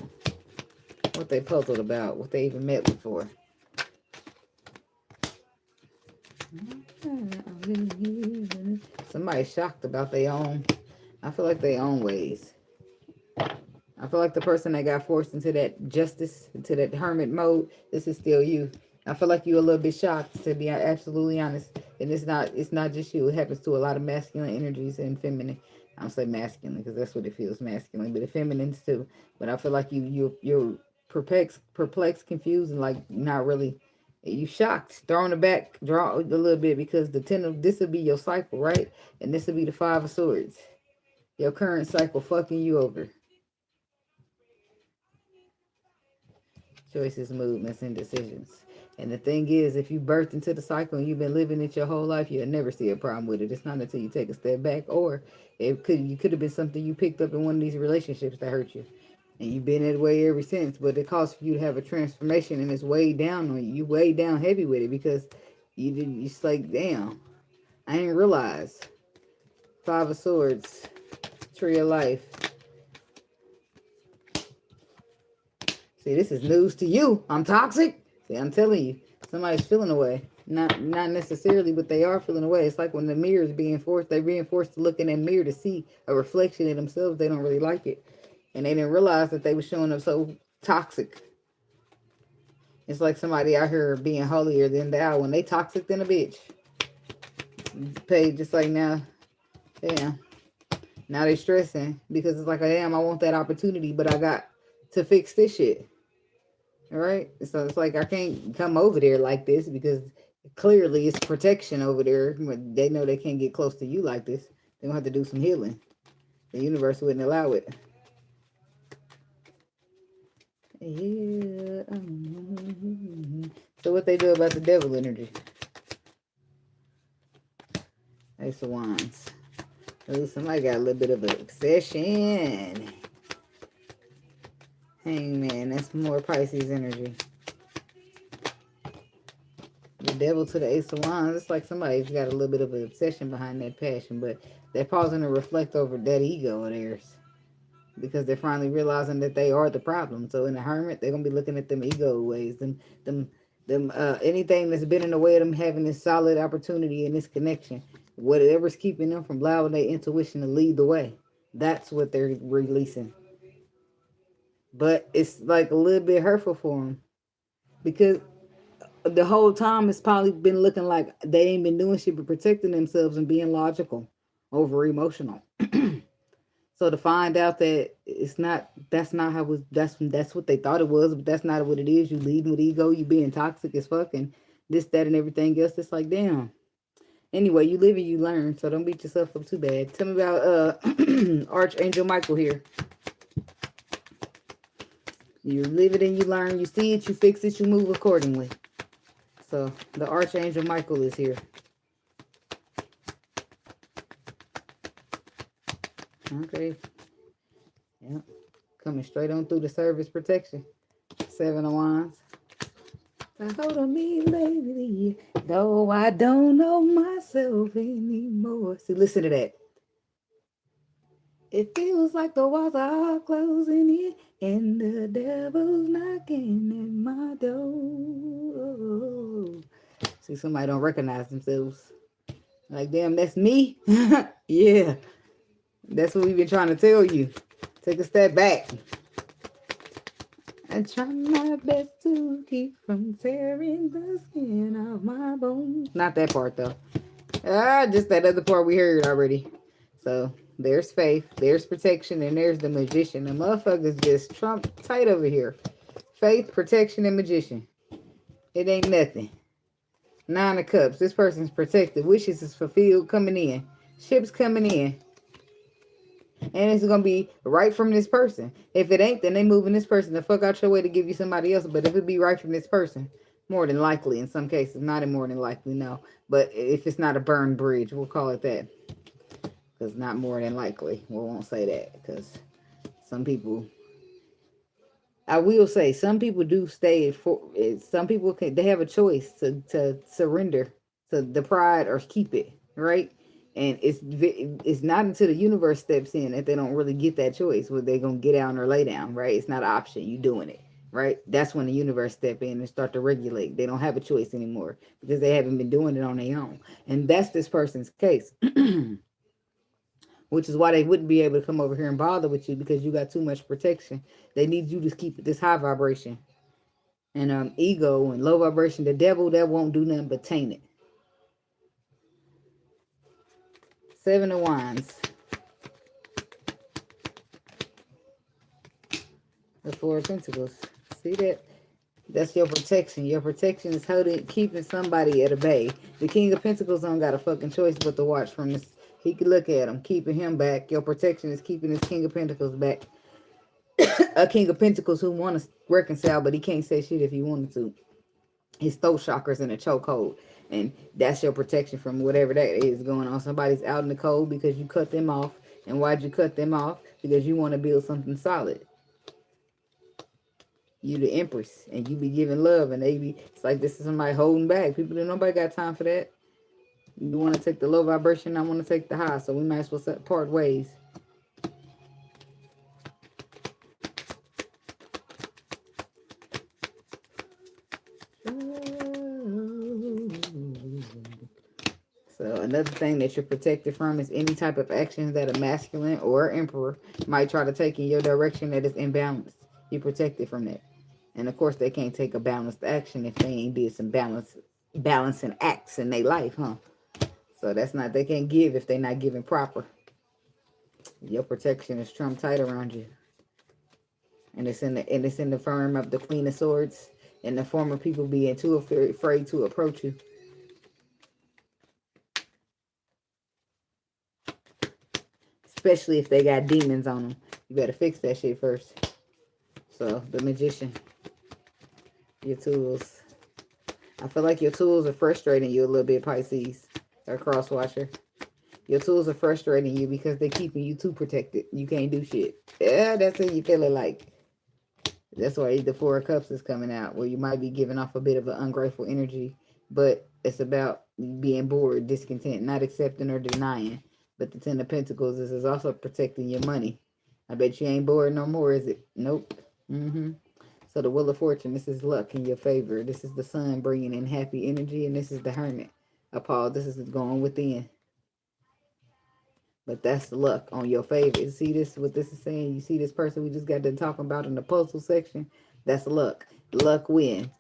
What they puzzled about. What they even met before. Somebody shocked about their own. I feel like their own ways. I feel like the person that got forced into that justice, into that hermit mode, this is still you. I feel like you're a little bit shocked, to be absolutely honest. And it's not just you. It happens to a lot of masculine energies and feminine. I don't say masculine because that's what it feels, masculine, but the feminines too. But I feel like you're perplexed, confused, and like not really. You shocked, thrown aback, draw a little bit because this will be your cycle, right? And this will be the Five of Swords. Your current cycle fucking you over. Choices, movements, and decisions. And the thing is, if you birthed into the cycle and you've been living it your whole life, you'll never see a problem with it. It's not until you take a step back, or you could have been something you picked up in one of these relationships that hurt you. And you've been that way ever since, but it calls for you to have a transformation, and it's weighed down on you. You weighed down heavy with it because it's like, damn, I didn't realize. Five of Swords, Tree of Life. See, this is news to you. I'm toxic. See, I'm telling you, somebody's feeling away. Not necessarily, but they are feeling away. It's like when the mirror is being forced, they're being forced to look in that mirror to see a reflection of themselves. They don't really like it. And they didn't realize that they were showing up so toxic. It's like somebody out here being holier than thou when they toxic than a bitch. Paid just like now. Damn. Now they stressing because it's like, damn, I want that opportunity, but I got to fix this shit. All right. So it's like I can't come over there like this because clearly it's protection over there. They know they can't get close to you like this. They're gonna have to do some healing. The universe wouldn't allow it. Yeah. So what they do about the devil energy? Ace of Wands. Oh, somebody got a little bit of an obsession. Hangman, that's more Pisces energy. The devil to the Ace of Wands. It's like somebody's got a little bit of an obsession behind that passion, but they're pausing to reflect over that ego of theirs because they're finally realizing that they are the problem. So in the Hermit, they're gonna be looking at them ego ways, anything that's been in the way of them having this solid opportunity and this connection, whatever's keeping them from allowing their intuition to lead the way. That's what they're releasing. But it's like a little bit hurtful for them because the whole time it's probably been looking like they ain't been doing shit but protecting themselves and being logical over emotional. So to find out that it's not, that's not how it was, that's what they thought it was, but that's not what it is. You leading with ego, you being toxic as fuck, and this, that, and everything else. It's like, damn. Anyway, you live and you learn, so don't beat yourself up too bad. Tell me about Archangel Michael here. You live it and you learn. You see it, you fix it, you move accordingly. So the Archangel Michael is here. Okay. Yep. Coming straight on through the service protection. 7 of Wands. Hold on me lately, though I don't know myself anymore. See, listen to that. It feels like the walls are closing in and the devil's knocking at my door. See, somebody don't recognize themselves. Like, damn, that's me? Yeah. That's what we've been trying to tell you. Take a step back. I try my best to keep from tearing the skin off my bones. Not that part, though. Just that other part we heard already. So, there's faith, there's protection, and there's the magician. The motherfucker's just Trump tight over here. Faith, protection, and magician. It ain't nothing. 9 of Cups. This person's protected. Wishes is fulfilled coming in. Ships coming in. And it's going to be right from this person. If it ain't, then they moving this person the fuck out your way to give you somebody else. But if it be right from this person, more than likely in some cases. Not in more than likely, no. But if it's not a burned bridge, we'll call it that. Because not more than likely. We won't say that. Because some people... I will say, some people do stay for... Some people, they have a choice to surrender to the pride or keep it, right? And it's not until the universe steps in that they don't really get that choice whether they're going to get down or lay down, right? It's not an option. You doing it, right? That's when the universe step in and start to regulate. They don't have a choice anymore because they haven't been doing it on their own. And that's this person's case. Which is why they wouldn't be able to come over here and bother with you because you got too much protection. They need you to keep this high vibration. And ego and low vibration, the devil, that won't do nothing but taint it. 7 of Wands. The 4 of Pentacles. See that? That's your protection. Your protection is keeping somebody at a bay. The King of Pentacles don't got a fucking choice but to watch from this. He could look at him, keeping him back. Your protection is keeping this King of Pentacles back. A King of Pentacles who want to reconcile, but he can't say shit if he wanted to. His throat chakras in a chokehold. And that's your protection from whatever that is going on. Somebody's out in the cold because you cut them off. And why'd you cut them off? Because you want to build something solid. You the Empress. And you be giving love. And they be, it's like this is somebody holding back. People, nobody got time for that. You want to take the low vibration. I want to take the high. So we might as well part ways. So another thing that you're protected from is any type of actions that a masculine or emperor might try to take in your direction that is imbalanced. You're protected from that. And of course, they can't take a balanced action if they ain't did some balancing acts in their life, huh? So that's not, they can't give if they're not giving proper. Your protection is trump tight around you. And it's in the form of the Queen of Swords, in the form of people being too afraid to approach you. Especially if they got demons on them. You better fix that shit first. So, the Magician. Your tools. I feel like your tools are frustrating you a little bit, Pisces. Or Crosswatcher. Your tools are frustrating you because they're keeping you too protected. You can't do shit. Yeah, that's what you feeling like. That's why the Four of Cups is coming out, where you might be giving off a bit of an ungrateful energy, but it's about being bored, discontent, not accepting or denying. But the Ten of Pentacles is also protecting your money. I bet you ain't bored no more, is it? Nope. So the Wheel of Fortune, this is luck in your favor. This is the Sun bringing in happy energy, and this is the Hermit. Paul, this is going within. But that's luck on your favor. You see this, what this is saying? You see this person we just got done talking about in the postal section? That's luck. Luck win.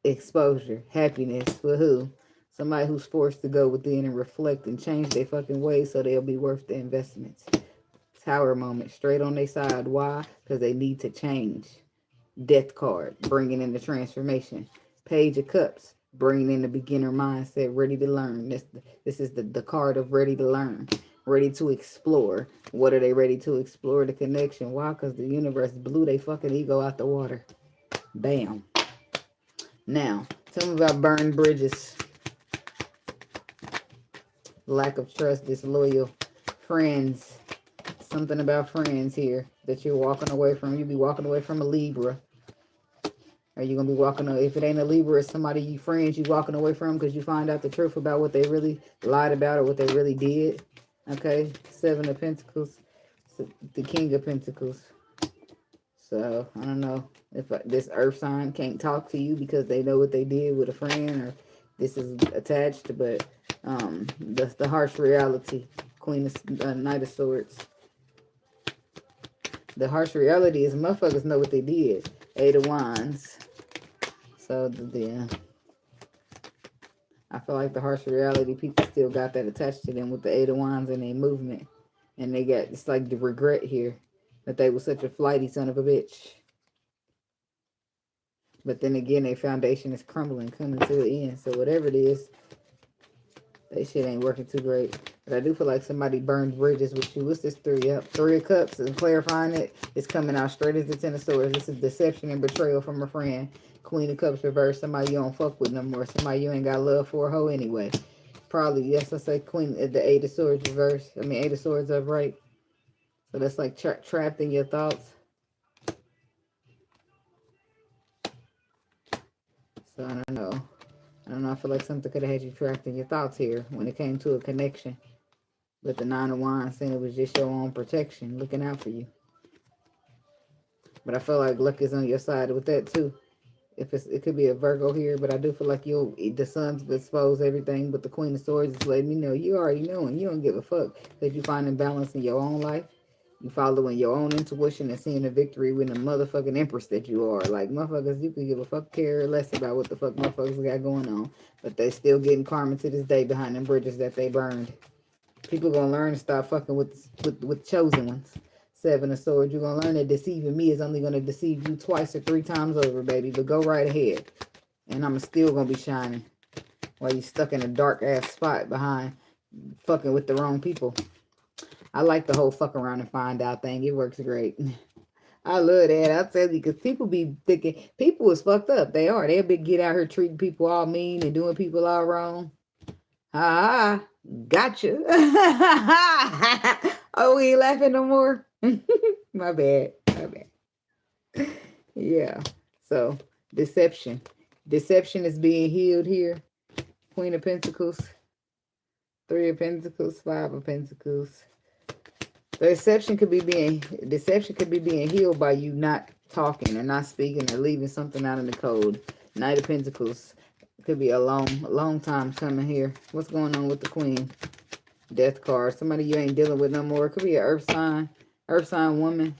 Exposure. Happiness. For who? Somebody who's forced to go within and reflect and change their fucking ways so they'll be worth the investments. Tower moment. Straight on their side. Why? Because they need to change. Death card. Bringing in the transformation. Page of Cups. Bringing in the beginner mindset. Ready to learn. This is the card of ready to learn. Ready to explore. What are they ready to explore? The connection. Why? Because the universe blew their fucking ego out the water. Bam. Now, tell me about burned bridges. Lack of trust, disloyal. Friends. Something about friends here that you're walking away from. You be walking away from a Libra. Are you going to be walking away? If it ain't a Libra, it's somebody you friends you walking away from because you find out the truth about what they really lied about or what they really did. Okay, Seven of Pentacles, the King of Pentacles. So, I don't know if this earth sign can't talk to you because they know what they did with a friend or this is attached, but the harsh reality, Queen of Knight of Swords. The harsh reality is motherfuckers know what they did. Eight of Wands. So, I feel like the harsh reality, people still got that attached to them with the Eight of Wands and their movement. And they got, it's like the regret here that they were such a flighty son of a bitch. But then again, their foundation is crumbling, coming to an end. So whatever it is, that shit ain't working too great. But I do feel like somebody burned bridges with you. What's this three up? Three of Cups, and clarifying it, it's coming out straight as the Ten of Swords. This is deception and betrayal from a friend. Queen of Cups reversed. Somebody you don't fuck with no more. Somebody you ain't got love for a hoe anyway. Probably, yes, I say Queen, the Eight of Swords reversed. I mean, Eight of Swords upright. So that's like trapped in your thoughts. So I don't know. I feel like something could have had you trapped in your thoughts here when it came to a connection. But the Nine of Wands saying it was just your own protection, looking out for you. But I feel like luck is on your side with that too. It could be a Virgo here, but I do feel like the sun's expose everything. But the Queen of Swords is letting me know you already know and you don't give a fuck because you finding balance in your own life. You following your own intuition and seeing a victory with the motherfucking empress that you are. Like, motherfuckers, you can give a fuck care less about what the fuck motherfuckers got going on. But they still getting karma to this day behind them bridges that they burned. People gonna learn to stop fucking with chosen ones. Seven of Swords, you're gonna learn that deceiving me is only gonna deceive you twice or three times over, baby. But go right ahead. And I'm still gonna be shining while you stuck in a dark ass spot behind fucking with the wrong people. I like the whole fuck around and find out thing. It works great. I love that. I tell you, because people be thinking, people is fucked up. They are. They'll be get out here treating people all mean and doing people all wrong. Ah, gotcha. Oh, we ain't laughing no more? My bad. My bad. Yeah. So, deception. Deception is being healed here. Queen of Pentacles. Three of Pentacles. Five of Pentacles. Deception could be being healed by you not talking or not speaking or leaving something out in the code. Knight of Pentacles could be a long time coming here. What's going on with the Queen? Death card. Somebody you ain't dealing with no more. It could be an earth sign woman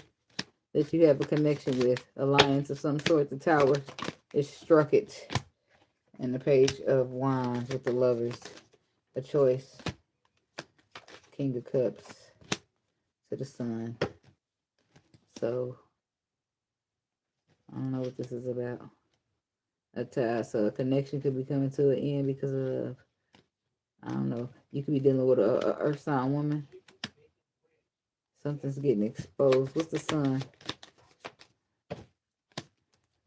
that you have a connection with. Alliance of some sort. The Tower is struck it. And the Page of Wands with the Lovers. A choice. King of Cups. to the sun. So, I don't know what this is about. So a connection could be coming to an end because of, I don't know. You could be dealing with a earth sign woman. Something's getting exposed. What's the sun?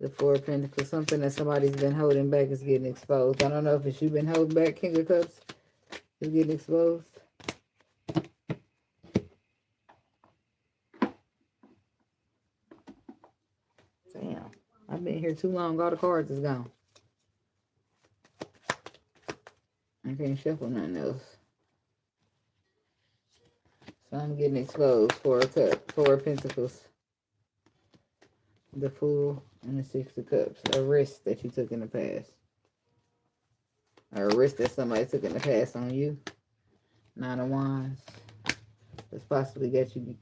The Four of Pentacles. Something that somebody's been holding back is getting exposed. I don't know if it's you been holding back. King of Cups is getting exposed. Damn. I've been here too long. All the cards is gone. I can't shuffle nothing else. So I'm getting exposed. Four of Pentacles. The Fool and the Six of Cups. A risk that you took in the past. Or a risk that somebody took in the past on you. Nine of Wands. It's possibly got you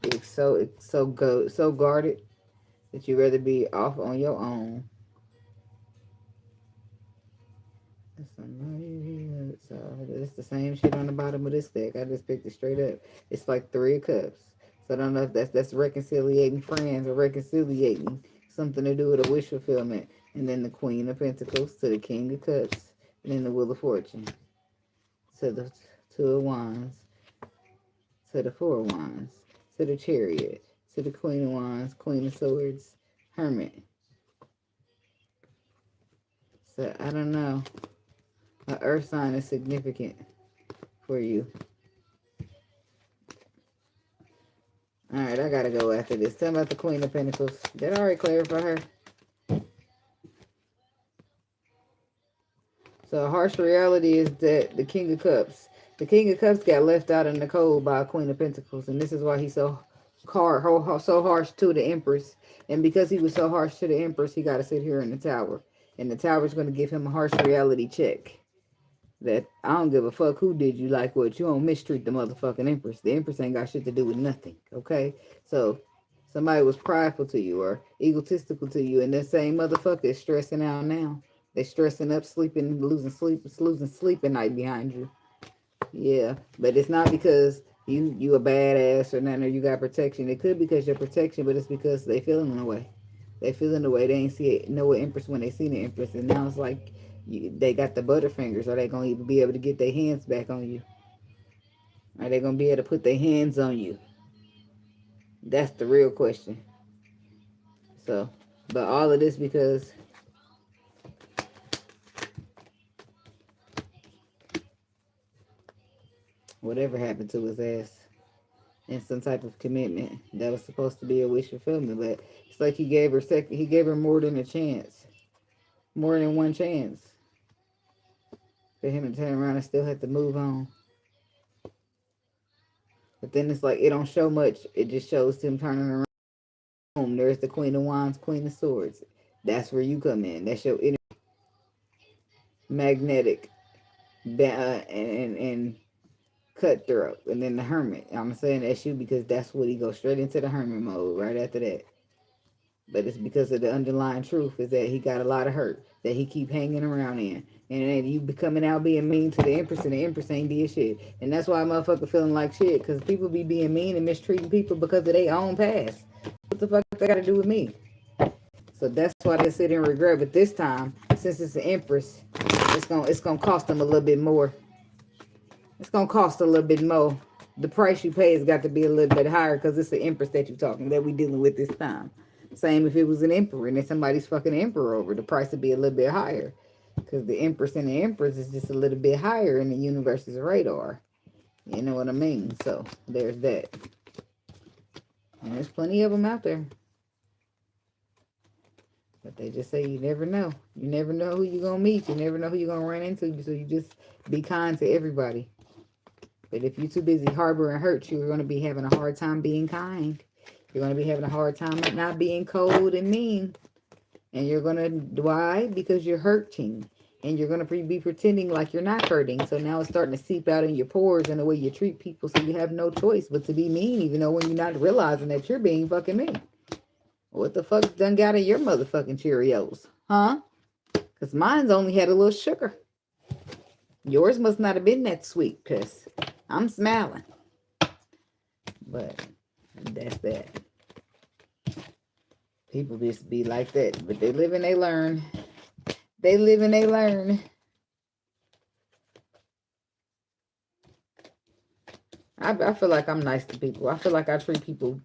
so guarded that you'd rather be off on your own. So it's the same shit on the bottom of this deck. I just picked it straight up. It's like Three of Cups. So I don't know if that's reconciliating friends or reconciliating something to do with a wish fulfillment. And then the Queen of Pentacles to the King of Cups. And then the Wheel of Fortune to the Two of Wands. To the Four of Wands. To the Chariot. To the Queen of Wands. Queen of Swords. Hermit. So I don't know. An earth sign is significant for you. Alright, I gotta go after this. Tell me about the Queen of Pentacles. Did I already clarify her? So a harsh reality is that the King of Cups. The King of Cups got left out in the cold by a Queen of Pentacles. And this is why he's so harsh to the Empress. And because he was so harsh to the Empress, he got to sit here in the Tower. And the Tower is going to give him a harsh reality check. That I don't give a fuck who did you like what. You don't mistreat the motherfucking Empress. The Empress ain't got shit to do with nothing. Okay? So somebody was prideful to you or egotistical to you. And that same motherfucker is stressing out now. They're stressing up, sleeping, losing sleep at night behind you. Yeah, but it's not because you a badass or nothing, or you got protection. It could be because you're protection, but it's because they feeling the way. They feeling the way. They ain't see it, know an Empress when they seen the Empress, and now it's like they got the butterfingers. Are they gonna even be able to get their hands back on you? Are they gonna be able to put their hands on you? That's the real question. So, but all of this because whatever happened to his ass in some type of commitment that was supposed to be a wish fulfillment, but it's like he gave her more than a chance, more than one chance for him to turn around and still have to move on. But then it's like it don't show much. It just shows him turning around. Boom, there's the Queen of Wands, Queen of Swords. That's where you come in. That's your inner magnetic and cutthroat. And then the Hermit. I'm saying that's you because that's what he goes straight into the Hermit mode right after that. But it's because of the underlying truth is that he got a lot of hurt that he keep hanging around in. And then you becoming out being mean to the Empress, and the Empress ain't did shit. And that's why motherfucker feeling like shit, because people be being mean and mistreating people because of their own past. What the fuck they got to do with me? So that's why they sit and regret. But this time, since it's the Empress, it's gonna cost them a little bit more. It's gonna cost a little bit more. The price you pay has got to be a little bit higher because it's the Empress that you're talking that we dealing with this time. Same if it was an emperor and then somebody's fucking emperor over, the price would be a little bit higher because the Empress and the Empress is just a little bit higher in the universe's radar. You know what I mean? So there's that. And there's plenty of them out there. But they just say you never know. You never know who you're going to meet. You never know who you're going to run into. So you just be kind to everybody. But if you're too busy harboring hurt, you're going to be having a hard time being kind. You're going to be having a hard time not being cold and mean. And you're going to, why? Because you're hurting. And you're going to be pretending like you're not hurting. So now it's starting to seep out in your pores and the way you treat people. So you have no choice but to be mean, even though when you're not realizing that you're being fucking mean. What the fuck done got in your motherfucking Cheerios? Huh? Because mine's only had a little sugar. Yours must not have been that sweet, because I'm smiling. But That's that. People just be like that. But they live and they learn. They live and they learn. I feel like I'm nice to people. I feel like I treat people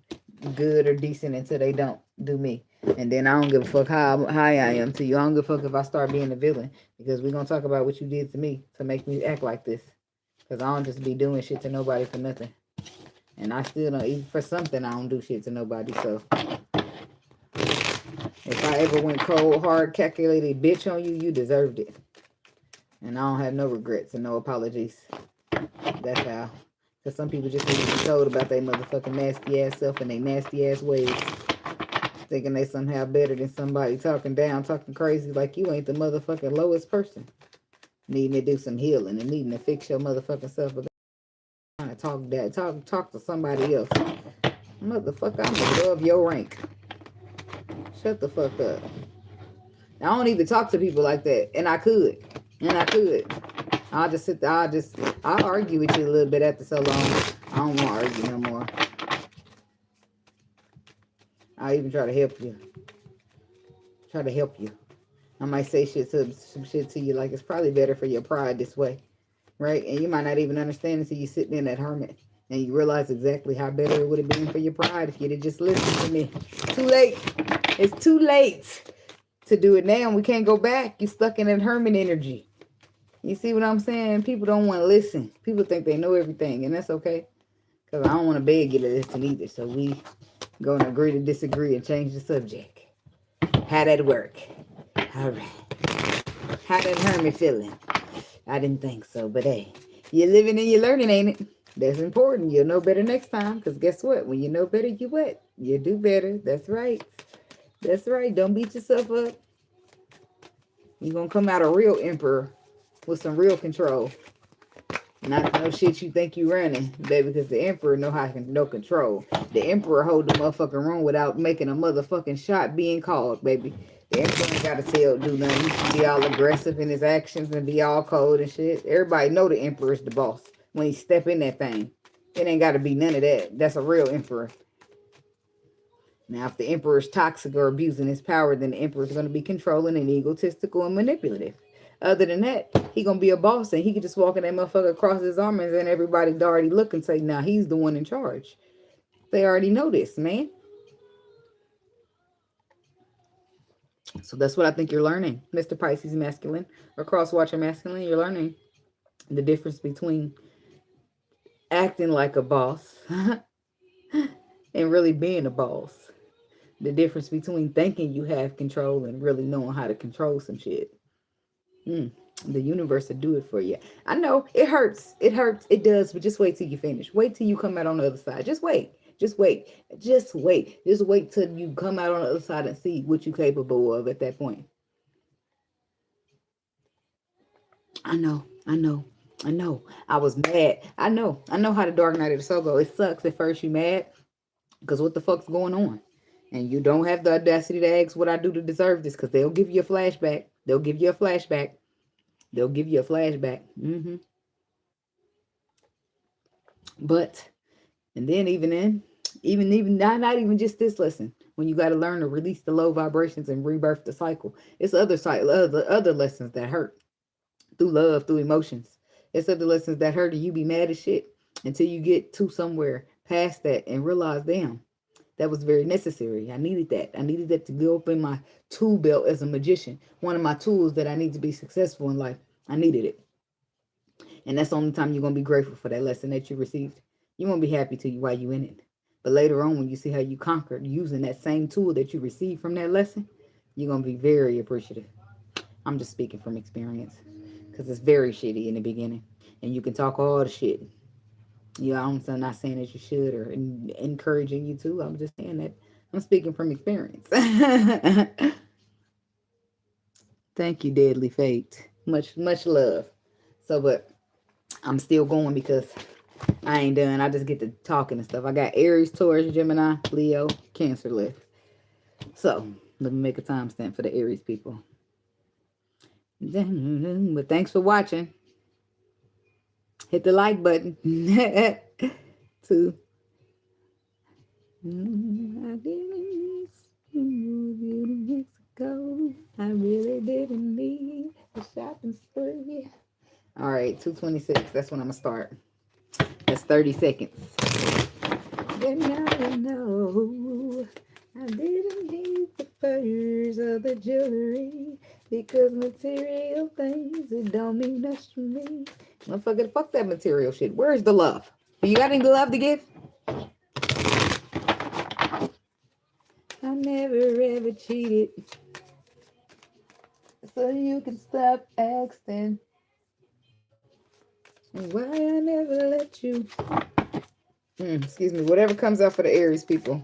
good or decent until they don't do me. And then I don't give a fuck how high I am to you. I don't give a fuck if I start being a villain. Because we're going to talk about what you did to me to make me act like this. Because I don't just be doing shit to nobody for nothing. And I still don't, even for something, I don't do shit to nobody. So if I ever went cold, hard, calculated bitch on you, you deserved it. And I don't have no regrets and no apologies. That's how. Because some people just need to be told about their motherfucking nasty ass self and their nasty ass ways. Thinking they somehow better than somebody talking down, talking crazy like you ain't the motherfucking lowest person. Needing to do some healing and needing to fix your motherfucking self. But trying to talk to somebody else. Motherfucker, I'm above your rank. Shut the fuck up. I don't even talk to people like that. And I could. I'll just sit there. I'll argue with you a little bit after so long. I don't want to argue no more. I'll even try to help you. I might say some shit to you like it's probably better for your pride this way. Right? And you might not even understand until you sitting in that hermit. And you realize exactly how better it would have been for your pride if you'd have just listened to me. Too late. It's too late to do it now. We can't go back. You're stuck in that hermit energy. You see what I'm saying? People don't want to listen. People think they know everything, and that's okay. Because I don't want to beg you to listen either. So we going to agree to disagree and change the subject. How that work? All right. How that hermit feeling? I didn't think so, but hey, you're living and you're learning, ain't it? That's important. You'll know better next time. Because guess what? When you know better, you what? You do better. That's right. That's right. Don't beat yourself up. You're going to come out a real emperor with some real control. Not no shit you think you running, baby, because the emperor know how to no control. The emperor hold the motherfucking room without making a motherfucking shot being called, baby. The emperor ain't got to do nothing. He can be all aggressive in his actions and be all cold and shit. Everybody know the emperor is the boss when he step in that thing. It ain't got to be none of that. That's a real emperor. Now, if the emperor is toxic or abusing his power, then the emperor is going to be controlling and egotistical and manipulative. Other than that, he going to be a boss and he can just walk in that motherfucker across his arms and everybody already look and say, now he's the one in charge. They already know this, man. So that's what I think you're learning, Mr. Pisces masculine or cross-watcher masculine. You're learning the difference between acting like a boss and really being a boss. The difference between thinking you have control and really knowing how to control some shit. The universe will do it for you. I know it hurts. It hurts. It does. But just wait till you finish. Wait till you come out on the other side. Just wait. Just wait. Just wait. Just wait till you come out on the other side and see what you're capable of at that point. I know. I was mad. I know how the dark night of the soul go. It sucks at first you mad because what the fuck's going on? And you don't have the audacity to ask what I do to deserve this because they'll give you a flashback. But, and then even not even just this lesson, when you got to learn to release the low vibrations and rebirth the cycle, it's other lessons that hurt through love, through emotions. It's other lessons that hurt and you be mad as shit until you get to somewhere past that and realize, damn, that was very necessary. I needed that. I needed that to go up in my tool belt as a magician. One of my tools that I need to be successful in life. I needed it. And that's the only time you're going to be grateful for that lesson that you received. You won't be happy to you while you in it. But later on, when you see how you conquered using that same tool that you received from that lesson, you're going to be very appreciative. I'm just speaking from experience. Because it's very shitty in the beginning. And you can talk all the shit. I'm not saying that you should or encouraging you to. I'm just saying that I'm speaking from experience. Thank you, Deadly Fate. Much love. So, but I'm still going because I ain't done. I just get to talking and stuff. I got Aries, Taurus, Gemini, Leo, Cancer left. So, let me make a timestamp for the Aries people. But thanks for watching. Hit the like button. I didn't move you to Mexico. I really didn't need a shopping spree. All right, 226. That's when I'm going to start. That's 30 seconds. Then now I know I didn't need the furs or the jewelry because material things, it don't mean much to me. Motherfucker, fuck that material shit. Where's the love? You got any love to give? I never ever cheated, so you can stop asking why I never let you. Excuse me, whatever comes out for the Aries people.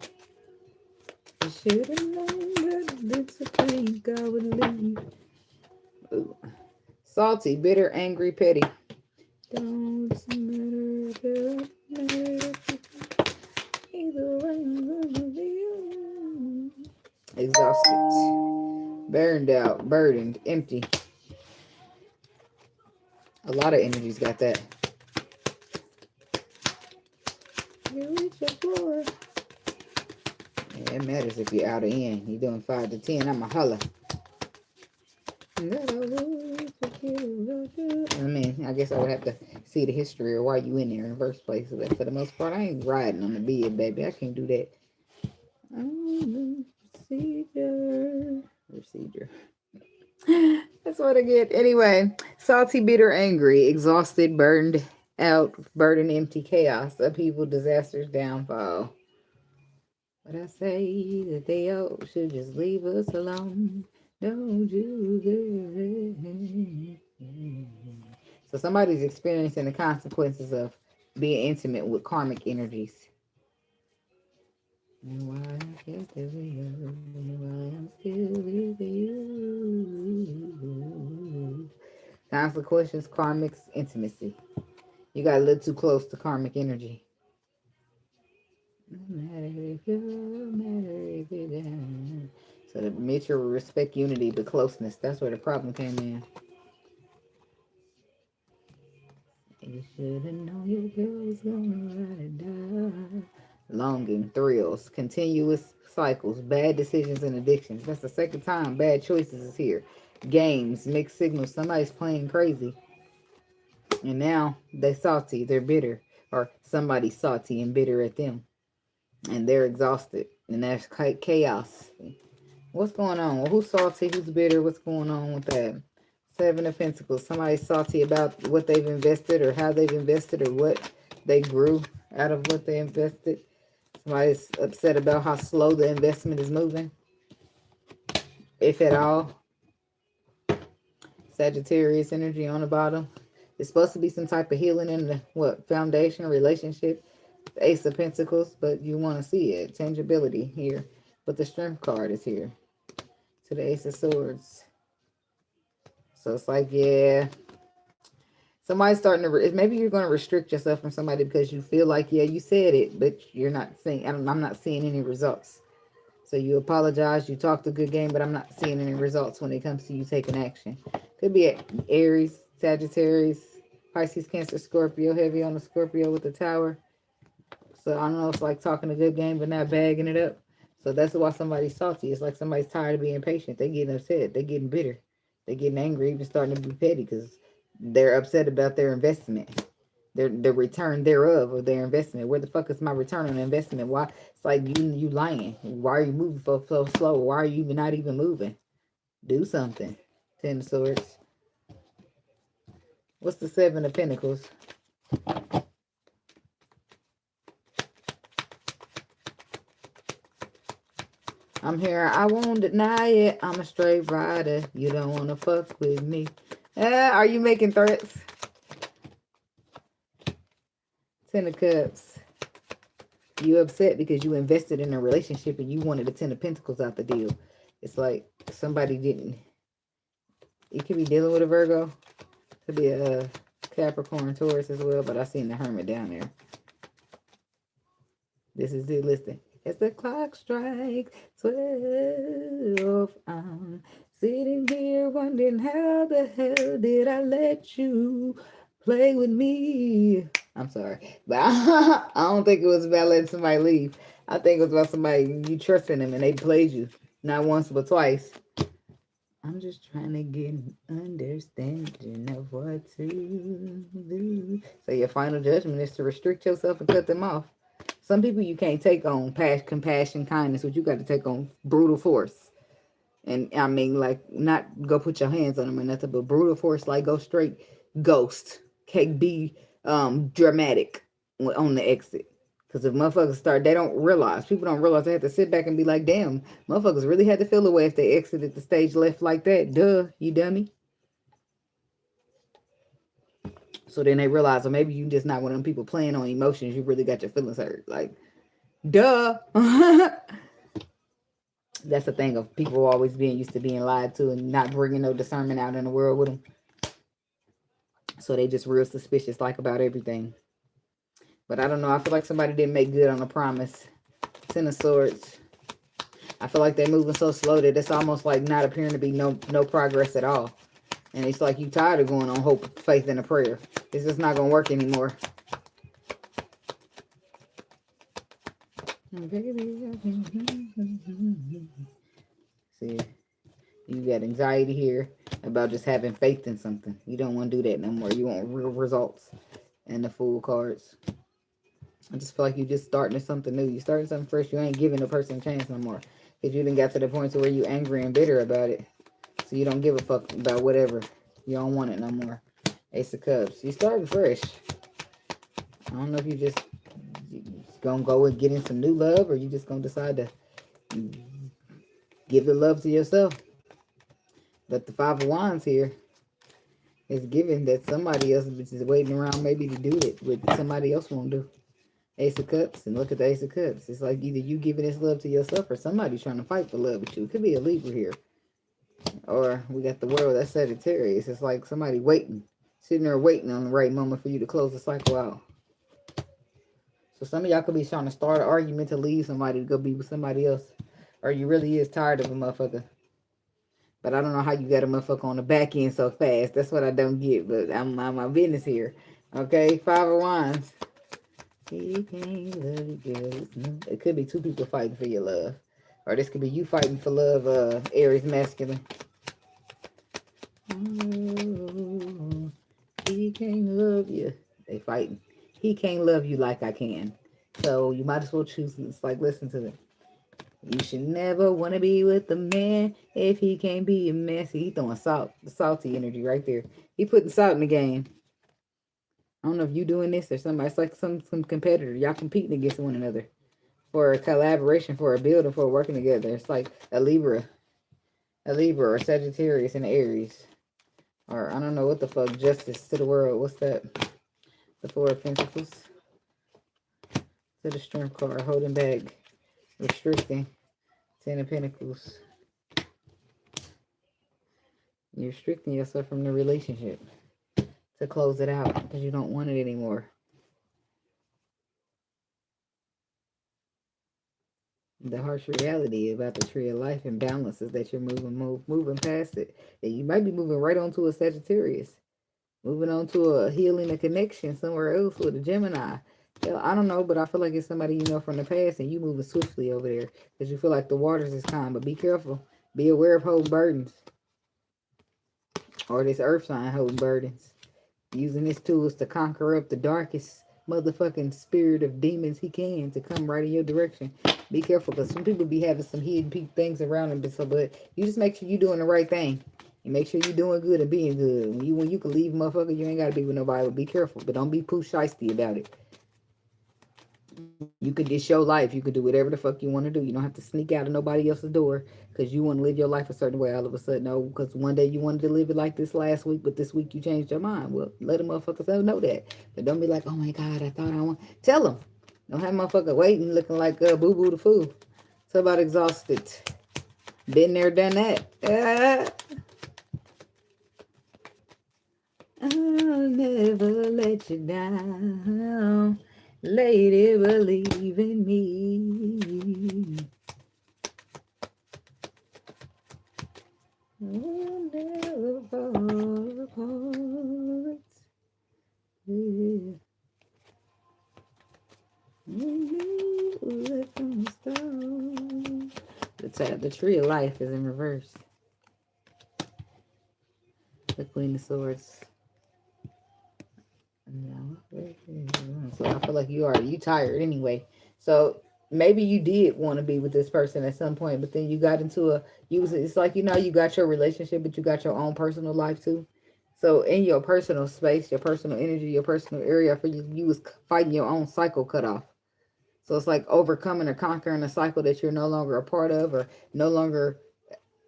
I should have known better than to think God would leave. Ooh. Salty, bitter, angry, petty. Don't matter, either way, I'm gonna be you. Exhausted, burned out, burdened, empty. A lot of energies got that. You reach your floor. Yeah, it matters if you're out or in. You're doing 5 to 10. I'm a holler. I mean, I guess I would have to see the history or why you in there in the first place. But for the most part, I ain't riding on the bed, baby. I can't do that. Procedure. That's what I get. Anyway, salty, bitter, angry, exhausted, burned out, burdened, empty, chaos, upheaval, disasters, downfall. But I say that they all should just leave us alone. Don't you dare. So somebody's experiencing the consequences of being intimate with karmic energies. And why I kept it real, why I'm still with you. Consequences, karmics, intimacy. You got a little too close to karmic energy. No matter if you're, no matter if you're down. So the mutual respect, unity, but closeness. That's where the problem came in. You should have known your girl was gonna ride or die. Longing, thrills, continuous cycles, bad decisions and addictions. That's the second time bad choices is here. Games, mixed signals. Somebody's playing crazy. And now they salty, they're bitter. Or somebody's salty and bitter at them. And they're exhausted. And that's chaos. What's going on? Well, who's salty? Who's bitter? What's going on with that? 7 of Pentacles. Somebody's salty about what they've invested or how they've invested or what they grew out of what they invested. Somebody's upset about how slow the investment is moving, if at all. Sagittarius energy on the bottom. It's supposed to be some type of healing in the foundation, relationship. The Ace of Pentacles, but you want to see it. Tangibility here. But the Strength card is here. To the Ace of Swords. So it's like, yeah. Somebody's starting to, maybe you're going to restrict yourself from somebody because you feel like, yeah, you said it, but you're not seeing, I'm not seeing any results. So you apologize, you talked a good game, but I'm not seeing any results when it comes to you taking action. Could be Aries, Sagittarius, Pisces, Cancer, Scorpio, heavy on the Scorpio with the Tower. So I don't know, it's like talking a good game, but not bagging it up. So that's why somebody's salty. It's like somebody's tired of being patient. They're getting upset. They're getting bitter. They're getting angry, even starting to be petty because they're upset about their investment. The return thereof of their investment. Where the fuck is my return on investment? Why? It's like you lying. Why are you moving so slow? Why are you not even moving? Do something. 10 of Swords. What's the 7 of Pentacles? I'm here. I won't deny it. I'm a straight rider. You don't want to fuck with me. Are you making threats? 10 of Cups. You upset because you invested in a relationship and you wanted the 10 of Pentacles out the deal. It's like somebody didn't. You could be dealing with a Virgo. Could be a Capricorn, Taurus as well, but I seen the Hermit down there. This is it. Listen. As the clock strikes 12, I'm sitting here wondering how the hell did I let you play with me? I'm sorry. But I don't think it was about letting somebody leave. I think it was about somebody, you trusting them and they played you. Not once, but twice. I'm just trying to get an understanding of what to do. So your final judgment is to restrict yourself and cut them off. Some people you can't take on compassion, kindness, but you got to take on brutal force. And I mean, like, not go put your hands on them or nothing, but brutal force, like go straight ghost. Can't be dramatic on the exit. Because if motherfuckers start, they don't realize. People don't realize they have to sit back and be like, damn, motherfuckers really had to feel away if they exited the stage left like that. Duh, you dummy. So then they realize, or maybe you just not one of them people playing on emotions. You really got your feelings hurt. Like, duh. That's the thing of people always being used to being lied to and not bringing no discernment out in the world with them. So they just real suspicious like about everything. But I don't know. I feel like somebody didn't make good on a promise. Ten of Swords. I feel like they're moving so slow that it's almost like not appearing to be no progress at all. And it's like you tired of going on hope, faith, and a prayer. It's just not going to work anymore. See, you got anxiety here about just having faith in something. You don't want to do that no more. You want real results. And the Fool cards. I just feel like you just starting something new. You starting something fresh. You ain't giving the person a chance no more. Because you done got to the point to where you angry and bitter about it. So you don't give a fuck about whatever. You don't want it no more. Ace of Cups. You starting fresh. I don't know if you just gonna go and get in some new love, or you just gonna decide to give the love to yourself. But the Five of Wands here is giving that somebody else is waiting around maybe to do it, what somebody else won't do. Ace of Cups, and look at the Ace of Cups. It's like either you giving this love to yourself or somebody trying to fight for love with you. It could be a Libra here. Or we got the World, that's Sagittarius. It's like somebody waiting, sitting there waiting on the right moment for you to close the cycle out. So some of y'all could be trying to start an argument to leave somebody to go be with somebody else. Or you really is tired of a motherfucker. But I don't know how you got a motherfucker on the back end so fast. That's what I don't get. But I'm my business here. Okay, Five of Wands. He can't love you, girl. It could be two people fighting for your love. Or this could be you fighting for love, Aries masculine. Oh, he can't love you. They fighting. He can't love you like I can. So you might as well choose. It's like, listen to it. You should never want to be with a man if he can't be a man. See, he throwing salty energy right there. He putting salt in the game. I don't know if you doing this or somebody. It's like some competitor. Y'all competing against one another for a collaboration, for a building, for working together. It's like a Libra or Sagittarius and Aries. Or I don't know what the fuck. Justice to the world. What's that? The Four of Pentacles. To the Strength card. Holding back. Restricting. Ten of Pentacles. You're restricting yourself from the relationship to close it out because you don't want it anymore. The harsh reality about the tree of life and balance is that you're moving past it. And you might be moving right onto a Sagittarius. Moving on to a healing, a connection somewhere else with a Gemini. Hell, I don't know, but I feel like it's somebody you know from the past and you moving swiftly over there because you feel like the waters is calm. But be careful. Be aware of holding burdens. Or this earth sign holding burdens. Using his tools to conquer up the darkest motherfucking spirit of demons he can to come right in your direction. Be careful because some people be having some hidden things around them. But you just make sure you're doing the right thing. And make sure you're doing good and being good. When you can leave motherfucker, you ain't got to be with nobody. But be careful. But don't be poof shiesty about it. You could just show life. You could do whatever the fuck you want to do. You don't have to sneak out of nobody else's door because you want to live your life a certain way all of a sudden. No, because one day you wanted to live it like this last week, but this week you changed your mind. Well, let a motherfucker know that. But don't be like, oh my God, I thought I want. Tell them. Don't have motherfucker waiting looking like boo-boo the fool. Talk about exhausted. Been there, done that. I'll never let you down. Lady, believe in me. I'll never fall apart. Yeah. The tree of life is in reverse. The Queen of Swords. So I feel like you tired anyway. So maybe you did want to be with this person at some point, but then you got into it's like, you got your relationship, but you got your own personal life too. So in your personal space, your personal energy, your personal area, for you was fighting your own cycle cut off. So it's like overcoming or conquering a cycle that you're no longer a part of or no longer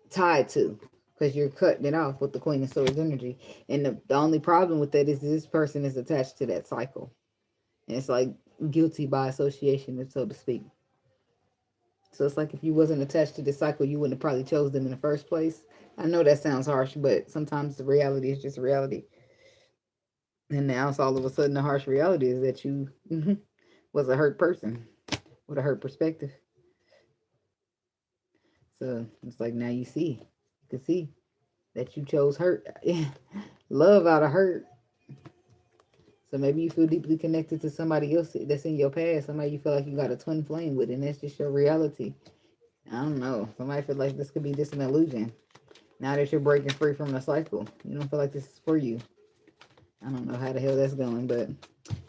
tied to, because you're cutting it off with the Queen of Swords energy. And the only problem with that is this person is attached to that cycle. And it's like guilty by association, so to speak. So it's like if you wasn't attached to this cycle, you wouldn't have probably chose them in the first place. I know that sounds harsh, but sometimes the reality is just reality. And now it's all of a sudden the harsh reality is that you was a hurt person with a hurt perspective. So it's like now you can see that you chose hurt, love out of hurt. So maybe you feel deeply connected to somebody else that's in your past, somebody you feel like you got a twin flame with, and that's just your reality. I don't know. Somebody feel like this could be just an illusion. Now that you're breaking free from the cycle, you don't feel like this is for you. I don't know how the hell that's going, but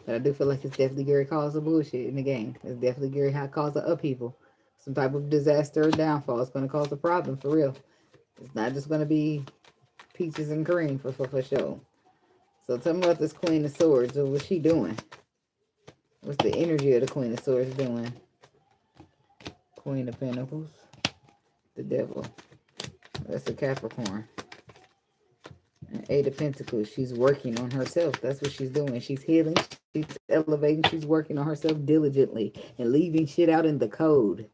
I do feel like it's definitely Gary cause of bullshit in the game. It's definitely Gary cause of upheaval. Some type of disaster or downfall. It's going to cause a problem for real. It's not just going to be peaches and cream for sure. So tell me about this Queen of Swords. What's she doing? What's the energy of the Queen of Swords doing? Queen of Pentacles. The Devil. That's a Capricorn. And Eight of Pentacles. She's working on herself. That's what she's doing. She's healing. She's elevating. She's working on herself diligently and leaving shit out in the code.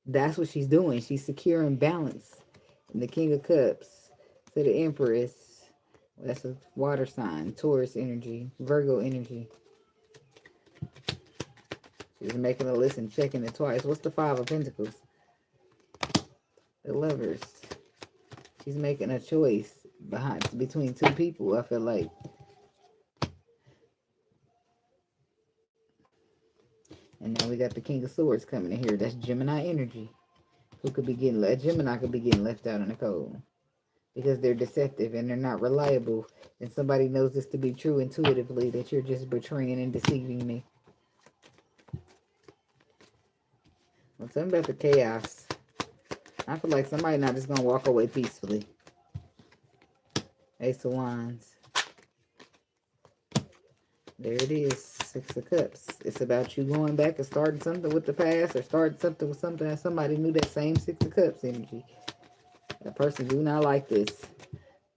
That's what she's doing. She's securing balance. And the King of Cups to the Empress. That's a water sign. Taurus energy. Virgo energy. She's making a list and checking it twice. What's the Five of Pentacles? The Lovers. She's making a choice between two people, I feel like. And now we got the King of Swords coming in here. That's Gemini energy. A Gemini could be getting left out in the cold. Because they're deceptive and they're not reliable. And somebody knows this to be true intuitively, that you're just betraying and deceiving me. Well, tell me about the chaos. I feel like somebody not just going to walk away peacefully. Ace of Wands. There it is. Six of Cups. It's about you going back and starting something with the past or starting something with something that somebody knew. That same Six of Cups energy. That person do not like this.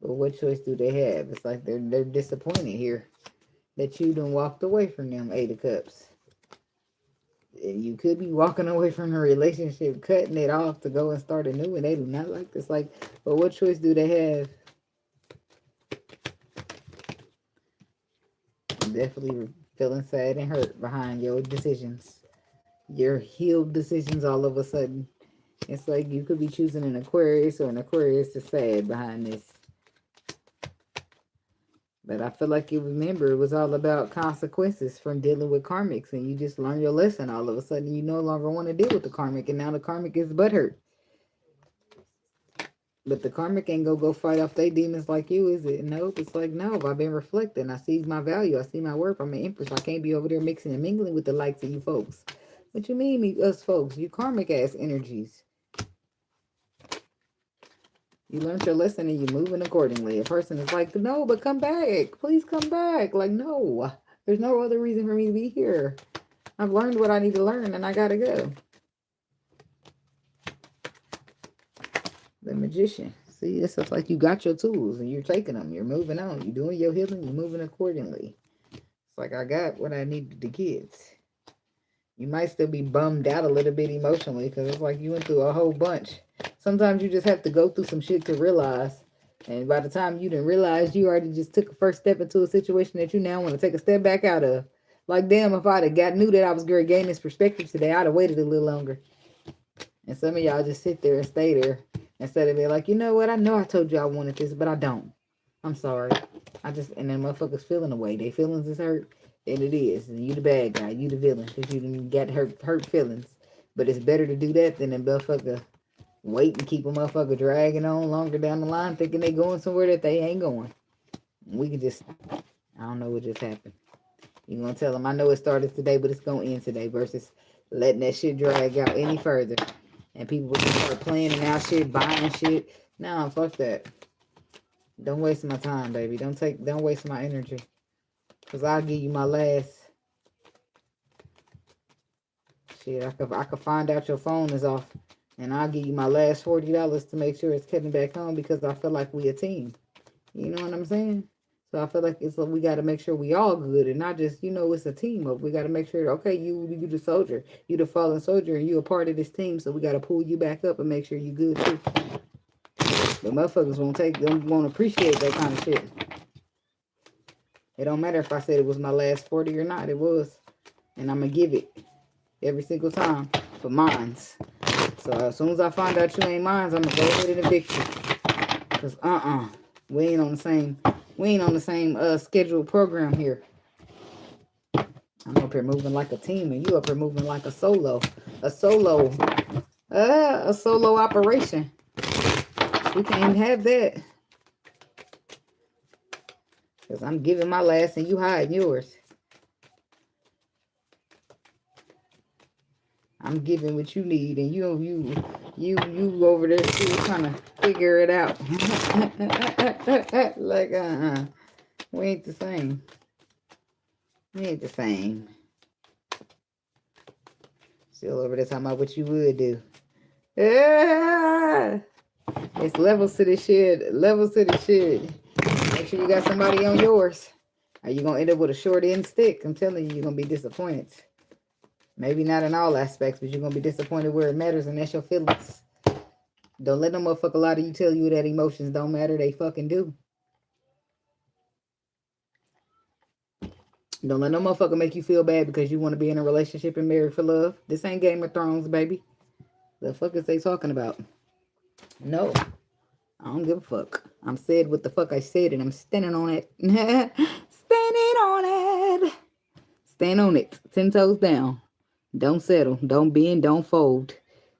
But what choice do they have? It's like they're disappointed here that you done walked away from them. Eight of Cups. And you could be walking away from a relationship, cutting it off to go and start a new one. They do not like this. Like, but what choice do they have? Definitely feeling sad and hurt behind your decisions. Your healed decisions all of a sudden. It's like you could be choosing an Aquarius, or an Aquarius is sad behind this. But I feel like you remember it was all about consequences from dealing with karmics, and you just learn your lesson all of a sudden. You no longer want to deal with the karmic, and now the karmic is butthurt. But the karmic ain't gonna go fight off they demons like you, is it? Nope. It's like, no, I've been reflecting. I see my value. I see my worth. I'm an empress. I can't be over there mixing and mingling with the likes of you folks. What you mean, us folks? You karmic ass energies. You learned your lesson and you're moving accordingly. A person is like, no, but come back. Please come back. Like, no. There's no other reason for me to be here. I've learned what I need to learn and I gotta go. The Magician. See, it's just like you got your tools and you're taking them. You're moving on. You're doing your healing. You're moving accordingly. It's like I got what I needed to get. You might still be bummed out a little bit emotionally because it's like you went through a whole bunch. Sometimes you just have to go through some shit to realize. And by the time you didn't realize, you already just took a first step into a situation that you now want to take a step back out of. Like, damn, if I'd have knew that I was going to gain this perspective today, I'd have waited a little longer. And some of y'all just sit there and stay there instead of being like, you know what? I know I told you I wanted this, but I don't. I'm sorry. And then motherfuckers feeling away. Their feelings is hurt, and it is. And you the bad guy, you the villain, because you done got hurt feelings. But it's better to do that than a motherfucker wait and keep a motherfucker dragging on longer down the line, thinking they going somewhere that they ain't going. We can just, I don't know what just happened. You're gonna tell them, I know it started today, but it's gonna end today, versus letting that shit drag out any further. And people will start planning out shit, buying shit. Nah, fuck that. Don't waste my time, baby. Don't waste my energy. Cause I'll give you my last shit. I could find out your phone is off, and I'll give you my last $40 to make sure it's coming back home, because I feel like we a team. You know what I'm saying? So I feel like we got to make sure we all good, and not just, it's a team up. We got to make sure, okay, you the soldier, you the fallen soldier, and you a part of this team. So we got to pull you back up and make sure you good too. The motherfuckers won't appreciate that kind of shit. It don't matter if I said it was my last 40 or not. It was, and I'm gonna give it every single time for mines. So as soon as I find out you ain't mines, I'm gonna go ahead and evict you. Cause we ain't on the same scheduled program here. I'm up here moving like a team, and you up here moving like a solo operation. We can't have that. Cause I'm giving my last and you hiding yours. I'm giving what you need, and you over there still trying to figure it out. Like we ain't the same. We ain't the same. Still over there talking about what you would do. Yeah. It's levels to this shit. Levels to this shit. Make sure you got somebody on yours. Are you gonna end up with a short end stick? I'm telling you, you're gonna be disappointed. Maybe not in all aspects, but you're going to be disappointed where it matters, and that's your feelings. Don't let no motherfucker lie to you, tell you that emotions don't matter. They fucking do. Don't let no motherfucker make you feel bad because you want to be in a relationship and married for love. This ain't Game of Thrones, baby. The fuck is they talking about? No. I don't give a fuck. I'm said what the fuck I said, and I'm standing on it. Standing on it. Stand on it. 10 toes down. Don't settle. Don't bend. Don't fold.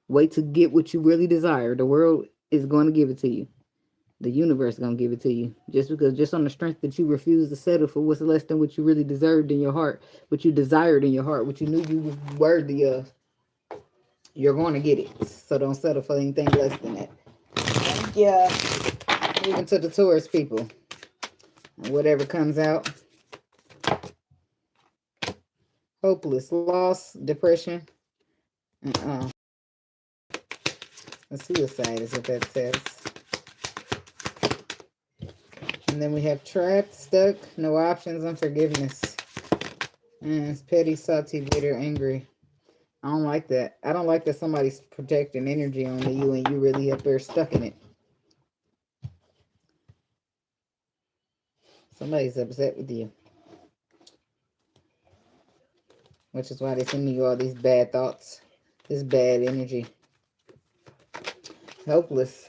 Wait to get what you really desire. The world is going to give it to you. The universe is going to give it to you. Just on the strength that you refuse to settle for what's less than what you really deserved in your heart, what you desired in your heart, what you knew you were worthy of. You're going to get it. So don't settle for anything less than that. Thank you. Moving to the Taurus people. And whatever comes out. Hopeless, loss, depression, and suicide is what that says. And then we have trapped, stuck, no options, unforgiveness. And it's petty, salty, bitter, angry. I don't like that. I don't like that somebody's projecting energy onto you and you really up there stuck in it. Somebody's upset with you. Which is why they're sending you all these bad thoughts. This bad energy. Helpless.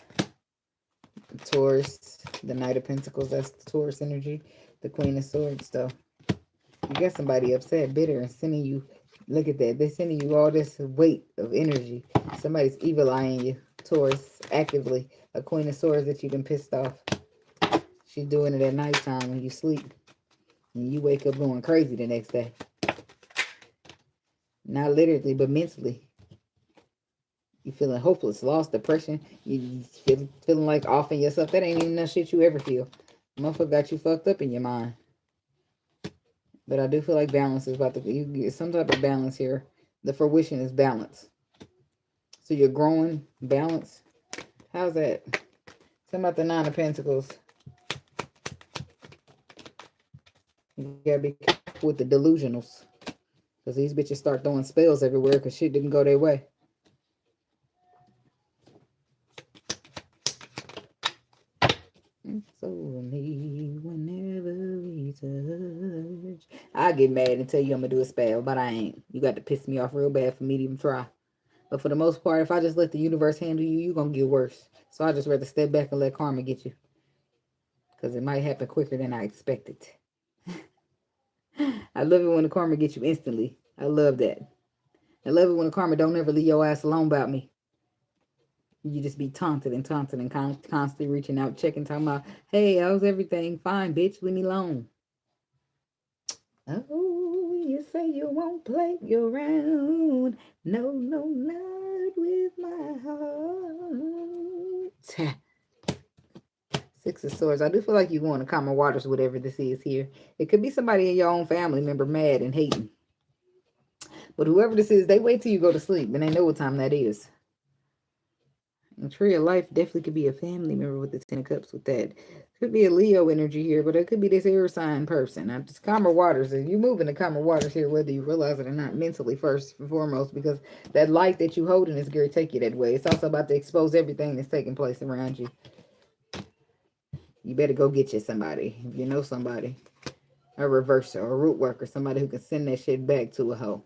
Taurus. The Knight of Pentacles. That's the Taurus energy. The Queen of Swords, though. You got somebody upset, bitter, and sending you... Look at that. They're sending you all this weight of energy. Somebody's evil-eyeing you. Taurus. Actively. A Queen of Swords that you've been pissed off. She's doing it at nighttime when you sleep. And you wake up going crazy the next day. Not literally, but mentally. You feeling hopeless, lost, depression. You feeling like off in yourself. That ain't even no shit you ever feel. Motherfucker got you fucked up in your mind. But I do feel like balance is about to... You get some type of balance here. The fruition is balance. So you're growing, balance. How's that? Tell me about the Nine of Pentacles. You gotta be careful with the delusionals. Because these bitches start throwing spells everywhere because shit didn't go their way. So me whenever we touch. I get mad and tell you I'm going to do a spell, but I ain't. You got to piss me off real bad for me to even try. But for the most part, if I just let the universe handle you, you're going to get worse. So I just rather step back and let karma get you. Because it might happen quicker than I expected. I love it when the karma gets you instantly. I love that. I love it when the karma don't ever leave your ass alone about me. You just be taunted and constantly reaching out, checking, talking about, hey, how's everything? Fine, bitch, leave me alone. Oh, you say you won't play around. No, no, not with my heart. Six of Swords. I do feel like you going to common waters, whatever this is here. It could be somebody in your own family member mad and hating. But whoever this is, they wait till you go to sleep, and they know what time that is. And Tree of Life definitely could be a family member with the Ten of Cups with that. Could be a Leo energy here, but it could be this air sign person. I'm just calmer waters. And you move into calmer waters here, whether you realize it or not, mentally first and foremost, because that light that you holding is going to take you that way. It's also about to expose everything that's taking place around you. You better go get you somebody. If you know somebody, a reverser or a root worker, somebody who can send that shit back to a hoe.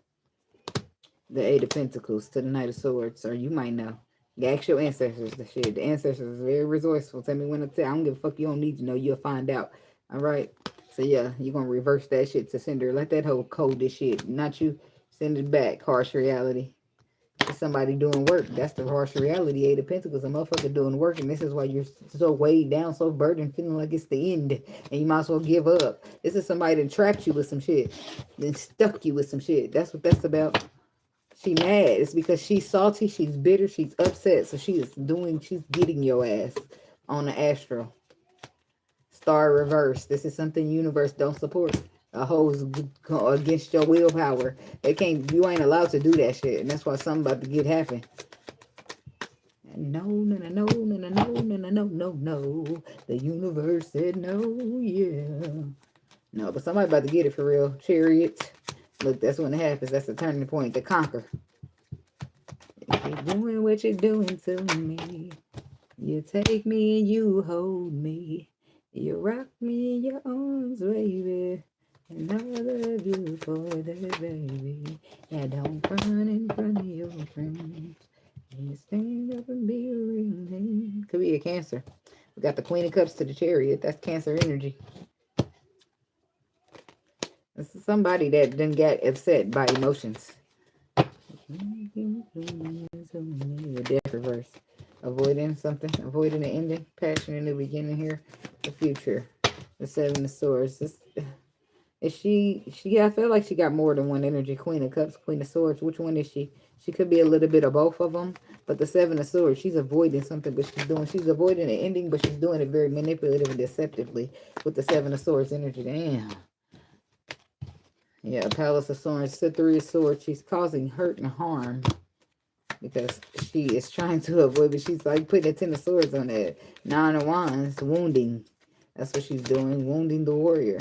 The Eight of Pentacles to the Knight of Swords, or you might know. Ask your ancestors the shit. The ancestors are very resourceful. Tell me when to tell. I don't give a fuck. You don't need to know. You'll find out. All right. So yeah, you're gonna reverse that shit to sender. Let that whole code this shit. Not you. Send it back. Harsh reality. It's somebody doing work. That's the harsh reality. Eight of Pentacles. A motherfucker doing work, and this is why you're so weighed down, so burdened, feeling like it's the end, and you might as well give up. This is somebody that trapped you with some shit, then stuck you with some shit. That's what that's about. She mad. It's because she's salty, she's bitter, she's upset. So she's getting your ass on the astral. Star reverse. This is something universe don't support. A hoe's against your willpower. You ain't allowed to do that shit. And that's why something about to get happen. No, no, no, no, no, no, no, no, no, no, no. The universe said no, yeah. No, but somebody about to get it for real. Chariot. Look, that's when it happens. That's the turning point to conquer. You're doing what you're doing to me. You take me and you hold me. You rock me in your arms, baby. And I love you for that, baby. Yeah, don't run in front of your friends. You stand up and be a real man. Could be a Cancer. We got the Queen of Cups to the Chariot. That's Cancer energy. This is somebody that done got upset by emotions. The death reverse. Avoiding something. Avoiding the ending. Passion in the beginning here. The future. The Seven of Swords. I feel like she got more than one energy. Queen of Cups, Queen of Swords. Which one is she? She could be a little bit of both of them. But the Seven of Swords, she's avoiding something, but she's avoiding the ending, but she's doing it very manipulative and deceptively with the Seven of Swords energy. Damn. Yeah, Palace of Swords, the Three of Swords. She's causing hurt and harm because she is trying to avoid, but she's like putting a Ten of Swords on that. Nine of Wands, wounding. That's what she's doing, wounding the warrior.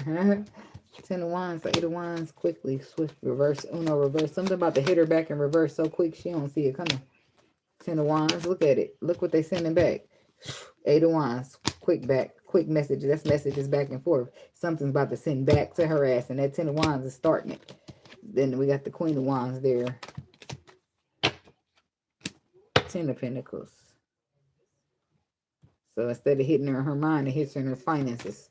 Ten of Wands, Eight of Wands, quickly, swift, reverse, Uno, reverse. Something about to hit her back in reverse so quick she don't see it coming. Ten of Wands, look at it. Look what they sending back. Eight of Wands, quick message. That's messages back and forth. Something's about to send back to her ass, and that Ten of Wands is starting it. Then we got the Queen of Wands there. Ten of Pentacles. So instead of hitting her in her mind, it hits her in her finances.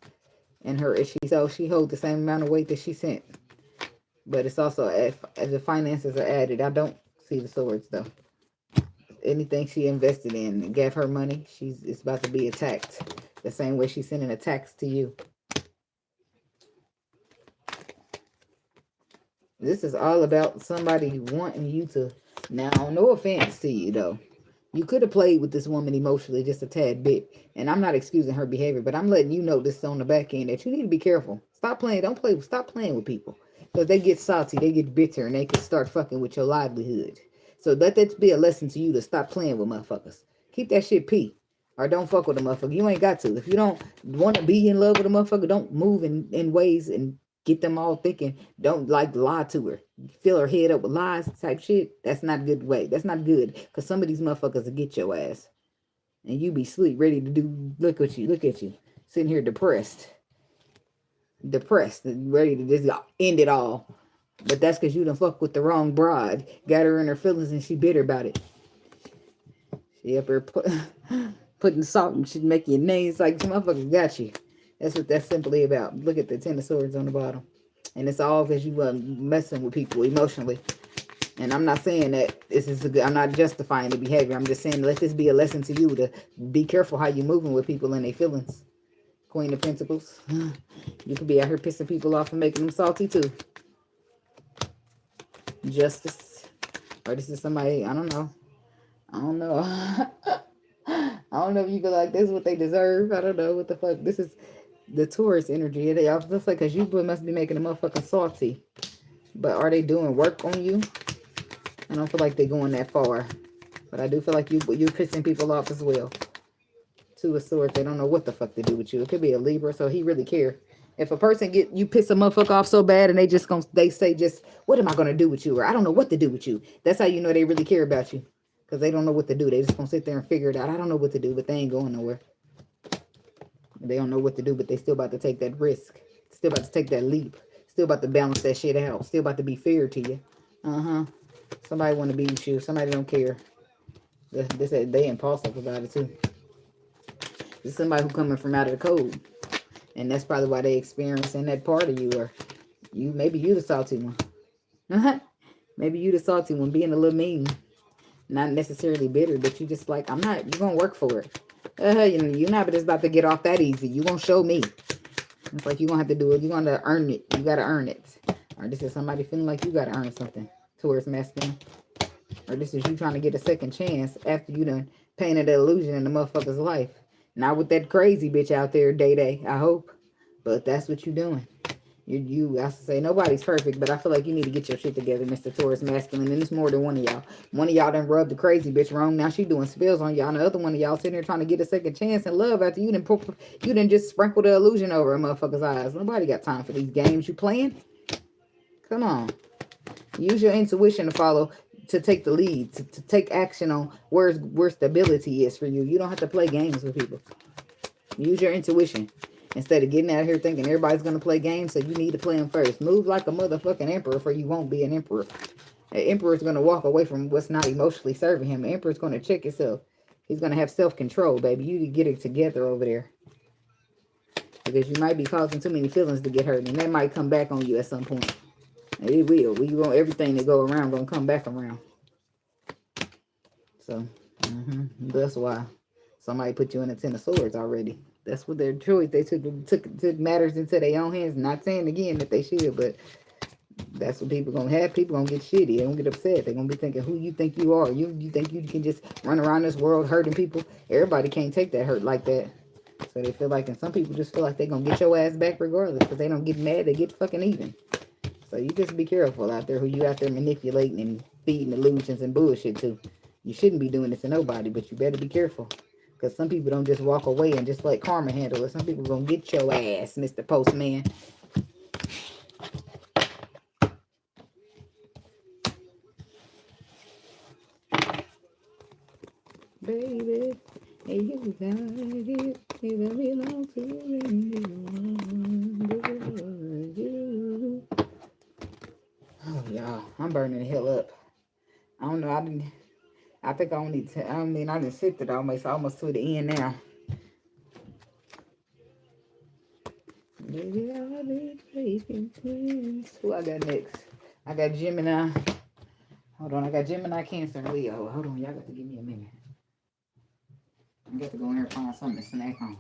And she holds the same amount of weight that she sent. But it's also, as the finances are added, I don't see the swords though. Anything she invested in and gave her money, it's about to be attacked. The same way she's sending attacks to you. This is all about somebody wanting you to... Now, no offense to you, though. You could have played with this woman emotionally just a tad bit. And I'm not excusing her behavior, but I'm letting you know this on the back end that you need to be careful. Stop playing. Stop playing with people. Because they get salty, they get bitter, and they can start fucking with your livelihood. So let that be a lesson to you to stop playing with motherfuckers. Keep that shit pee. Or don't fuck with a motherfucker. You ain't got to. If you don't want to be in love with a motherfucker, don't move in ways and get them all thinking. Don't lie to her. Fill her head up with lies type shit. That's not a good way. That's not good. Because some of these motherfuckers will get your ass. And you be sleep ready to do. Look at you. Sitting here depressed. And ready to just end it all. But that's because you done fuck with the wrong bride. Got her in her feelings and she bitter about it. She up here putting salt and shit, make your names like motherfucker got you. That's what that's simply about. Look at the Ten of Swords on the bottom. And it's all because you messing with people emotionally. And I'm not saying that this is a good, I'm not justifying the behavior. I'm just saying let this be a lesson to you to be careful how you're moving with people and their feelings. Queen of Pentacles. You could be out here pissing people off and making them salty too. Justice. Or this is somebody, I don't know. I don't know. I don't know if you feel like this is what they deserve. I don't know what the fuck. This is the Taurus energy. They all just like, because you must be making a motherfucking salty. But are they doing work on you? I don't feel like they're going that far. But I do feel like you're pissing people off as well. Two of Swords, they don't know what the fuck to do with you. It could be a Libra, so he really care. If a person you piss a motherfucker off so bad and they say just, what am I gonna do with you? Or I don't know what to do with you. That's how you know they really care about you. Because they don't know what to do. They just gonna sit there and figure it out. I don't know what to do, but they ain't going nowhere. They don't know what to do, but they still about to take that risk. Still about to take that leap. Still about to balance that shit out. Still about to be fair to you. Somebody want to be with you. Somebody don't care. They impulsive about it too. It's somebody who coming from out of the code. And that's probably why they experiencing that part of you. Or maybe you the salty one. Maybe you the salty one being a little mean. Not necessarily bitter, but you just like, I'm not, you're going to work for it. You're not just about to get off that easy. You're going to show me. It's like you're going to have to do it. You're going to earn it. You got to earn it. Or this is somebody feeling like you got to earn something towards masculine. Or this is you trying to get a second chance after you done painted an illusion in the motherfucker's life. Not with that crazy bitch out there, Day, I hope. But that's what you're doing. I say nobody's perfect, but I feel like you need to get your shit together, Mr. Taurus masculine. And it's more than one of y'all. One of y'all done rubbed the crazy bitch wrong. Now she doing spills on y'all. And the other one of y'all sitting there trying to get a second chance in love after you done just sprinkle the illusion over a motherfucker's eyes. Nobody got time for these games you playing. Come on. Use your intuition to follow, to take the lead, to take action on where stability is for you. You don't have to play games with people. Use your intuition. Instead of getting out here thinking everybody's going to play games, so you need to play them first. Move like a motherfucking emperor, for you won't be an emperor. An emperor is going to walk away from what's not emotionally serving him. An emperor is going to check himself. He's going to have self-control, baby. You need to get it together over there. Because you might be causing too many feelings to get hurt, and that might come back on you at some point. And it will. Everything that go around going to come back around. So, that's why somebody put you in a Ten of Swords already. That's what their choice. They took matters into their own hands. Not saying again that they should, but that's what people gonna have. People gonna get shitty. They gonna get upset. They gonna be thinking, who you think you are? You think you can just run around this world hurting people? Everybody can't take that hurt like that. So they feel like, and some people just feel like they gonna get your ass back regardless, because they don't get mad. They get fucking even. So you just be careful out there who you out there manipulating and feeding illusions and bullshit to. You shouldn't be doing this to nobody, but you better be careful. Because some people don't just walk away and just let karma handle it. Some people gonna get your ass, Mr. Postman. Baby, you got it. It belong to you. Oh, y'all, I'm burning the hell up. I don't know. I think I only. I didn't sit it almost to the end now. Baby, I'll be taking twins. Who I got next? I got Gemini. Hold on, I got Gemini, Cancer, and Leo. Hold on, y'all got to give me a minute. I got to go in here and find something to snack on.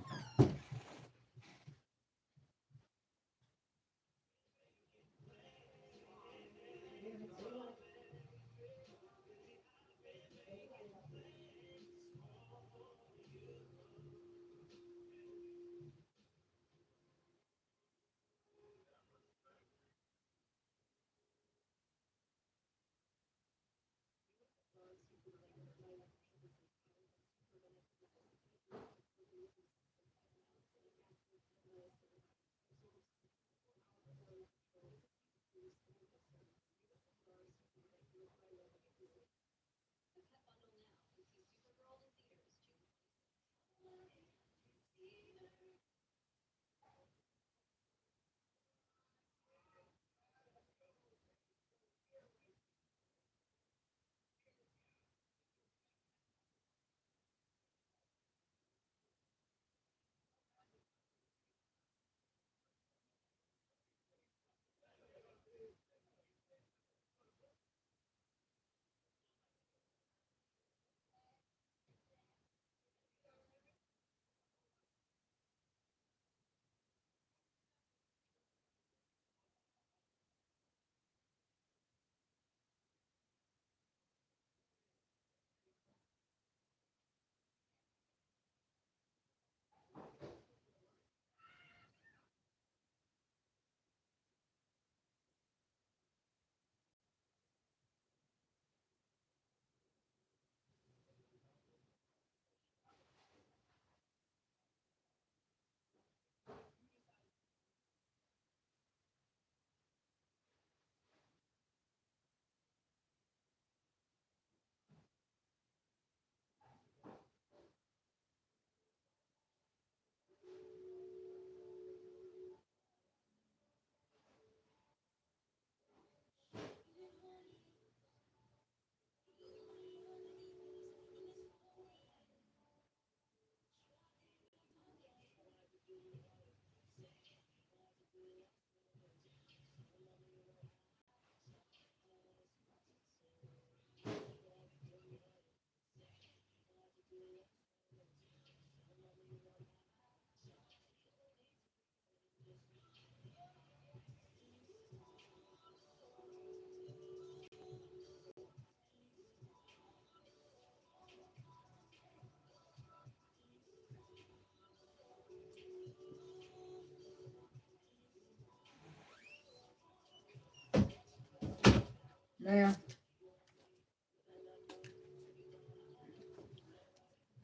Yeah.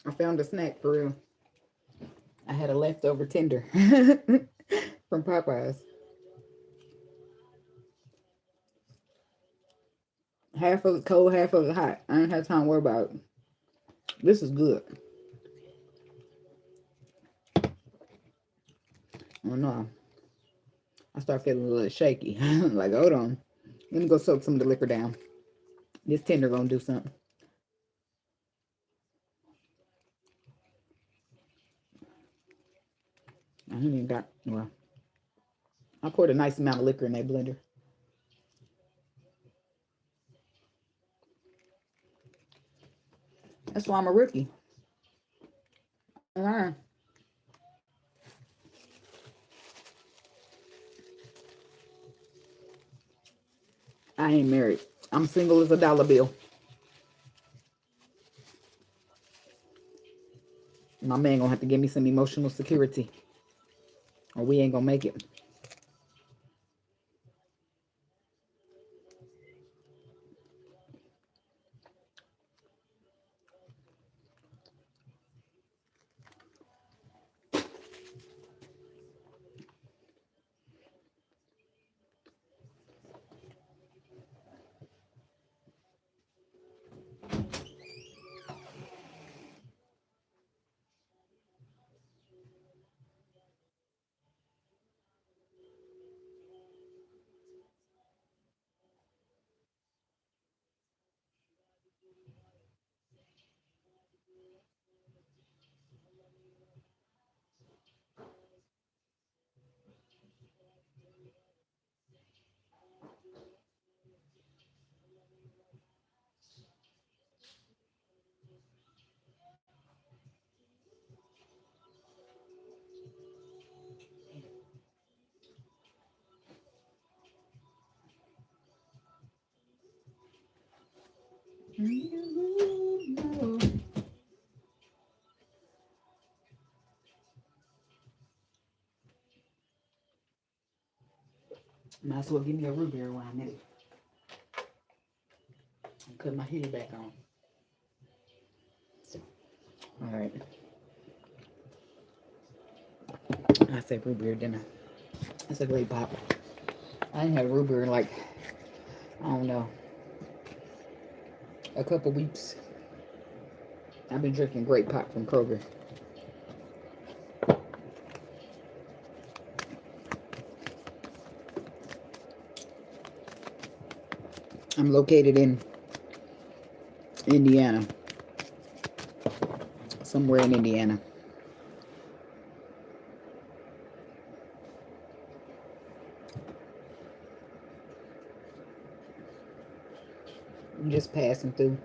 I found a snack for real. I had a leftover tender from Popeyes. Half of it cold, half of it hot. I ain't had time to worry about it. This is good. I don't know. I start feeling a little shaky. Like, hold on. Let me go soak some of the liquor down. This tender gonna do something. I ain't even got, well, I poured a nice amount of liquor in that blender. That's why I'm a rookie. I ain't married. I'm single as a dollar bill. My man gonna have to give me some emotional security, or we ain't gonna make it. Might as well give me a root beer while I'm at it. And cut my hair back on. All right. I said root beer dinner. That's a great pop. I ain't had root beer in like, I don't know, a couple weeks. I've been drinking grape pop from Kroger. I'm located in Indiana. Somewhere in Indiana. I'm just passing through.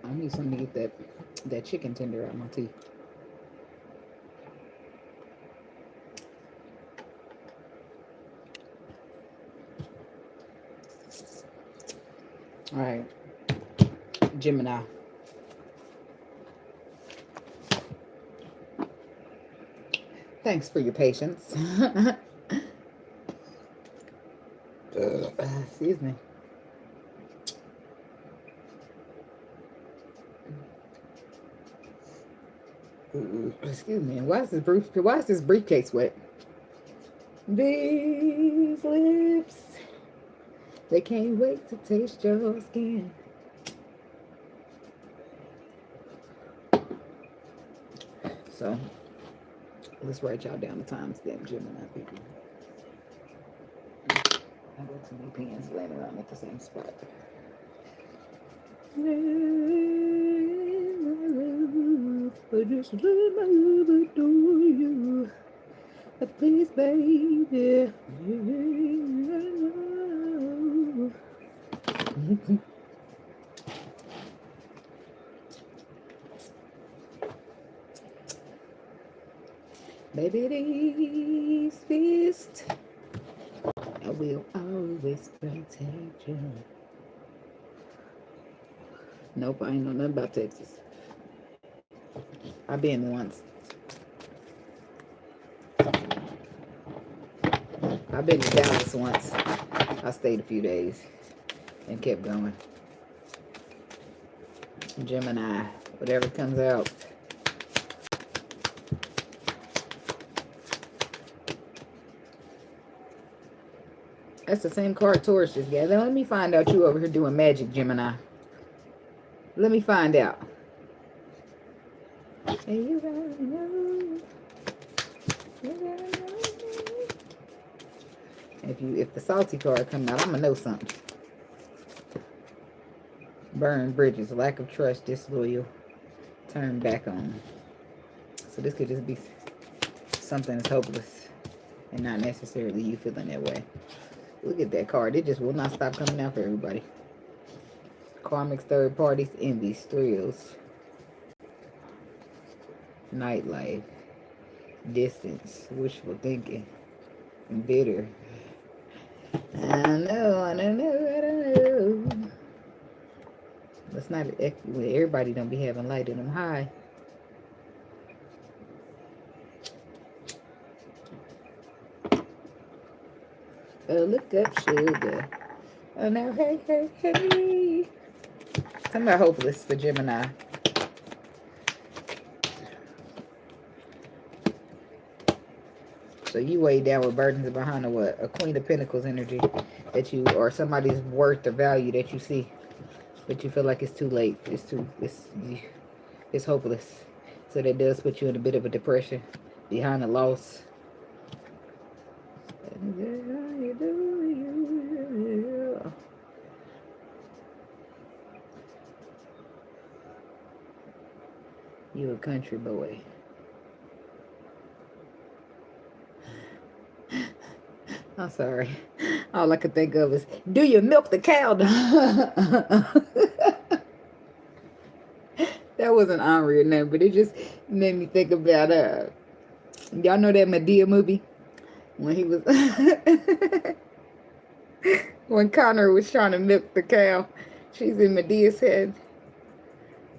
I need something to get that chicken tender out of my teeth. All right, Gemini. Thanks for your patience. Excuse me. Excuse me. Why is this briefcase wet? These lips, they can't wait to taste your skin. So let's write y'all down the timestamp, Gemini people. I got too many pens laying around at the same spot. I just let my love adore you. Please, baby. Baby, these fists, I will always protect you. Nope, I ain't know nothing about Texas. I've been once. I've been to Dallas once. I stayed a few days and kept going. Gemini, whatever comes out. That's the same card Taurus just got. Now let me find out you over here doing magic, Gemini. Let me find out. Hey, you gotta know. You gotta know. If the salty card come out, I'm gonna know something. Burn bridges, lack of trust, disloyal, turn back on. So this could just be something that's hopeless and not necessarily you feeling that way. Look at that card. It just will not stop coming out for everybody. Karmics, third parties, envies, thrills, nightlife, distance, wishful thinking, bitter. I don't know. Let's not, everybody don't be having light in them high. Oh, look up, sugar. Oh, now, hey, hey, hey. Something about hopeless for Gemini. So you weighed down with burdens behind a what? A Queen of Pentacles energy that you, or somebody's worth or value that you see, but you feel like it's too late. It's hopeless. So that does put you in a bit of a depression behind a loss. You a country boy. I'm sorry. All I could think of is, do you milk the cow? That wasn't Henri or nothing, but it just made me think about y'all know that Medea movie when he was when Connor was trying to milk the cow. She's in Medea's head.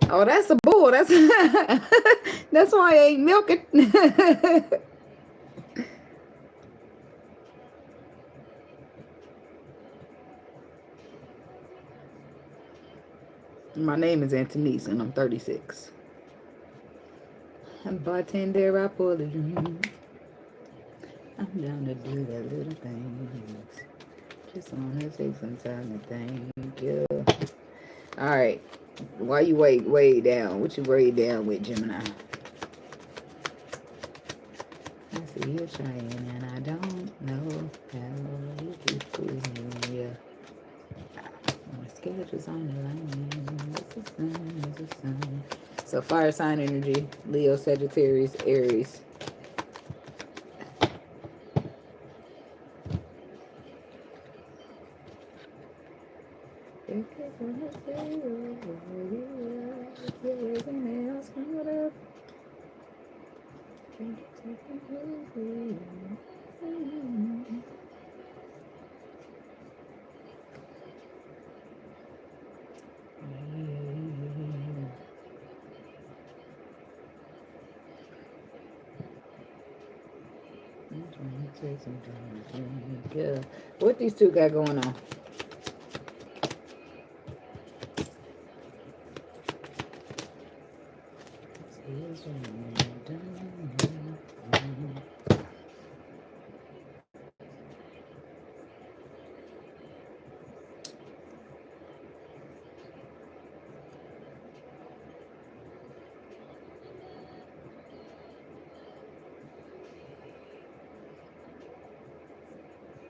Oh, that's a bull. That's that's why I ain't milking. My name is Antoneice, and I'm 36. I'm bartender, I pull the drink. I'm down to do that little things. Just wanna take some time to thank you. All right. Why you way down? What you way down with, Gemini? I see you trying, and I don't know how you keep fooling me. My schedule's on the line. It's the sun, it's the sun. So fire sign energy, Leo, Sagittarius, Aries. Yeah. What these two got going on?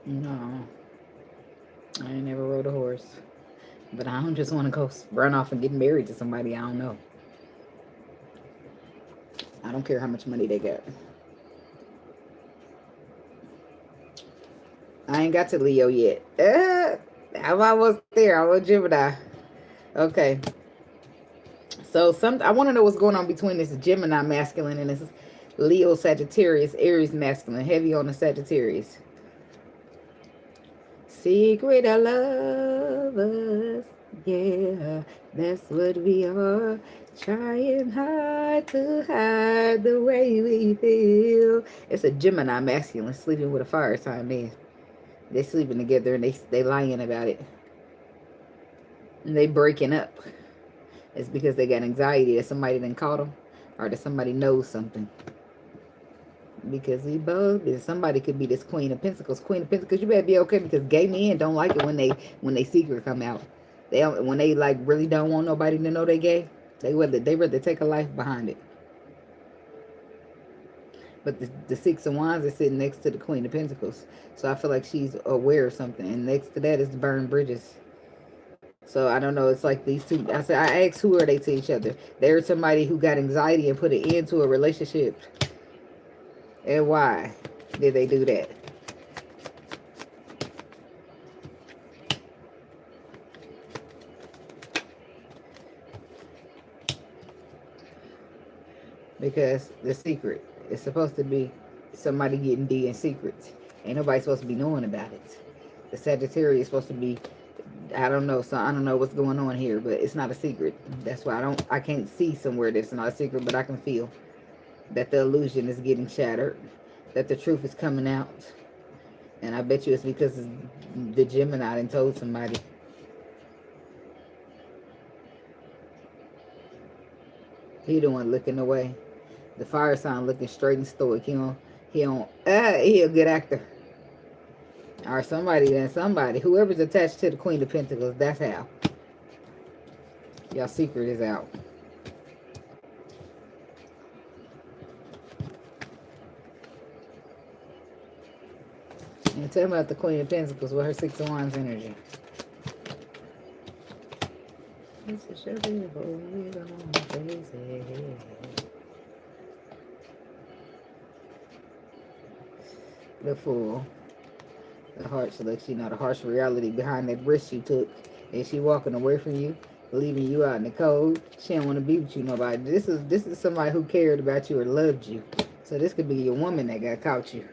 No, I ain't never rode a horse, but I don't just want to go run off and get married to somebody I don't know. I don't care how much money they got. I ain't got to Leo yet. I'm almost there. I was Gemini. Okay. So I want to know what's going on between this Gemini masculine and this Leo Sagittarius Aries masculine. Heavy on the Sagittarius. Secret of lovers, yeah, that's what we are. Trying hard to hide the way we feel. It's a Gemini masculine sleeping with a fire sign man. They sleeping together and they lying about it. And they breaking up. It's because they got anxiety that somebody done caught them or that somebody knows something. Because we both, somebody could be this Queen of Pentacles. Queen of Pentacles, you better be okay, because gay men don't like it when they secret come out. When they like really don't want nobody to know they gay. They rather take a life behind it. But the Six of Wands is sitting next to the Queen of Pentacles, so I feel like she's aware of something. And next to that is the burned bridges. So I don't know. It's like these two. I asked, who are they to each other? They're somebody who got anxiety and put an end to a relationship. And why did they do that? Because the secret is supposed to be somebody getting D in secrets. Ain't nobody supposed to be knowing about it. The Sagittarius is supposed to be, I don't know, so I don't know what's going on here, but it's not a secret. That's why I can't see somewhere that's not a secret, but I can feel that the illusion is getting shattered, that the truth is coming out. And I bet you it's because the Gemini done told somebody. He the one looking away. The fire sign looking straight and stoic. He a good actor. Or somebody. Whoever's attached to the Queen of Pentacles, that's how. Y'all secret is out. And tell me about the Queen of Pentacles with her Six of Wands energy. The Fool. The Heart lets you know the harsh reality behind that risk you took. And she walking away from you, leaving you out in the cold. She don't want to be with you nobody. This is somebody who cared about you or loved you. So this could be your woman that got caught you.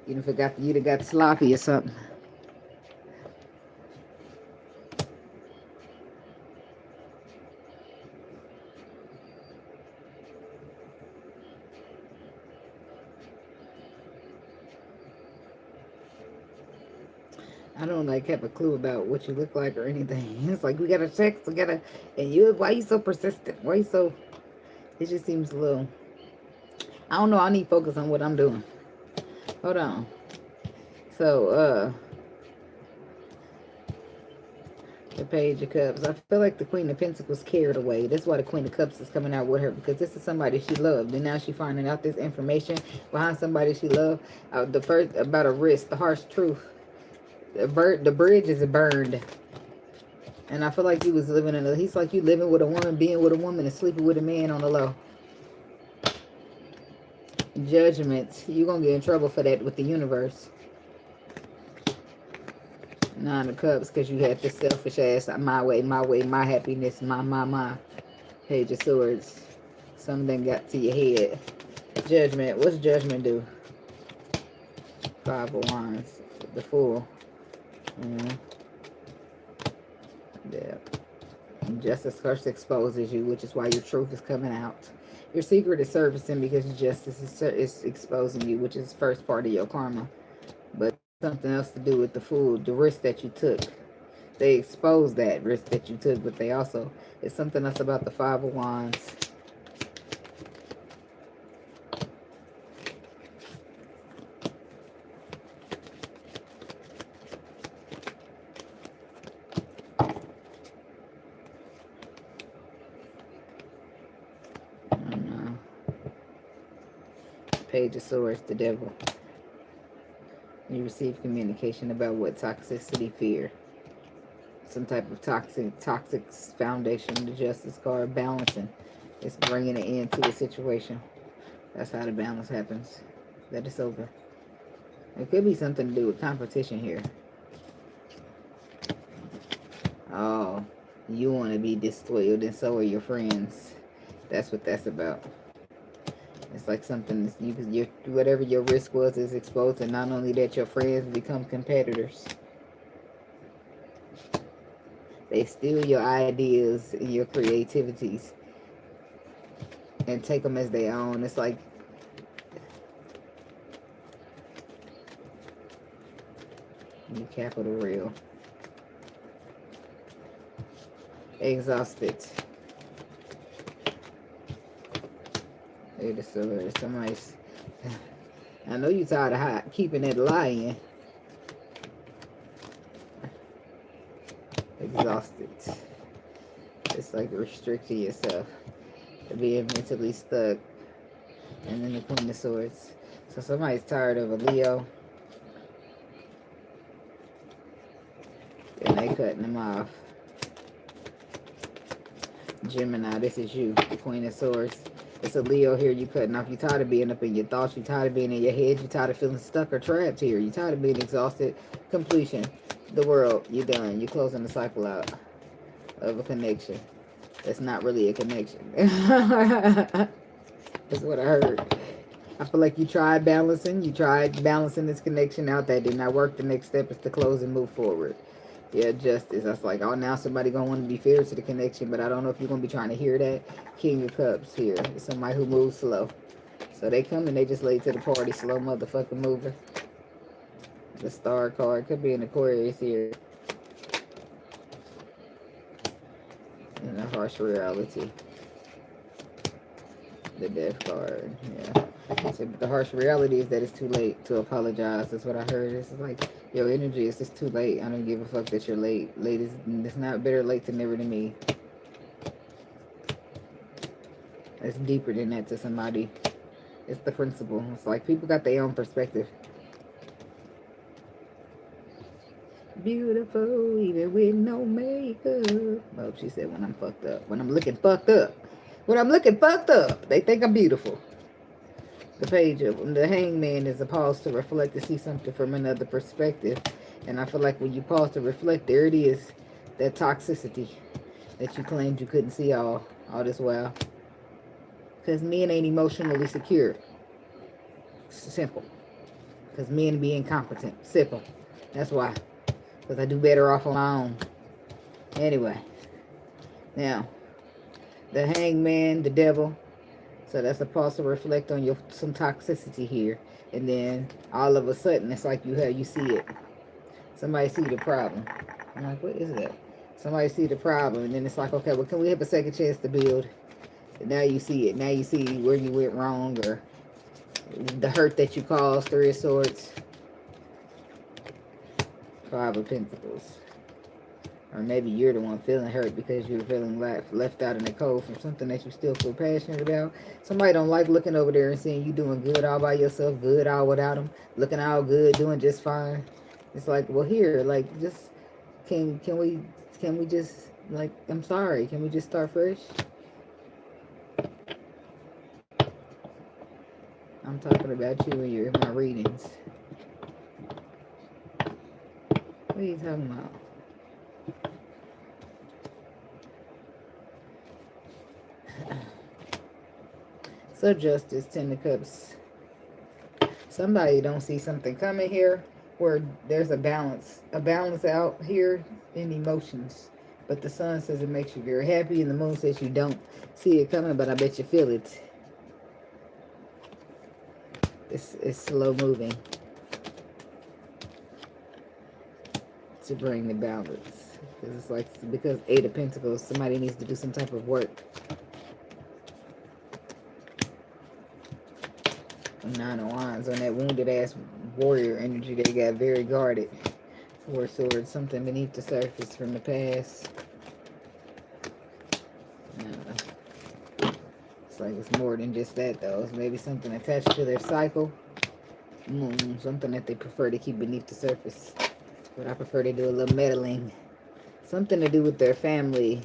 You forgot you got sloppy or something. I don't have a clue about what you look like or anything. It's like we gotta check, and why you so persistent? Why you so? It just seems a little. I don't know. I need to focus on what I'm doing. Hold on. So, the Page of Cups. I feel like the Queen of Pentacles carried away. That's why the Queen of Cups is coming out with her, because this is somebody she loved, and now she's finding out this information behind somebody she loved. The first about a risk, the harsh truth. The bridge is burned, and I feel like he was living in he's like you living with a woman, being with a woman, and sleeping with a man on the low. Judgment. You're gonna get in trouble for that with the universe. Nine of Cups, because you had this selfish ass, my way, my happiness, my. Page of Swords. Something got to your head. Judgment. What's Judgment do? Five of Wands. The Fool. Yeah. Justice first exposes you, which is why your truth is coming out. Your secret is surfacing because justice is exposing you, which is the first part of your karma. But something else to do with the Fool, the risk that you took. They expose that risk that you took, but they also, it's something else about the Five of Wands. Page of Swords, the Devil. You receive communication about what toxicity, fear. Some type of toxic foundation. The Justice card, balancing. It's bringing an end to a situation. That's how the balance happens. That it's over. It could be something to do with competition here. Oh, you want to be disloyal, and so are your friends. That's what that's about. It's like something whatever your risk was is exposed, and not only that, your friends become competitors. They steal your ideas and your creativities and take them as their own. It's like you capital real. Exhausted. Somebody's. I know you tired of keeping that lying. Exhausted. It's like restricting yourself, being mentally stuck. And then the Queen of Swords. So somebody's tired of a Leo. And they cutting them off. Gemini, this is you, the Queen of Swords. It's a Leo here you cutting off. You're tired of being up in your thoughts. You're tired of being in your head. You're tired of feeling stuck or trapped here. You're tired of being exhausted. Completion. The world. You're done. You're closing the cycle out of a connection. It's not really a connection. That's what I heard. I feel like you tried balancing. You tried balancing this connection out. That did not work. The next step is to close and move forward. Yeah, justice. That's like, oh, now somebody gonna want to be fair to the connection, but I don't know if you're gonna be trying to hear that. King of Cups here. It's somebody who moves slow. So they come and they just late to the party, slow motherfucking mover. The Star card could be an Aquarius here. And a harsh reality. The Death card. Yeah. So the harsh reality is that it's too late to apologize. That's what I heard. It's like your energy is just too late. I don't give a fuck that you're late. Late is, it's not better late than never to me. It's deeper than that to somebody. It's the principle. It's like people got their own perspective. Beautiful, even with no makeup. Oh, she said when I'm fucked up. When I'm looking fucked up. When I'm looking fucked up, they think I'm beautiful. The page of the Hangman is a pause to reflect, to see something from another perspective. And I feel like when you pause to reflect, there it is. That toxicity that you claimed you couldn't see all this while. Because men ain't emotionally secure. Simple. Because men be incompetent. Simple. That's why. Because I do better off on my own. Anyway. Now. The Hangman, the Devil. So that's a pause to reflect on some toxicity here. And then all of a sudden, it's like you see it. Somebody see the problem. I'm like, what is that? Somebody see the problem. And then it's like, okay, well, can we have a second chance to build? And now you see it. Now you see where you went wrong or the hurt that you caused. Three of Swords. Five of Pentacles. Or maybe you're the one feeling hurt because you're feeling left out in the cold from something that you still feel passionate about. Somebody don't like looking over there and seeing you doing good all by yourself, good all without them, looking all good, doing just fine. It's like, well, here, like, just can we just, like, I'm sorry, can we just start fresh? I'm talking about you and my readings. What are you talking about? So Justice, Ten of Cups. Somebody don't see something coming here where there's a balance out here in emotions. But the sun says it makes you very happy and the moon says you don't see it coming, but I bet you feel it. It's slow moving to bring the balance. Because it's like, because Eight of Pentacles, somebody needs to do some type of work. Nine of Wands on that wounded ass warrior energy. They got very guarded. Four Swords, something beneath the surface from the past. It's like it's more than just that though. It's maybe something attached to their cycle. Something that they prefer to keep beneath the surface. But I prefer to do a little meddling. Something to do with their family,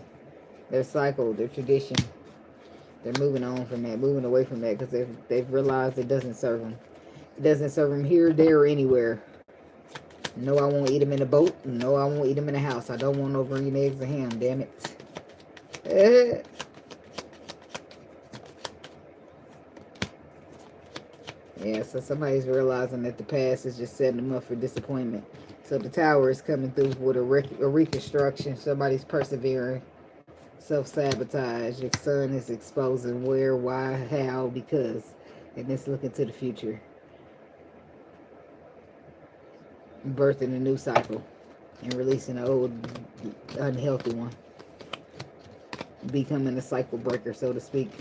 their cycle, their tradition. They're moving on from that, moving away from that because they've realized it doesn't serve them. It doesn't serve them here, there, or anywhere. No, I won't eat them in a boat. No, I won't eat them in a house. I don't want no green eggs and ham, damn it. Yeah, so somebody's realizing that the past is just setting them up for disappointment. So the Tower is coming through with a reconstruction. Somebody's persevering. Self-sabotage. Your sun is exposing where, why, how, because. And it's looking to the future. Birthing a new cycle. And releasing an old, unhealthy one. Becoming a cycle breaker, so to speak.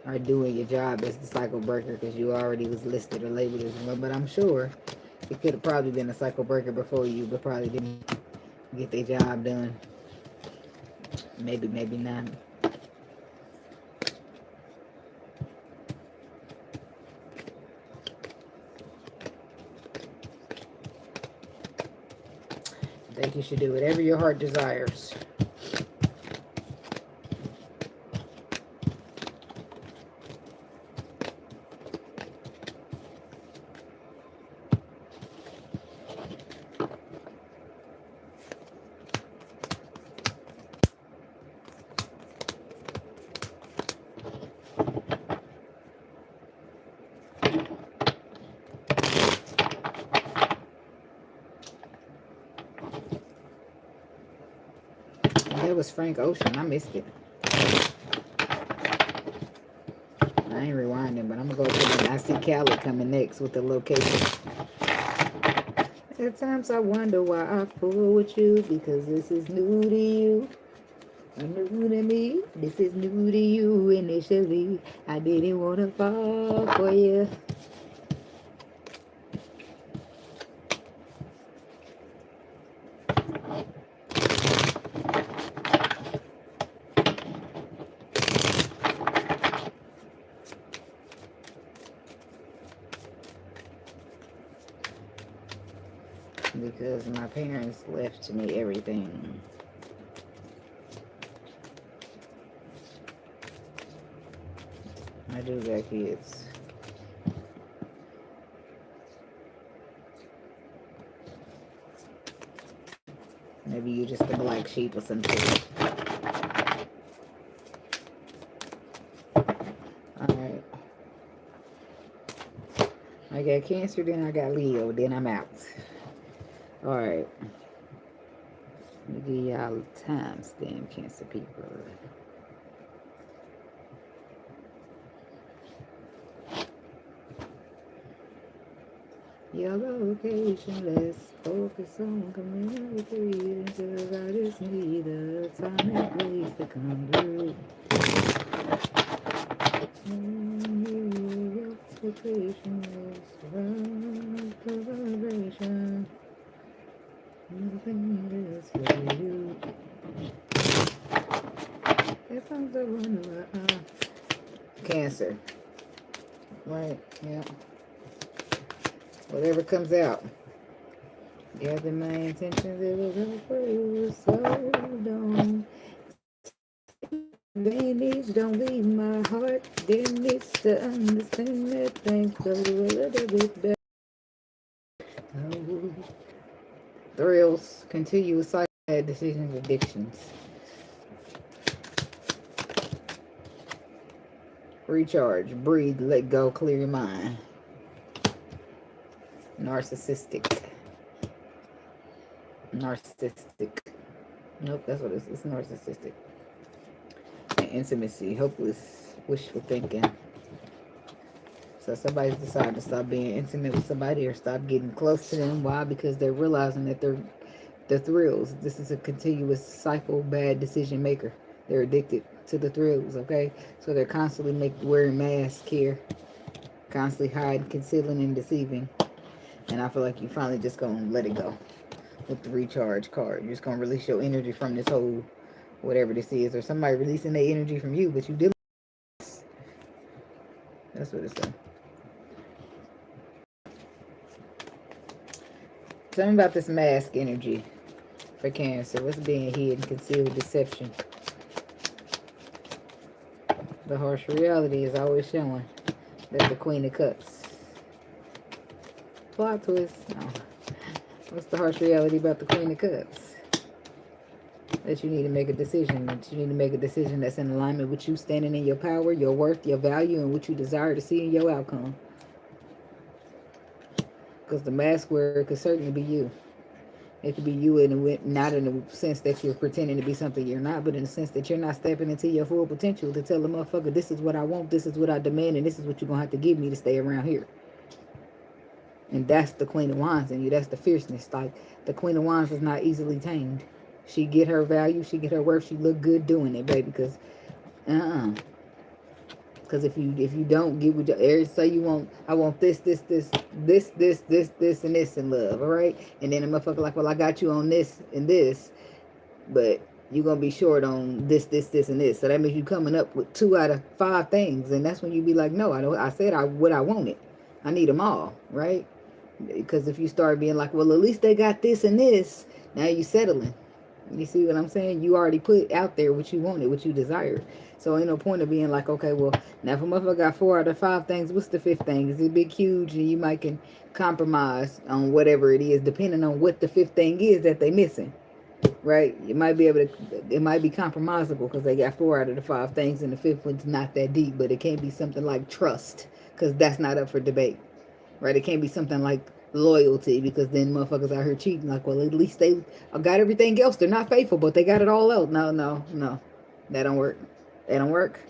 Or doing your job as the cycle breaker because you already was listed or labeled as one. But I'm sure it could have probably been a cycle breaker before you, but probably didn't get their job done. Maybe, maybe not. I think you should do whatever your heart desires. That was Frank Ocean. I missed it. I ain't rewinding, but I'm going to go to the I see Khaled coming next with the location. At times I wonder why I fool with you, because this is new to you. New to me. This is new to you initially. I didn't want to fall for you. Because my parents left me everything. I do got kids. Maybe you just a black sheep or something. Alright. I got Cancer, then I got Leo, then I'm out. Alright. Let me give y'all a timestamp, Cancer people. Your location, let's focus on communicating, because I just need a time and place to come through. Your location is around the vibration. Nothing is for you. That sounds like one Cancer. Right, yeah. Whatever comes out. Gather my intentions, it will go for you. So don't vanish, don't leave my heart. There needs to understand that things go a little bit better. Oh. Thrills, continuous cycle, bad decisions, addictions. Recharge, breathe, let go, clear your mind. Narcissistic. Nope, that's what it is. It's narcissistic. And intimacy, hopeless, wishful thinking. So somebody's decided to stop being intimate with somebody or stop getting close to them. Why? Because they're realizing that they're thrills. This is a continuous cycle, bad decision maker. They're addicted to the thrills, okay? So they're constantly wearing masks here. Constantly hiding, concealing, and deceiving. And I feel like you finally just gonna let it go with the recharge card. You're just gonna release your energy from this whole whatever this is, or somebody releasing their energy from you, but you dealing with this. That's what it's saying. Tell me about this mask energy for Cancer. What's being hidden, concealed, deception? The harsh reality is always showing that the Queen of Cups. Plot twist. No. What's the harsh reality about the Queen of Cups? That you need to make a decision. That you need to make a decision that's in alignment with you standing in your power, your worth, your value, and what you desire to see in your outcome. Because the mask wearer could certainly be you. It could be you not in the sense that you're pretending to be something you're not, but in the sense that you're not stepping into your full potential to tell the motherfucker, this is what I want, this is what I demand, and this is what you're going to have to give me to stay around here. And that's the Queen of Wands in you. That's the fierceness. Like, the Queen of Wands is not easily tamed. She get her value. She get her worth. She look good doing it, baby. Because, Because if you don't get what you say you want, I want this, and this in love, all right? And then the motherfucker like, well, I got you on this and this, but you're going to be short on this, and this. So that means you coming up with 2 out of 5 things. And that's when you be like, no, I said what I wanted. I need them all, right? Because if you start being like, well, at least they got this and this, now you settling. You see what I'm saying? You already put out there what you wanted, what you desired. So ain't no point of being like, okay, well, now if a motherfucker got 4 out of 5 things, what's the 5th thing? Is it big, huge? And you might can compromise on whatever it is, depending on what the 5th thing is that they missing. Right? You might be able to, it might be compromisable because they got 4 out of the 5 things and the 5th one's not that deep, but it can't be something like trust because that's not up for debate. Right? It can't be something like loyalty because then motherfuckers out here cheating. Like, well, at least they got everything else. They're not faithful, but they got it all else. No. That don't work. That don't work.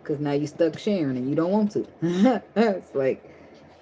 Because now you stuck sharing and you don't want to. It's like,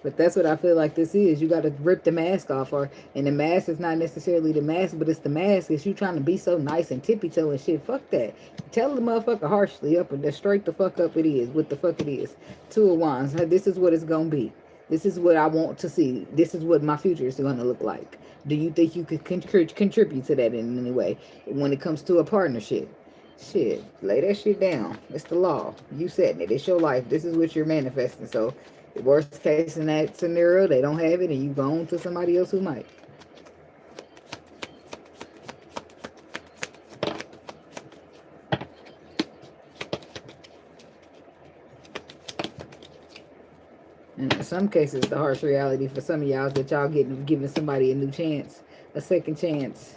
but that's what I feel like this is. You got to rip the mask off. And the mask is not necessarily the mask, but it's the mask. It's you trying to be so nice and tippy-toe and shit. Fuck that. Tell the motherfucker harshly up and straight the fuck up it is. What the fuck it is. 2 of Wands. This is what it's going to be. This is what I want to see. This is what my future is going to look like. Do you think you could contribute to that in any way when it comes to a partnership? Shit, lay that shit down. It's the law. You setting it. It's your life. This is what you're manifesting. So, the worst case in that scenario, they don't have it and you go on to somebody else who might. And in some cases, the harsh reality for some of y'all is that y'all giving somebody a new chance, a second chance.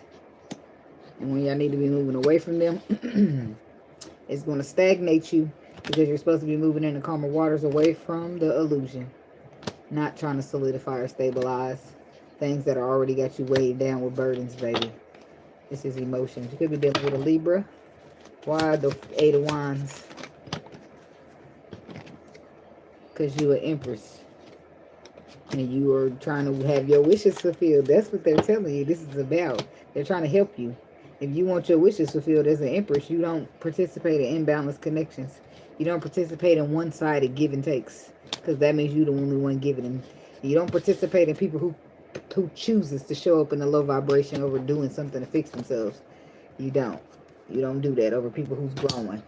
And when y'all need to be moving away from them, it's going to stagnate you because you're supposed to be moving in the calmer waters away from the illusion. Not trying to solidify or stabilize things that are already got you weighed down with burdens, baby. This is emotions. You could be dealing with a Libra. Why the 8 of Wands? Because you're an Empress. And you are trying to have your wishes fulfilled. That's what they're telling you this is about. They're trying to help you. If you want your wishes fulfilled as an Empress, you don't participate in imbalanced connections. You don't participate in one-sided give and takes. Because that means you're the only one giving them. You don't participate in people who chooses to show up in a low vibration over doing something to fix themselves. You don't. You don't do that over people who's growing.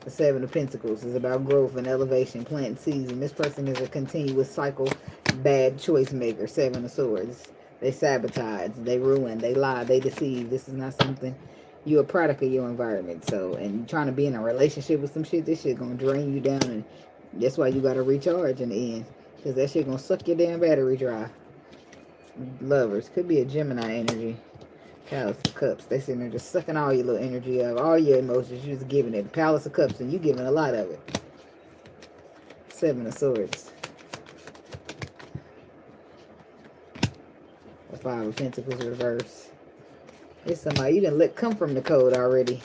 The 7 of Pentacles is about growth and elevation, planting seeds. And this person is a continuous cycle, bad choice maker. 7 of Swords. They sabotage, they ruin, they lie, they deceive. This is not something, you're a product of your environment. So, and you're trying to be in a relationship with some shit, this shit gonna drain you down. And that's why you gotta recharge in the end. Because that shit gonna suck your damn battery dry. Lovers. Could be a Gemini energy. Palace of Cups. They sitting there just sucking all your little energy out, all your emotions. You're just giving it. Palace of Cups, and you giving a lot of it. 7 of Swords. The 5 of Pentacles reverse. It's somebody you didn't let come from the code already.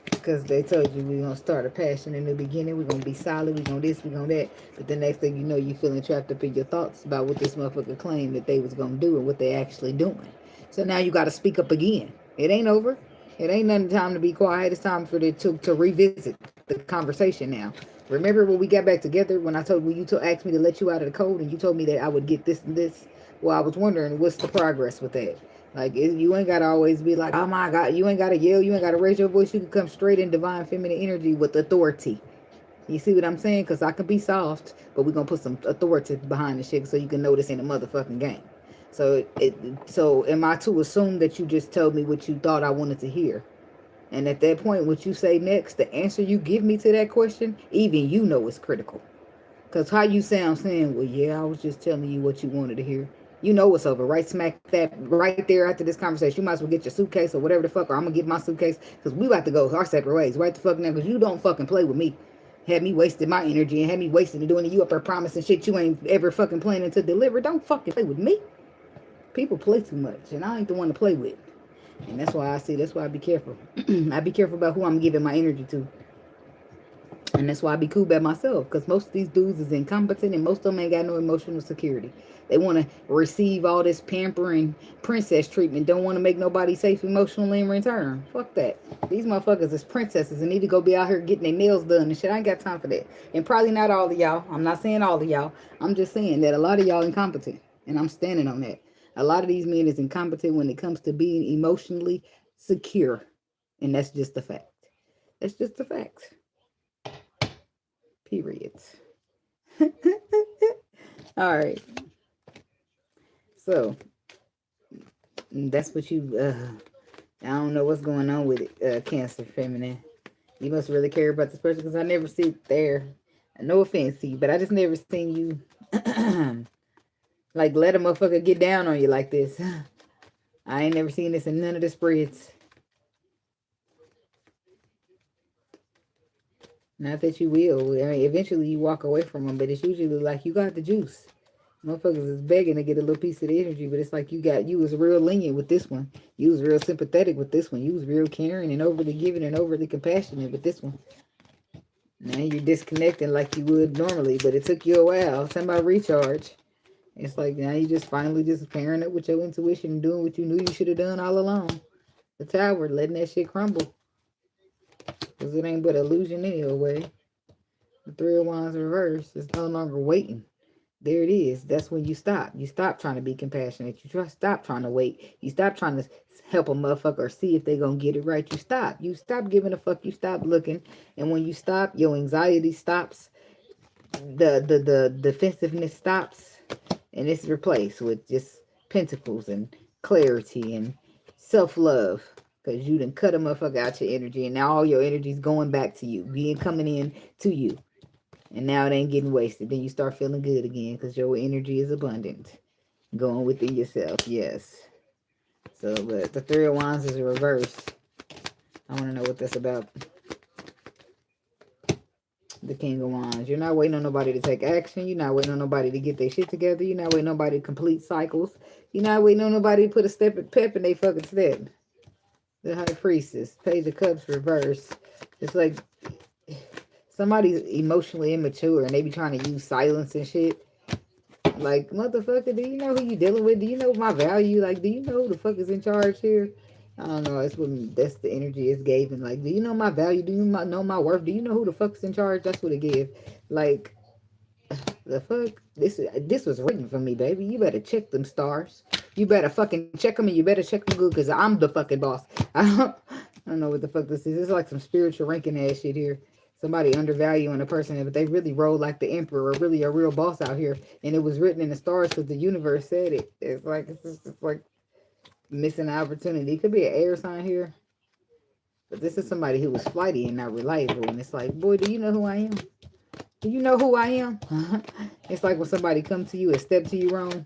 Because they told you we're going to start a passion in the beginning. We're going to be solid. We're going to this, we're going to that. But the next thing you know, you feeling trapped up in your thoughts about what this motherfucker claimed that they was going to do and what they actually doing. So now you got to speak up again. It ain't over. It ain't nothing time to be quiet. It's time for it to revisit the conversation now. Remember when we got back together when I told you asked me to let you out of the code and you told me that I would get this and this? Well, I was wondering what's the progress with that. Like, you ain't got to always be like, oh my God, you ain't got to yell, you ain't got to raise your voice. You can come straight in divine feminine energy with authority. You see what I'm saying? Because I can be soft, but we're going to put some authority behind the shit so you can know this ain't a motherfucking game. So, so am I to assume that you just told me what you thought I wanted to hear? And at that point, what you say next, the answer you give me to that question, even you know is critical. Because how you sound saying, well, yeah, I was just telling you what you wanted to hear. You know it's over, right? Smack that right there after this conversation. You might as well get your suitcase or whatever the fuck, or I'm going to get my suitcase because we about to go our separate ways right the fuck now because you don't fucking play with me. Had me wasting my energy and had me wasting it doing it. You up there promising shit you ain't ever fucking planning to deliver. Don't fucking play with me. People play too much, and I ain't the one to play with. And that's why I be careful. I be careful about who I'm giving my energy to. And that's why I be cool by myself. Because most of these dudes is incompetent and most of them ain't got no emotional security. They want to receive all this pampering princess treatment. Don't want to make nobody safe emotionally in return. Fuck that. These motherfuckers is princesses and need to go be out here getting their nails done and shit. I ain't got time for that. And probably not all of y'all. I'm not saying all of y'all. I'm just saying that a lot of y'all incompetent. And I'm standing on that. A lot of these men is incompetent when it comes to being emotionally secure. And that's just a fact. That's just a fact. Period. All right. So that's what you I don't know what's going on with it, Cancer feminine. You must really care about this person because I never see it there. No offense to you, but I just never seen you like let a motherfucker get down on you like this. I ain't never seen this in none of the spreads. Not that you will. I mean, eventually you walk away from them, but it's usually like you got the juice. Motherfuckers is begging to get a little piece of the energy, but it's like you was real lenient with this one. You was real sympathetic with this one. You was real caring and overly giving and overly compassionate with this one. Now you're disconnecting like you would normally, but it took you a while. Somebody recharge. It's like now you just finally just pairing up with your intuition and doing what you knew you should have done all along. The tower, letting that shit crumble. Because it ain't but illusion anyway. The Three of Wands reverse is no longer waiting. There it is. That's when you stop. You stop trying to be compassionate. You stop trying to wait. You stop trying to help a motherfucker or see if they gonna get it right. You stop. You stop giving a fuck. You stop looking. And when you stop, your anxiety stops. The defensiveness stops. And it's replaced with just pentacles and clarity and self-love. Because you done cut a motherfucker out your energy. And now all your energy is going back to you. Being coming in to you. And now it ain't getting wasted. Then you start feeling good again because your energy is abundant. Going within yourself, yes. So, but the Three of Wands is reversed. I want to know what that's about. The King of Wands. You're not waiting on nobody to take action. You're not waiting on nobody to get their shit together. You're not waiting on nobody to complete cycles. You're not waiting on nobody to put a pep in their fucking step. The High Priestess. Page of Cups reversed. It's like somebody's emotionally immature and they be trying to use silence and shit. Like, motherfucker, do you know who you dealing with? Do you know my value? Like, do you know who the fuck is in charge here? I don't know. That's the energy it's giving. Like, do you know my value? Do you know my worth? Do you know who the fuck's in charge? That's what it gives. Like, the fuck? This was written for me, baby. You better check them stars. You better fucking check them and you better check them good because I'm the fucking boss. I don't know what the fuck this is. It's like some spiritual ranking ass shit here. Somebody undervaluing a person, but they really roll like the emperor or really a real boss out here. And it was written in the stars because the universe said it. It's just like missing an opportunity. It could be an air sign here. But this is somebody who was flighty and not reliable. And it's like, boy, do you know who I am? Do you know who I am? It's like when somebody comes to you and step to you wrong.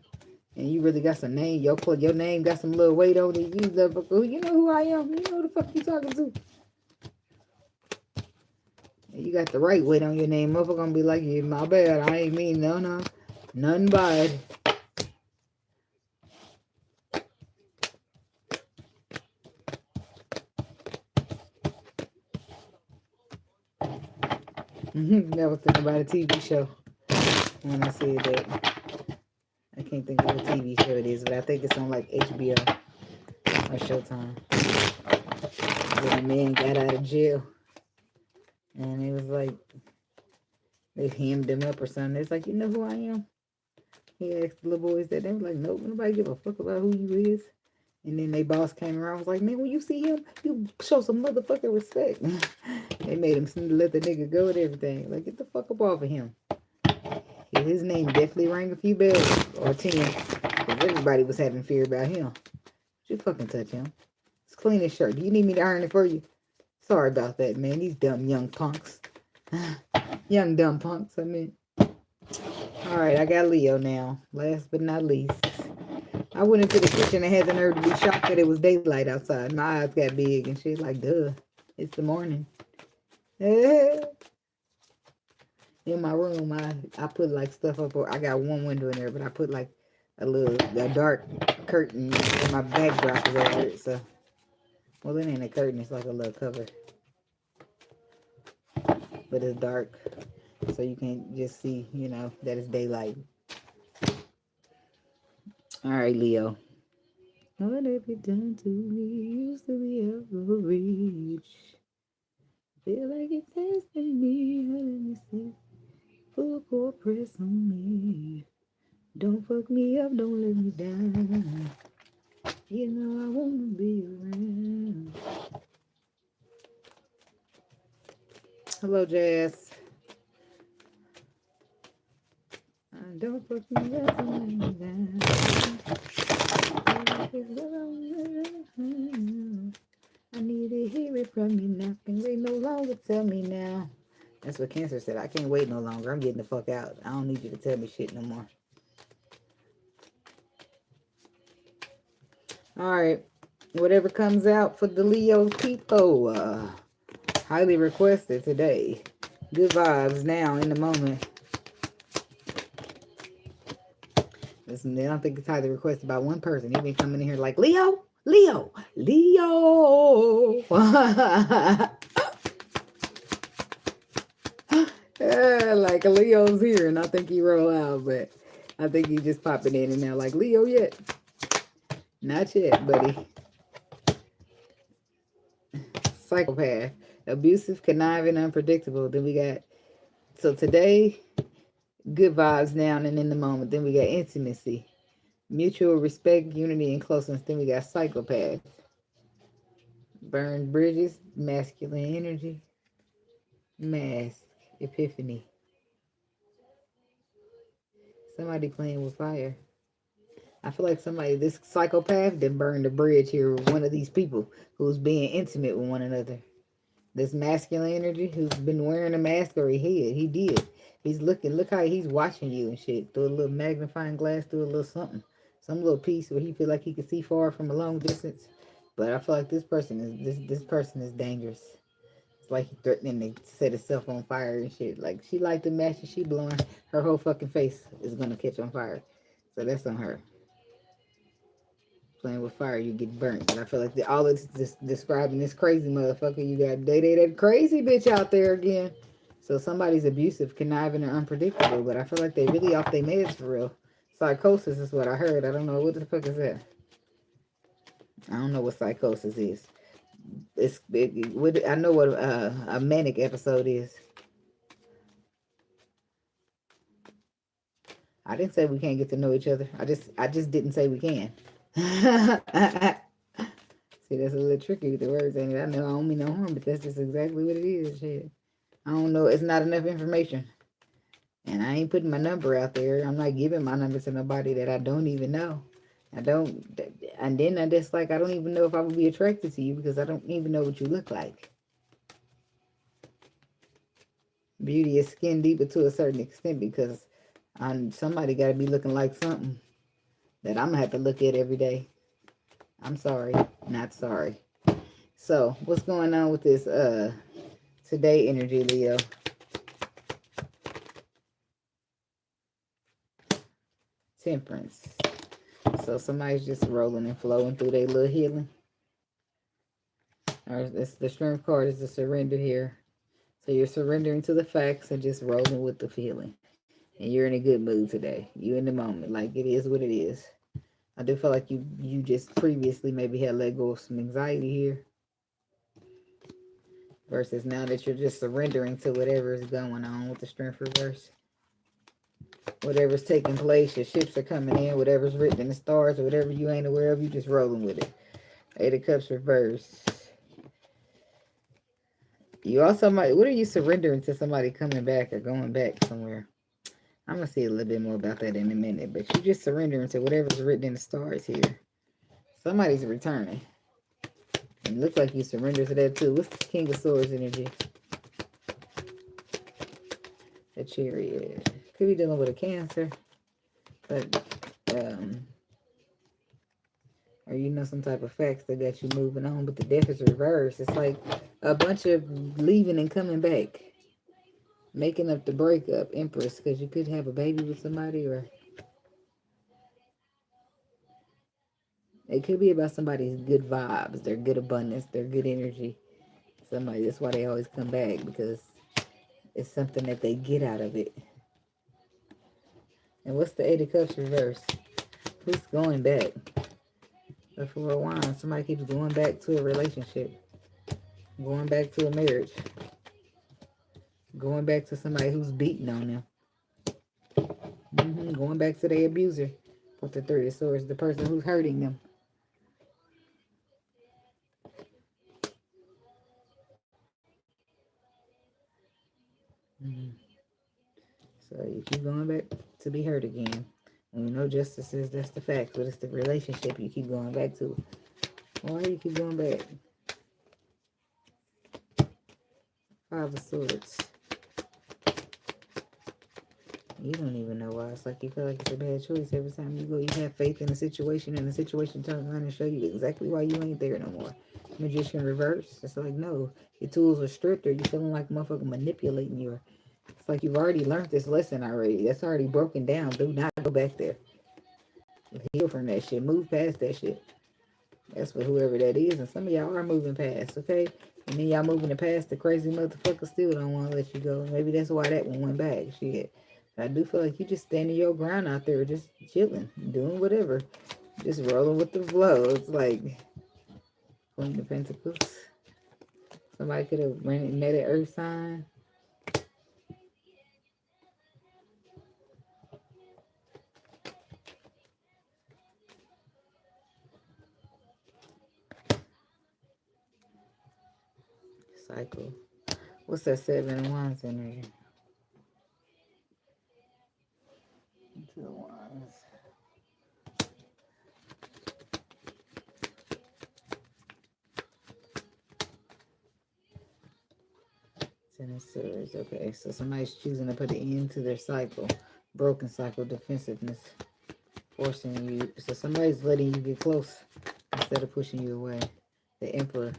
And you really got some name. Your name got some little weight on it. You know who I am? You know who the fuck you talking to? You got the right weight on your name. Motherfucker gonna be like, yeah, my bad. I ain't mean no. Nothing bad. Never think about a TV show when I said that. I can't think of what TV show it is, but I think it's on like HBO or Showtime. When a man got out of jail. And it was like, they hemmed him up or something. It's like, you know who I am? He asked the little boys that. They were like, nope, nobody give a fuck about who you is. And then they boss came around was like, man, when you see him, you show some motherfucking respect. They made him let the nigga go and everything. Like, get the fuck up off of him. His name definitely rang a few bells. Or 10. Because everybody was having fear about him. You fucking touch him. It's clean as shirt. Do you need me to iron it for you? Sorry about that, man. These dumb young punks. Young dumb punks, I mean. Alright, I got Leo now. Last but not least. I went into the kitchen and had the nerve to be shocked that it was daylight outside. My eyes got big and shit like, duh. It's the morning. in my room, I put like stuff up. I got one window in there, but I put like a dark curtain and my backdrop is over it. So, well, it ain't a curtain. It's like a little cover, but it's dark, so you can just see, you know, that it's daylight. All right, Leo. What have you done to me? Used to be out of reach. Feel like it's testing me. Let me see. Full court press on me. Don't fuck me up. Don't let me down. You know I wanna be around. Hello, Jazz. Don't fuck me up. Don't let me down. I need to hear it from you now. Can wait no longer. Tell me now. That's what Cancer said. I can't wait no longer. I'm getting the fuck out. I don't need you to tell me shit no more. All right. Whatever comes out for the Leo people. Highly requested today. Good vibes now in the moment. Listen, I don't think it's highly requested by one person. He been coming in here like, Leo, Leo, Leo. Yeah, like a Leo's here, and I think he roll out, but I think he just popping in and out like, Leo yet? Not yet, buddy. Psychopath. Abusive, conniving, unpredictable. Then we got, so today, good vibes now and in the moment. Then we got intimacy, mutual respect, unity, and closeness. Then we got psychopath. Burned bridges, masculine energy, mask, epiphany. Somebody playing with fire. I feel like somebody, this psychopath, did burn the bridge here with one of these people who's being intimate with one another. This masculine energy who's been wearing a mask or he did. He's looking, look how he's watching you and shit. Through a little magnifying glass, through a little something. Some little piece where he feel like he can see far from a long distance. But I feel like this person is dangerous. It's like he threatening to set himself on fire and shit. Like she light the match and she blowing, her whole fucking face is gonna catch on fire. So that's on her. Playing with fire, you get burnt. But I feel like all it's just describing this crazy motherfucker. You got that crazy bitch out there again. So somebody's abusive, conniving, and unpredictable. But I feel like they really off their meds for real. Psychosis is what I heard. I don't know what the fuck is that. I don't know what psychosis is. I know what a manic episode is. I didn't say we can't get to know each other. I just didn't say we can. See, that's a little tricky with the words, ain't it? I know I don't mean no harm, but that's just exactly what it is. Shit. I don't know. It's not enough information. And I ain't putting my number out there. I'm not giving my number to nobody that I don't even know. And then I just like, I don't even know if I would be attracted to you because I don't even know what you look like. Beauty is skin deeper to a certain extent because somebody got to be looking like something that I'm going to have to look at every day. I'm sorry, not sorry. So, what's going on with this today energy, Leo? Temperance. So, somebody's just rolling and flowing through their little healing. Or the strength card is the surrender here. So, you're surrendering to the facts and just rolling with the feeling. And you're in a good mood today. You're in the moment. Like, it is what it is. I do feel like you just previously maybe had let go of some anxiety here. Versus now that you're just surrendering to whatever is going on with the strength reverse. Whatever's taking place, your ships are coming in, whatever's written in the stars, or whatever you ain't aware of, you just rolling with it. Eight of Cups reverse. You also might, what are you surrendering to somebody coming back or going back somewhere? I'm going to see a little bit more about that in a minute, but you're just surrendering to whatever's written in the stars here. Somebody's returning. And it looks like you surrender to that too. What's the King of Swords energy? A Chariot. Could be dealing with a Cancer. But, or you know, some type of facts that got you moving on. But the Death is reversed. It's like a bunch of leaving and coming back. Making up the breakup, Empress, because you could have a baby with somebody, or it could be about somebody's good vibes, their good abundance, their good energy. Somebody, that's why they always come back, because it's something that they get out of it. And what's the Eight of Cups reverse? Who's going back? The Four of Wands. Somebody keeps going back to a relationship, going back to a marriage, going back to somebody who's beating on them. Going back to their abuser with the Three of Swords, the person who's hurting them. So you keep going back to be hurt again. And we know justice is, that's the fact, but it's the relationship you keep going back to. Why do you keep going back? Five of Swords. You don't even know why. It's like you feel like it's a bad choice every time you go. You have faith in a situation, and the situation turns around and show you exactly why you ain't there no more. Magician reverse. It's like, no, your tools are stripped, or you're feeling like motherfucker manipulating you. It's like you've already learned this lesson already. That's already broken down. Do not go back there. Heal from that shit. Move past that shit. That's for whoever that is. And some of y'all are moving past, okay? And then y'all moving it past, the crazy motherfucker still don't want to let you go. Maybe that's why that one went back. Shit. I do feel like you just standing your ground out there, just chilling, doing whatever. Just rolling with the flow. It's like Queen of Pentacles. Somebody could have met an earth sign. Cycle. What's that Seven of Wands energy? Two of Wands. Ten of Swords. Okay, so somebody's choosing to put an end to their cycle. Broken cycle, defensiveness, forcing you. So somebody's letting you get close instead of pushing you away. The Emperor,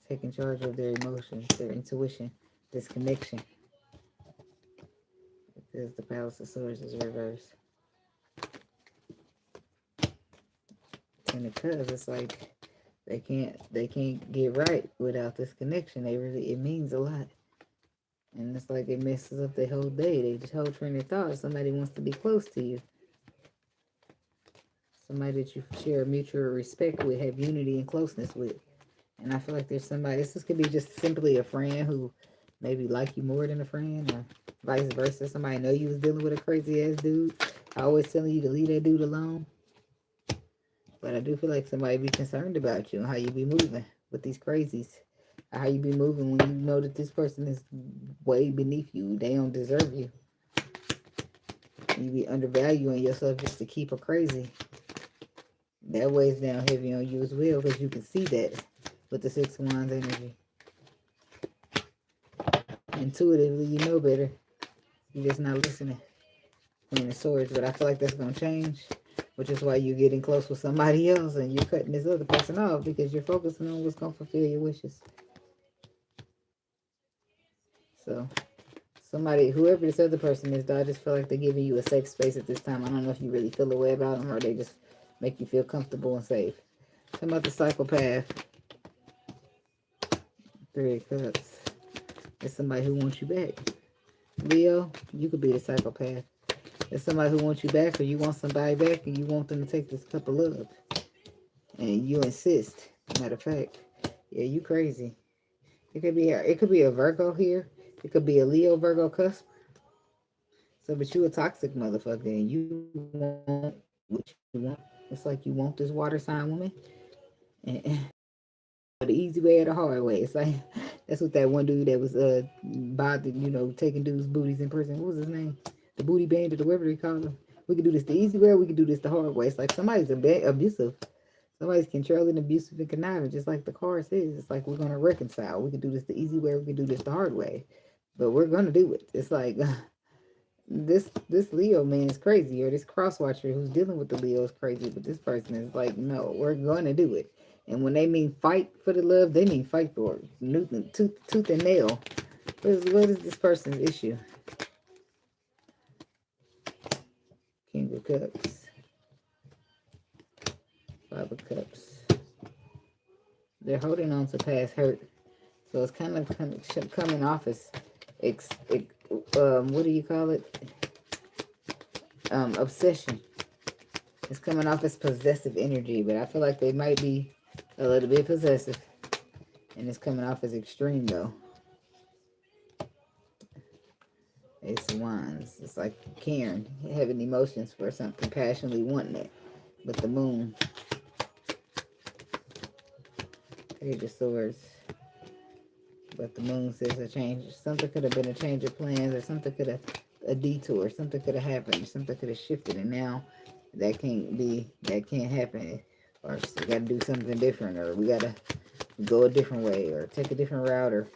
taking charge of their emotions, their intuition, this connection. Because the Palace of Swords is reversed. Ten of Cups, it's like they can't get right without this connection. It means a lot. And it's like it messes up their whole day. Their whole train of thought. Somebody wants to be close to you. Somebody that you share mutual respect with, have unity and closeness with. And I feel like there's somebody, this could be just simply a friend who maybe like you more than a friend, or vice versa. Somebody know you was dealing with a crazy ass dude. I always telling you to leave that dude alone. But I do feel like somebody be concerned about you and how you be moving with these crazies. How you be moving when you know that this person is way beneath you. They don't deserve you. You be undervaluing yourself just to keep her crazy. That weighs down heavy on you as well, because you can see that with the Six of Wands energy. Intuitively, you know better. You're just not listening. Queen of Swords, but I feel like that's going to change, which is why you're getting close with somebody else and you're cutting this other person off, because you're focusing on what's going to fulfill your wishes. So, somebody, whoever this other person is, though, I just feel like they're giving you a safe space at this time. I don't know if you really feel a way about them, or they just make you feel comfortable and safe. Talking about the psychopath. Three of Cups. It's somebody who wants you back. Leo, you could be the psychopath. It's somebody who wants you back, or you want somebody back and you want them to take this cup of love. And you insist. Matter of fact. Yeah, you crazy. It could be a Virgo here. It could be a Leo Virgo cusp. So, but you a toxic motherfucker, and you want what you want. It's like you want this water sign woman. And the easy way or the hard way. It's like, that's what that one dude that was bothered, taking dudes' booties in prison. What was his name? The booty bandit or whatever they call him. We can do this the easy way, or we can do this the hard way. It's like somebody's abusive. Somebody's controlling, abusive, and conniving, just like the card says. It's like we're going to reconcile. We can do this the easy way, we can do this the hard way. But we're going to do it. It's like this Leo man is crazy, or this cross watcher who's dealing with the Leo is crazy. But this person is like, no, we're going to do it. And when they mean fight for the love, they mean fight for it. Tooth and nail. What is this person's issue? King of Cups. 5 of Cups. They're holding on to past hurt. So it's kind of coming off as, what do you call it? Obsession. It's coming off as possessive energy, but I feel like they might be a little bit possessive. And it's coming off as extreme, though. Ace of Wands. It's like caring, having emotions for something, passionately wanting it. With the Moon. Page of Swords. But the Moon says a change. Something could have been a change of plans, or something could have, a detour. Something could have happened. Something could have shifted, and now that can't happen. Or we got to do something different, or we got to go a different way, or take a different route, or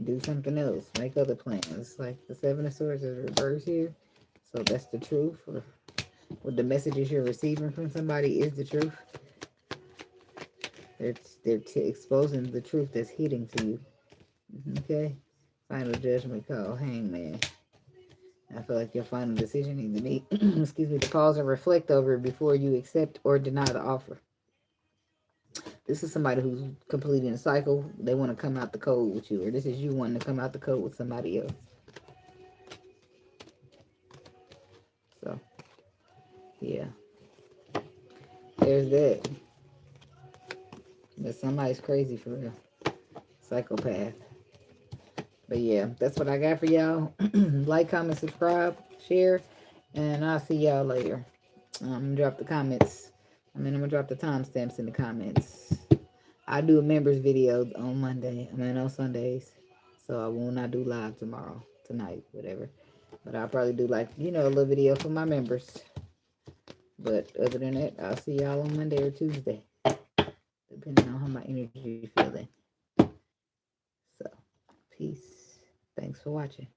do something else, make other plans. Like the 7 of Swords is reversed here. So that's the truth. Or what the messages you're receiving from somebody is the truth. They're exposing the truth that's hitting to you. Okay? Final judgment call, Hangman. I feel like your final decision needs to be, excuse me, to pause and reflect over it before you accept or deny the offer. This is somebody who's completing a cycle. They want to come out the cold with you. Or this is you wanting to come out the cold with somebody else. So, yeah. There's that. But somebody's crazy for real. Psychopath. But yeah, that's what I got for y'all. Like, comment, subscribe, share. And I'll see y'all later. I'm going to drop the comments. I'm going to drop the timestamps in the comments. I do a members video on on Sundays. So I will not do live tonight, whatever. But I'll probably do like, a little video for my members. But other than that, I'll see y'all on Monday or Tuesday. Depending on how my energy is feeling. So, peace. Thanks for watching.